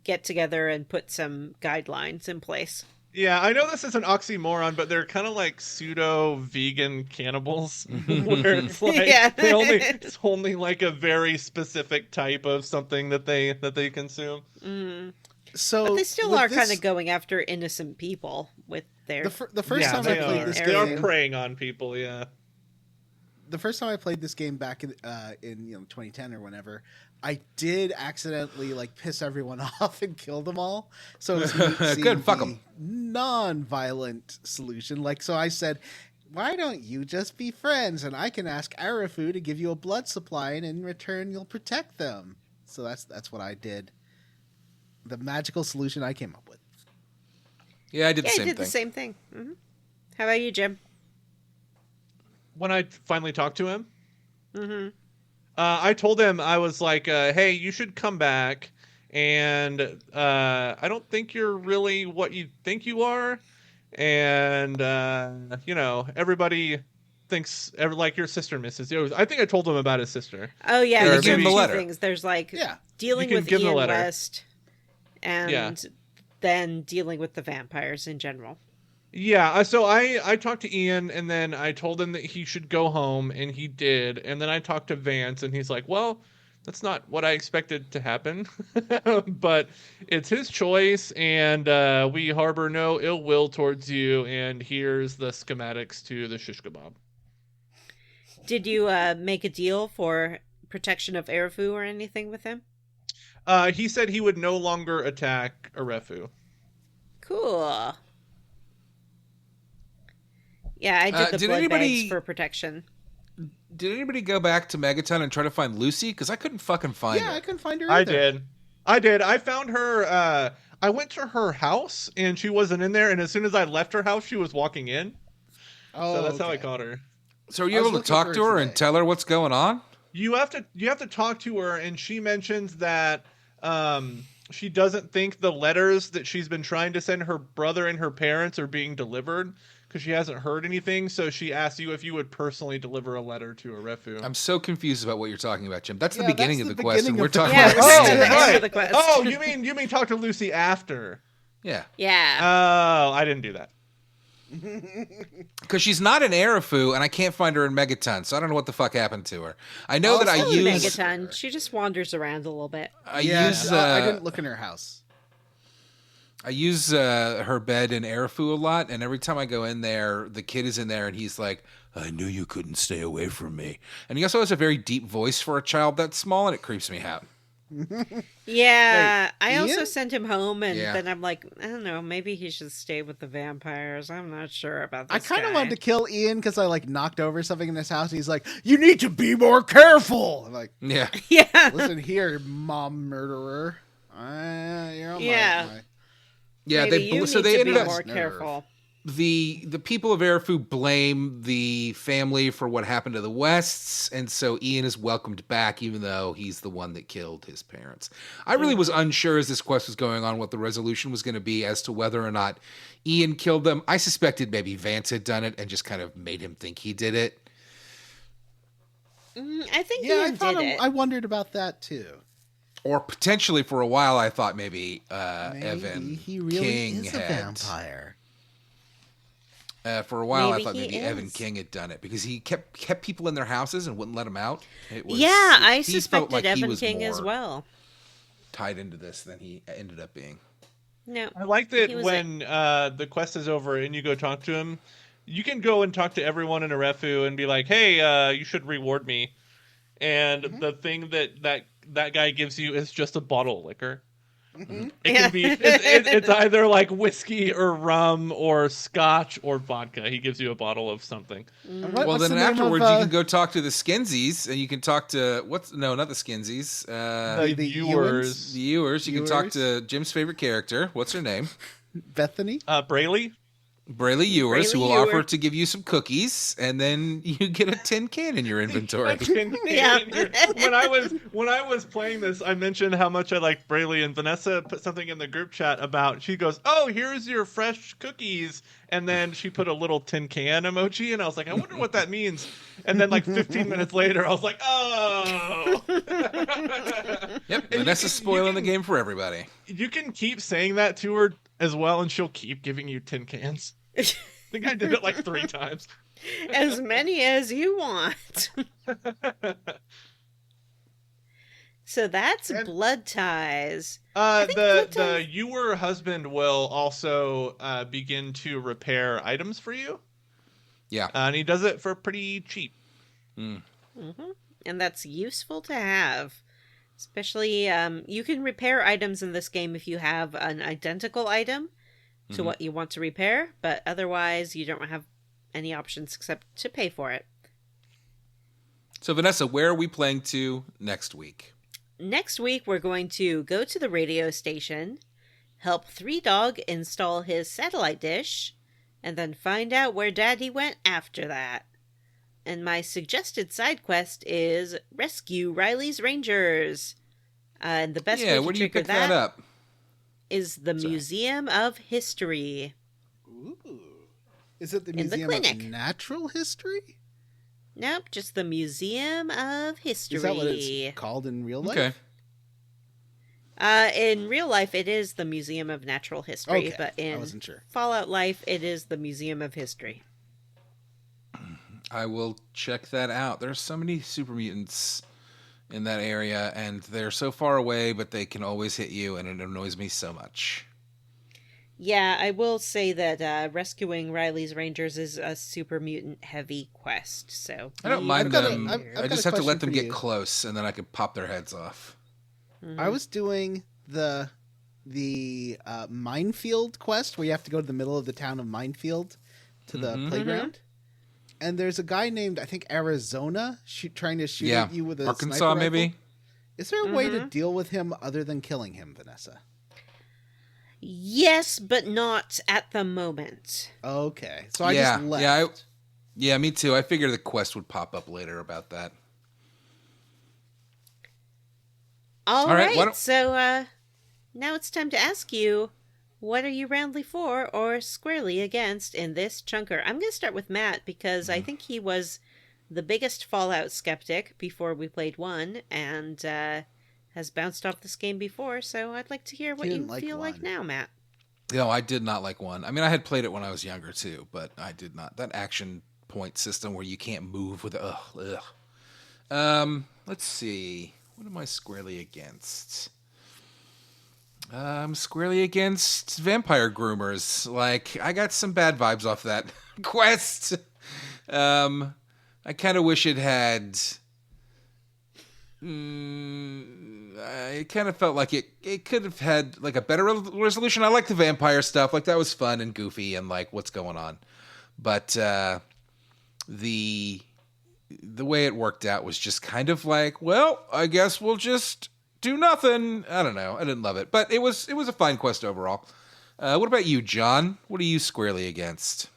get together and put some guidelines in place. Yeah, I know this is an oxymoron, but they're kind of like pseudo-vegan cannibals, where it's like it's only like a very specific type of something that they consume. So But they still are kind of going after innocent people with their... The first time I played this they are game, preying on people. Yeah. the first time I played this game back in 2010 or whenever, I did accidentally like piss everyone off and kill them all. So it was neat seeing Good, fuck the 'em. non-violent solution. Like, so I said, why don't you just be friends and I can ask Arafu to give you a blood supply and in return you'll protect them. So that's what I did. The magical solution I came up with. Yeah, I did the Yeah, same I did thing. the same thing. Mm-hmm. How about you, Jim? When I finally talked to him, I told him, I was like, hey, you should come back, and I don't think you're really what you think you are, and everybody thinks like your sister misses you. I think I told him about his sister. Oh, yeah. Or There's give him the two letter. things. There's like Yeah. dealing You can with give him the Ian letter. West and Yeah. then dealing with the vampires in general. Yeah, so I talked to Ian, and then I told him that he should go home, and he did. And then I talked to Vance, and he's like, well, that's not what I expected to happen. But it's his choice, and we harbor no ill will towards you, and here's the schematics to the shish kebab. Did you make a deal for protection of Arafu or anything with him? He said he would no longer attack Arefu. Cool. Yeah, I did the did blood anybody- bags for protection. Did anybody go back to Megaton and try to find Lucy? Because I couldn't fucking find Yeah, her. I couldn't find her I either. did. I found her. I went to her house, and she wasn't in there. And as soon as I left her house, she was walking in. Oh, So that's how I okay. caught her. So are I you was able to looking talk for to her her and today. tell her what's going on? You have to talk to her, and she mentions that she doesn't think the letters that she's been trying to send her brother and her parents are being delivered because she hasn't heard anything. So she asked you if you would personally deliver a letter to Arefu. I'm so confused about what you're talking about, Jim. That's the Yeah, beginning that's of the the quest, and beginning we're of the talking Yeah, about we're the still end. at the end right. of the quest. Oh, you mean talk to Lucy after? Yeah, Yeah. Oh, I didn't do that. because she's not in Arafu, and I can't find her in Megaton, so I don't know what the fuck happened to her. I know that I Still in use Megaton. She just wanders around a little bit. I Yeah, use I didn't look in her house. her bed in Arafu a lot, and every time I go in there, the kid is in there, and he's like, "I knew you couldn't stay away from me." And he also has a very deep voice for a child that small, and it creeps me out. Yeah, Wait, I also Ian? sent him home, and Yeah. then I'm like, I don't know, maybe he should stay with the vampires. I'm not sure about this I kind of guy. wanted to kill Ian because I like knocked over something in his house. And he's like, "You need to be more careful." I'm like, Yeah. Yeah. "Listen here, mom murderer. You're on Yeah. my Yeah, Maybe you so need they to ended be up more Nerve. careful. the people of Arafu blame the family for what happened to the Wests, and so Ian is welcomed back, even though he's the one that killed his parents. I really was unsure as this quest was going on what the resolution was going to be as to whether or not Ian killed them. I suspected maybe Vance had done it and just kind of made him think he did it. I think Yeah, Ian did it. I wondered about that too. Or potentially for a while I thought maybe, Maybe Evan he really King is a had. vampire. For a while, Maybe I thought he maybe Evan is. King had done it because he kept people in their houses and wouldn't let them out. It was, Yeah, I he felt suspected like he Evan was King as more well. tied into this than he ended up being. No. I like that He was when the quest is over and you go talk to him, you can go and talk to everyone in Arefu and be like, hey, you should reward me. And the thing that guy gives you is just a bottle of liquor. It can be it's either like whiskey or rum or scotch or vodka. He gives you a bottle of something. Well, then afterwards you can go talk to the Skinsies, and you can talk to not the Skinsies. The Ewers. The Ewers. You can talk to Jim's favorite character. What's her name? Bethany. Brayley Ewers, who will offer to give you some cookies, and then you get a tin can in your inventory. When I was playing this, I mentioned how much I liked Brayley, and Vanessa put something in the group chat about. She goes, "Oh, here's your fresh cookies," and then she put a little tin can emoji, and I was like, "I wonder what that means." And then, like 15 minutes later, I was like, "Oh." Yep, Vanessa's spoiling the game for everybody. You can keep saying that to her as well, and she'll keep giving you tin cans. I think I did it like 3 times. As many as you want. So that's Blood Ties. The Ewer husband will also begin to repair items for you. Yeah. And he does it for pretty cheap. And that's useful to have. Especially, you can repair items in this game if you have an identical item to what you want to repair, but otherwise you don't have any options except to pay for it. So, Vanessa, where are we playing to next week? Next week, we're going to go to the radio station, help 3Dog install his satellite dish, and then find out where Daddy went after that. And my suggested side quest is rescue Riley's Rangers. And the best way to where do you trigger pick that up? Is the Museum of History. Ooh. Is it the In the Museum clinic. of Natural History? Nope, just the Museum of History. Is that what it's called in real life? Okay. In real life, it is the Museum of Natural History, Okay. but in I wasn't sure. Fallout Life, it is the Museum of History. I will check that out. There's so many super mutants in that area, and they're so far away, but they can always hit you, and it annoys me so much. Yeah, I will say that rescuing Riley's Rangers is a super mutant heavy quest, so... I don't mind them. I've I got just a have to let question them for get you. close, and then I can pop their heads off. I was doing the Minefield quest, where you have to go to the middle of the town of Minefield to the playground. And there's a guy named, I think, Arizona, trying to shoot at you with a Arkansas, sniper maybe? rifle. Is there a way to deal with him other than killing him, Vanessa? Yes, but not at the moment. Okay. So I just left. Yeah, me too. I figured the quest would pop up later about that. All right, right, so now it's time to ask you, what are you roundly for or squarely against in this chunker? I'm going to start with Matt because I think he was the biggest Fallout skeptic before we played 1 and has bounced off this game before, so I'd like to hear what you feel like now, Matt. No, I did not like 1. I mean, I had played it when I was younger too, but I did not. That action point system where you can't move with let's see. What am I squarely against? I'm squarely against vampire groomers. Like, I got some bad vibes off that quest. I kind of wish it had... I kind of felt like it could have had like a better resolution. I like the vampire stuff. Like, that was fun and goofy and like what's going on. But the way it worked out was just kind of like, well, I guess we'll just do nothing. I don't know. I didn't love it, but it was a fine quest overall. What about you, John? What are you squarely against?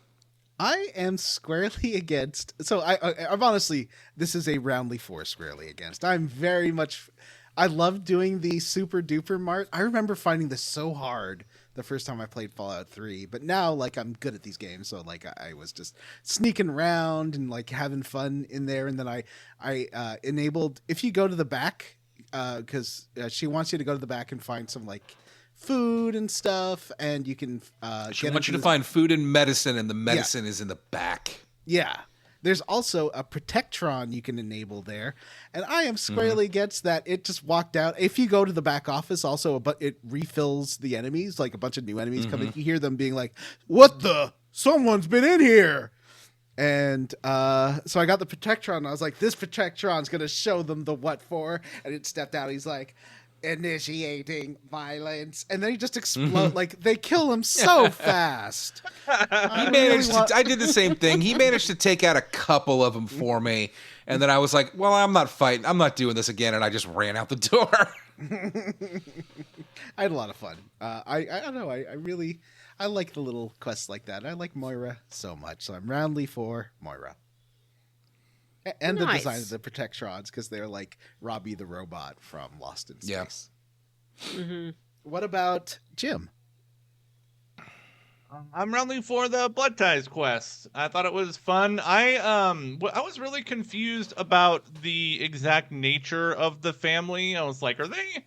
I am squarely against. So I'm honestly, this is a roundly 4 squarely against. I'm very much. I love doing the super duper mart. I remember finding this so hard the first time I played Fallout 3, but now like I'm good at these games, so like I was just sneaking around and like having fun in there, and then I enabled, if you go to the back, because she wants you to go to the back and find some like food and stuff, and you can she wants you to find food and medicine, and the medicine is in the back. Yeah. There's also a Protectron you can enable there, and I am squarely against that. It just walked out. If you go to the back office, also, but it refills the enemies, like a bunch of new enemies come in. You hear them being like, "What the? someone's been in here. And so I got the Protectron. And I was like, this Protectron's going to show them the what for. And it stepped out. He's like, initiating violence. And then he just explodes. Like, they kill him so fast. He managed I did the same thing. He managed to take out a couple of them for me. And then I was like, well, I'm not fighting. I'm not doing this again. And I just ran out the door. I had a lot of fun. I don't know. I like the little quests like that. I like Moira so much. So I'm roundly for Moira. And the design of the Protectrons, because they're like Robbie the robot from Lost in Space. Yeah. Mm-hmm. What about Jim? I'm roundly for the Blood Ties quest. I thought it was fun. I was really confused about the exact nature of the family. I was like, are they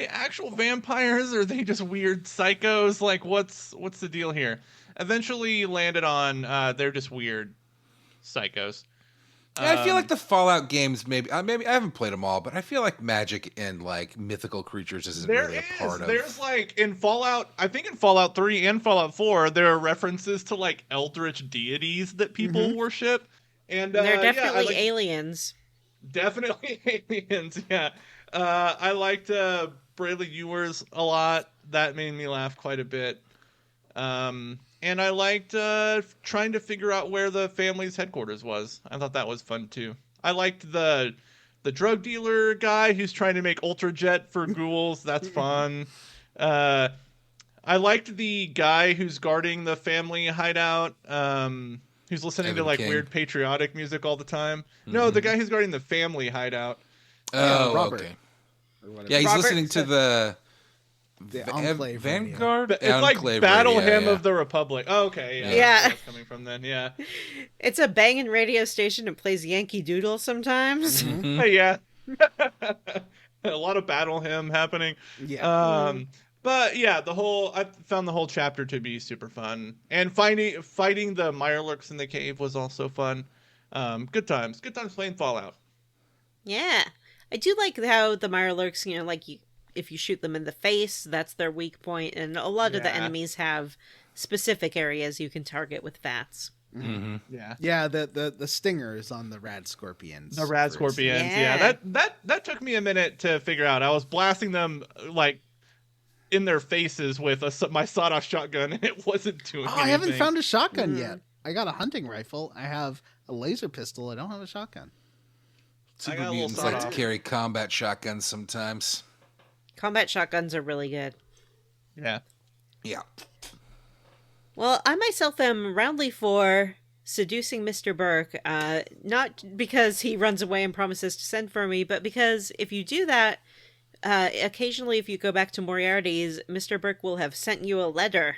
actual vampires, or are they just weird psychos? Like, what's the deal here? Eventually landed on they're just weird psychos. Yeah, I feel like the Fallout games, maybe I haven't played them all, but I feel like magic and like mythical creatures isn't really a part of. There's like in Fallout, I think in Fallout 3 and Fallout 4, there are references to like eldritch deities that people worship, and they're definitely aliens. Definitely aliens. Yeah, I liked Bradley Ewers a lot. That made me laugh quite a bit. And I liked trying to figure out where the family's headquarters was. I thought that was fun too. I liked the drug dealer guy who's trying to make Ultrajet for ghouls. That's fun. I liked the guy who's guarding the family hideout. Who's listening to like weird patriotic music all the time. Mm-hmm. No, the guy who's guarding the family hideout. Oh, Robert. Okay. Yeah, he's listening to the Vanguard. It's like Battle Hymn of the Republic. Oh, okay, yeah. That's coming from then, yeah. It's a banging radio station and plays Yankee Doodle sometimes. Mm-hmm. Yeah. A lot of Battle Hymn happening. Yeah. But yeah, I found the whole chapter to be super fun, and fighting the Mirelurks in the cave was also fun. Good times playing Fallout. Yeah, I do like how the Mirelurks, like if you shoot them in the face, that's their weak point, and a lot of the enemies have specific areas you can target with VATS. Mm-hmm. Yeah. The stingers on the rad scorpions. The rad scorpions. Yeah. That took me a minute to figure out. I was blasting them like in their faces with my sawed-off shotgun, and it wasn't doing anything. I haven't found a shotgun yet. I got a hunting rifle. I have a laser pistol. I don't have a shotgun. Super mutants like to carry combat shotguns sometimes. Combat shotguns are really good. Yeah. Yeah. Well, I myself am roundly for seducing Mr. Burke, not because he runs away and promises to send for me, but because if you do that, occasionally if you go back to Moriarty's, Mr. Burke will have sent you a letter.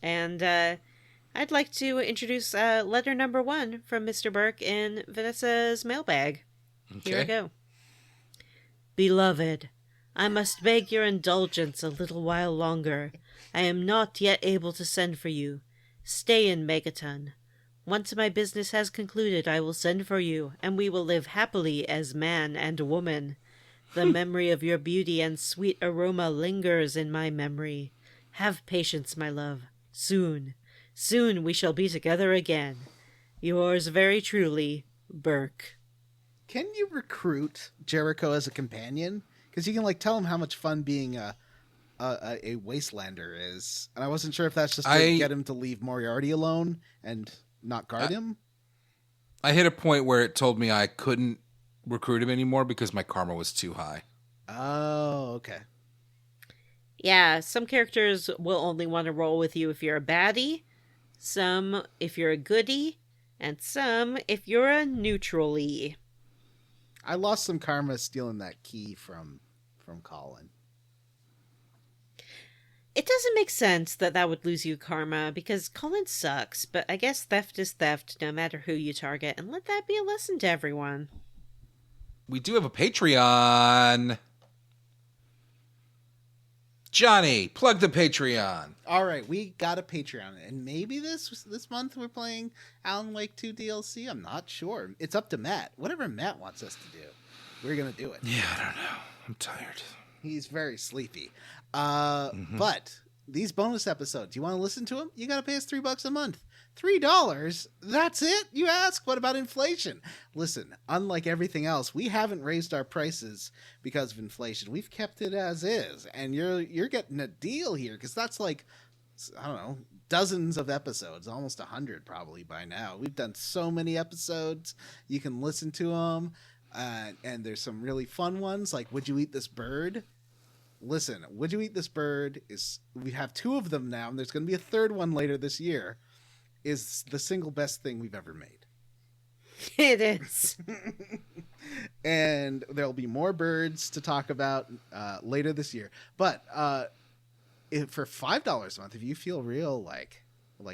And I'd like to introduce letter number 1 from Mr. Burke in Vanessa's mailbag. Okay. Here we go. Beloved, I must beg your indulgence a little while longer. I am not yet able to send for you. Stay in Megaton. Once my business has concluded, I will send for you, and we will live happily as man and woman. The memory of your beauty and sweet aroma lingers in my memory. Have patience, my love. Soon we shall be together again. Yours very truly, Burke. Can you recruit Jericho as a companion? Because you can tell him how much fun being a Wastelander is, and I wasn't sure if that's just to get him to leave Moriarty alone and not guard him. I hit a point where it told me I couldn't recruit him anymore because my karma was too high. Oh, okay. Yeah, some characters will only want to roll with you if you're a baddie, some if you're a goodie, and some if you're a neutrally. I lost some karma stealing that key from Colin. It doesn't make sense that would lose you karma, because Colin sucks, but I guess theft is theft no matter who you target, and let that be a lesson to everyone. We do have a Patreon. Johnny, plug the Patreon. All right, we got a Patreon, and maybe this month we're playing Alan Wake 2 DLC. I'm not sure. It's up to Matt. Whatever Matt wants us to do, we're going to do it. Yeah, I don't know. I'm tired. He's very sleepy. But these bonus episodes, you want to listen to them? You got to pay us $3 a month. $3? That's it? You ask? What about inflation? Listen, unlike everything else, we haven't raised our prices because of inflation. We've kept it as is, and you're getting a deal here because that's like, I don't know, dozens of episodes, almost 100 probably by now. We've done so many episodes. You can listen to them, and there's some really fun ones like Would You Eat This Bird? Listen, Would You Eat This Bird we have 2 of them now, and there's going to be a 3rd one later this year, is the single best thing we've ever made. It is. And there'll be more birds to talk about later this year. But for $5 a month, if you feel real like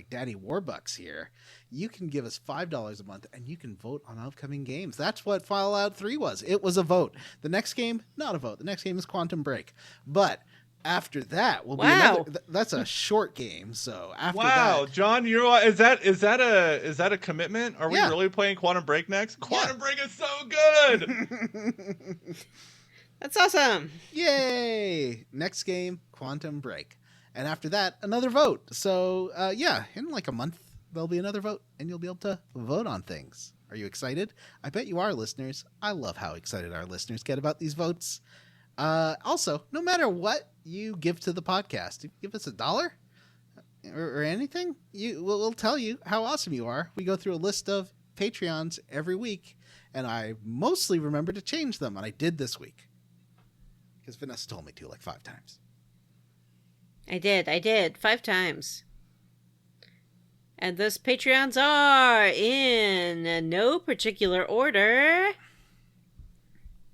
Daddy Warbucks here, you can give us $5 a month and you can vote on upcoming games. That's what Fallout 3 was. It was a vote. The next game, not a vote. The next game is Quantum Break. But after that will be another. That's a short game. So after that, John, is that a commitment? Are we really playing Quantum Break next? Quantum Break is so good. That's awesome. Yay! Next game, Quantum Break. And after that, another vote. So, in like a month, there'll be another vote, and you'll be able to vote on things. Are you excited? I bet you are, listeners. I love how excited our listeners get about these votes. Also, no matter what you give to the podcast, if you give us $1 or anything, we'll tell you how awesome you are. We go through a list of Patreons every week, and I mostly remember to change them, and I did this week. Because Vanessa told me to like 5 times. I did 5 times. And those Patreons are in no particular order.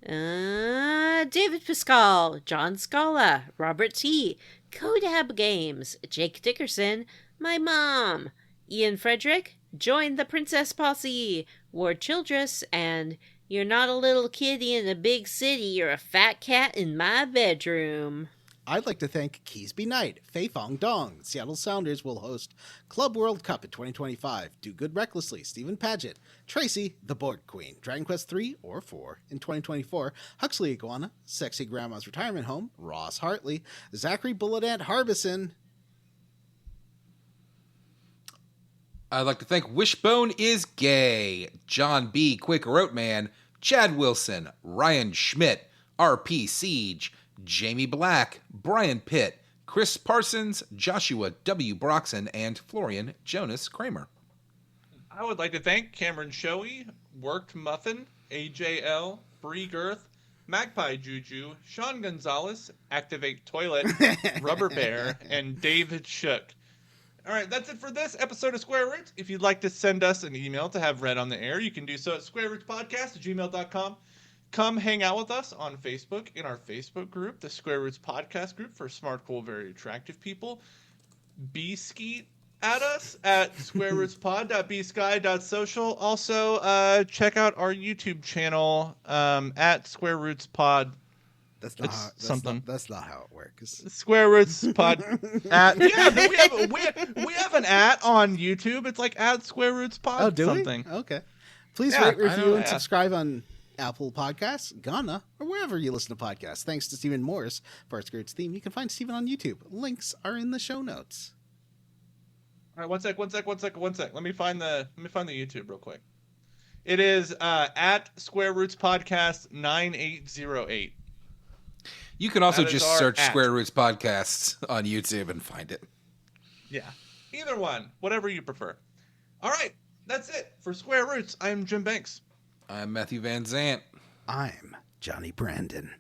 David Pascal, John Scala, Robert T, Kodab Games, Jake Dickerson, my mom, Ian Frederick, Join the Princess Posse, Ward Childress, and You're Not a Little Kitty in a Big City, You're a Fat Cat in My Bedroom. I'd like to thank Keysby Knight, Fei Fong Dong. Seattle Sounders will host Club World Cup in 2025. Do Good Recklessly, Stephen Paget, Tracy, the Board Queen, Dragon Quest 3 or 4 in 2024. Huxley Iguana, Sexy Grandma's Retirement Home, Ross Hartley, Zachary Bullet Ant Harbison. I'd like to thank Wishbone is Gay, John B. Quaker Oatman, Chad Wilson, Ryan Schmidt, RP Siege, Jamie Black, Brian Pitt, Chris Parsons, Joshua W. Broxson, and Florian Jonas Kramer. I would like to thank Cameron Shoei, Worked Muffin, AJL, Free Girth, Magpie Juju, Sean Gonzalez, Activate Toilet, Rubber Bear, and David Shook. All right, that's it for this episode of Square Roots. If you'd like to send us an email to have read on the air, you can do so at squarerootspodcast@gmail.com. Come hang out with us on Facebook in our Facebook group, the Square Roots Podcast group for smart, cool, very attractive people. B-skeet at us at squarerootspod.bsky.social. Also, check out our YouTube channel at Square Roots Pod. That's not how it works. Square Roots Pod at we have an at on YouTube. It's like at Square Roots Pod. Oh, do something. We? Okay. Please rate, review, and subscribe on Apple Podcasts, Ghana, or wherever you listen to podcasts. Thanks to Stephen Morris for our Square Roots theme. You can find Stephen on YouTube. Links are in the show notes. All right, one sec. Let me find the YouTube real quick. It is at Square Roots Podcast 9808. You can also just search Square Roots Podcasts on YouTube and find it. Yeah. Either one. Whatever you prefer. All right. That's it for Square Roots. I'm Jim Banks. I'm Matthew Van Zant. I'm Johnny Brandon.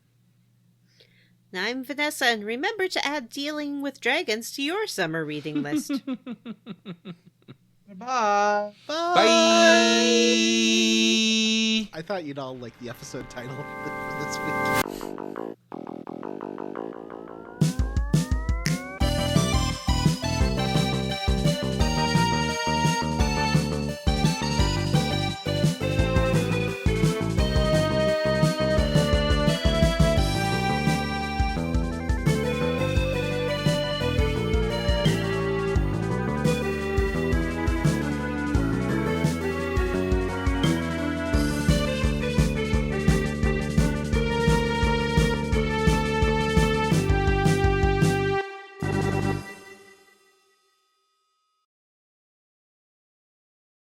And I'm Vanessa, and remember to add Dealing with Dragons to your summer reading list. Bye. Bye. I thought you'd all like the episode title for this week.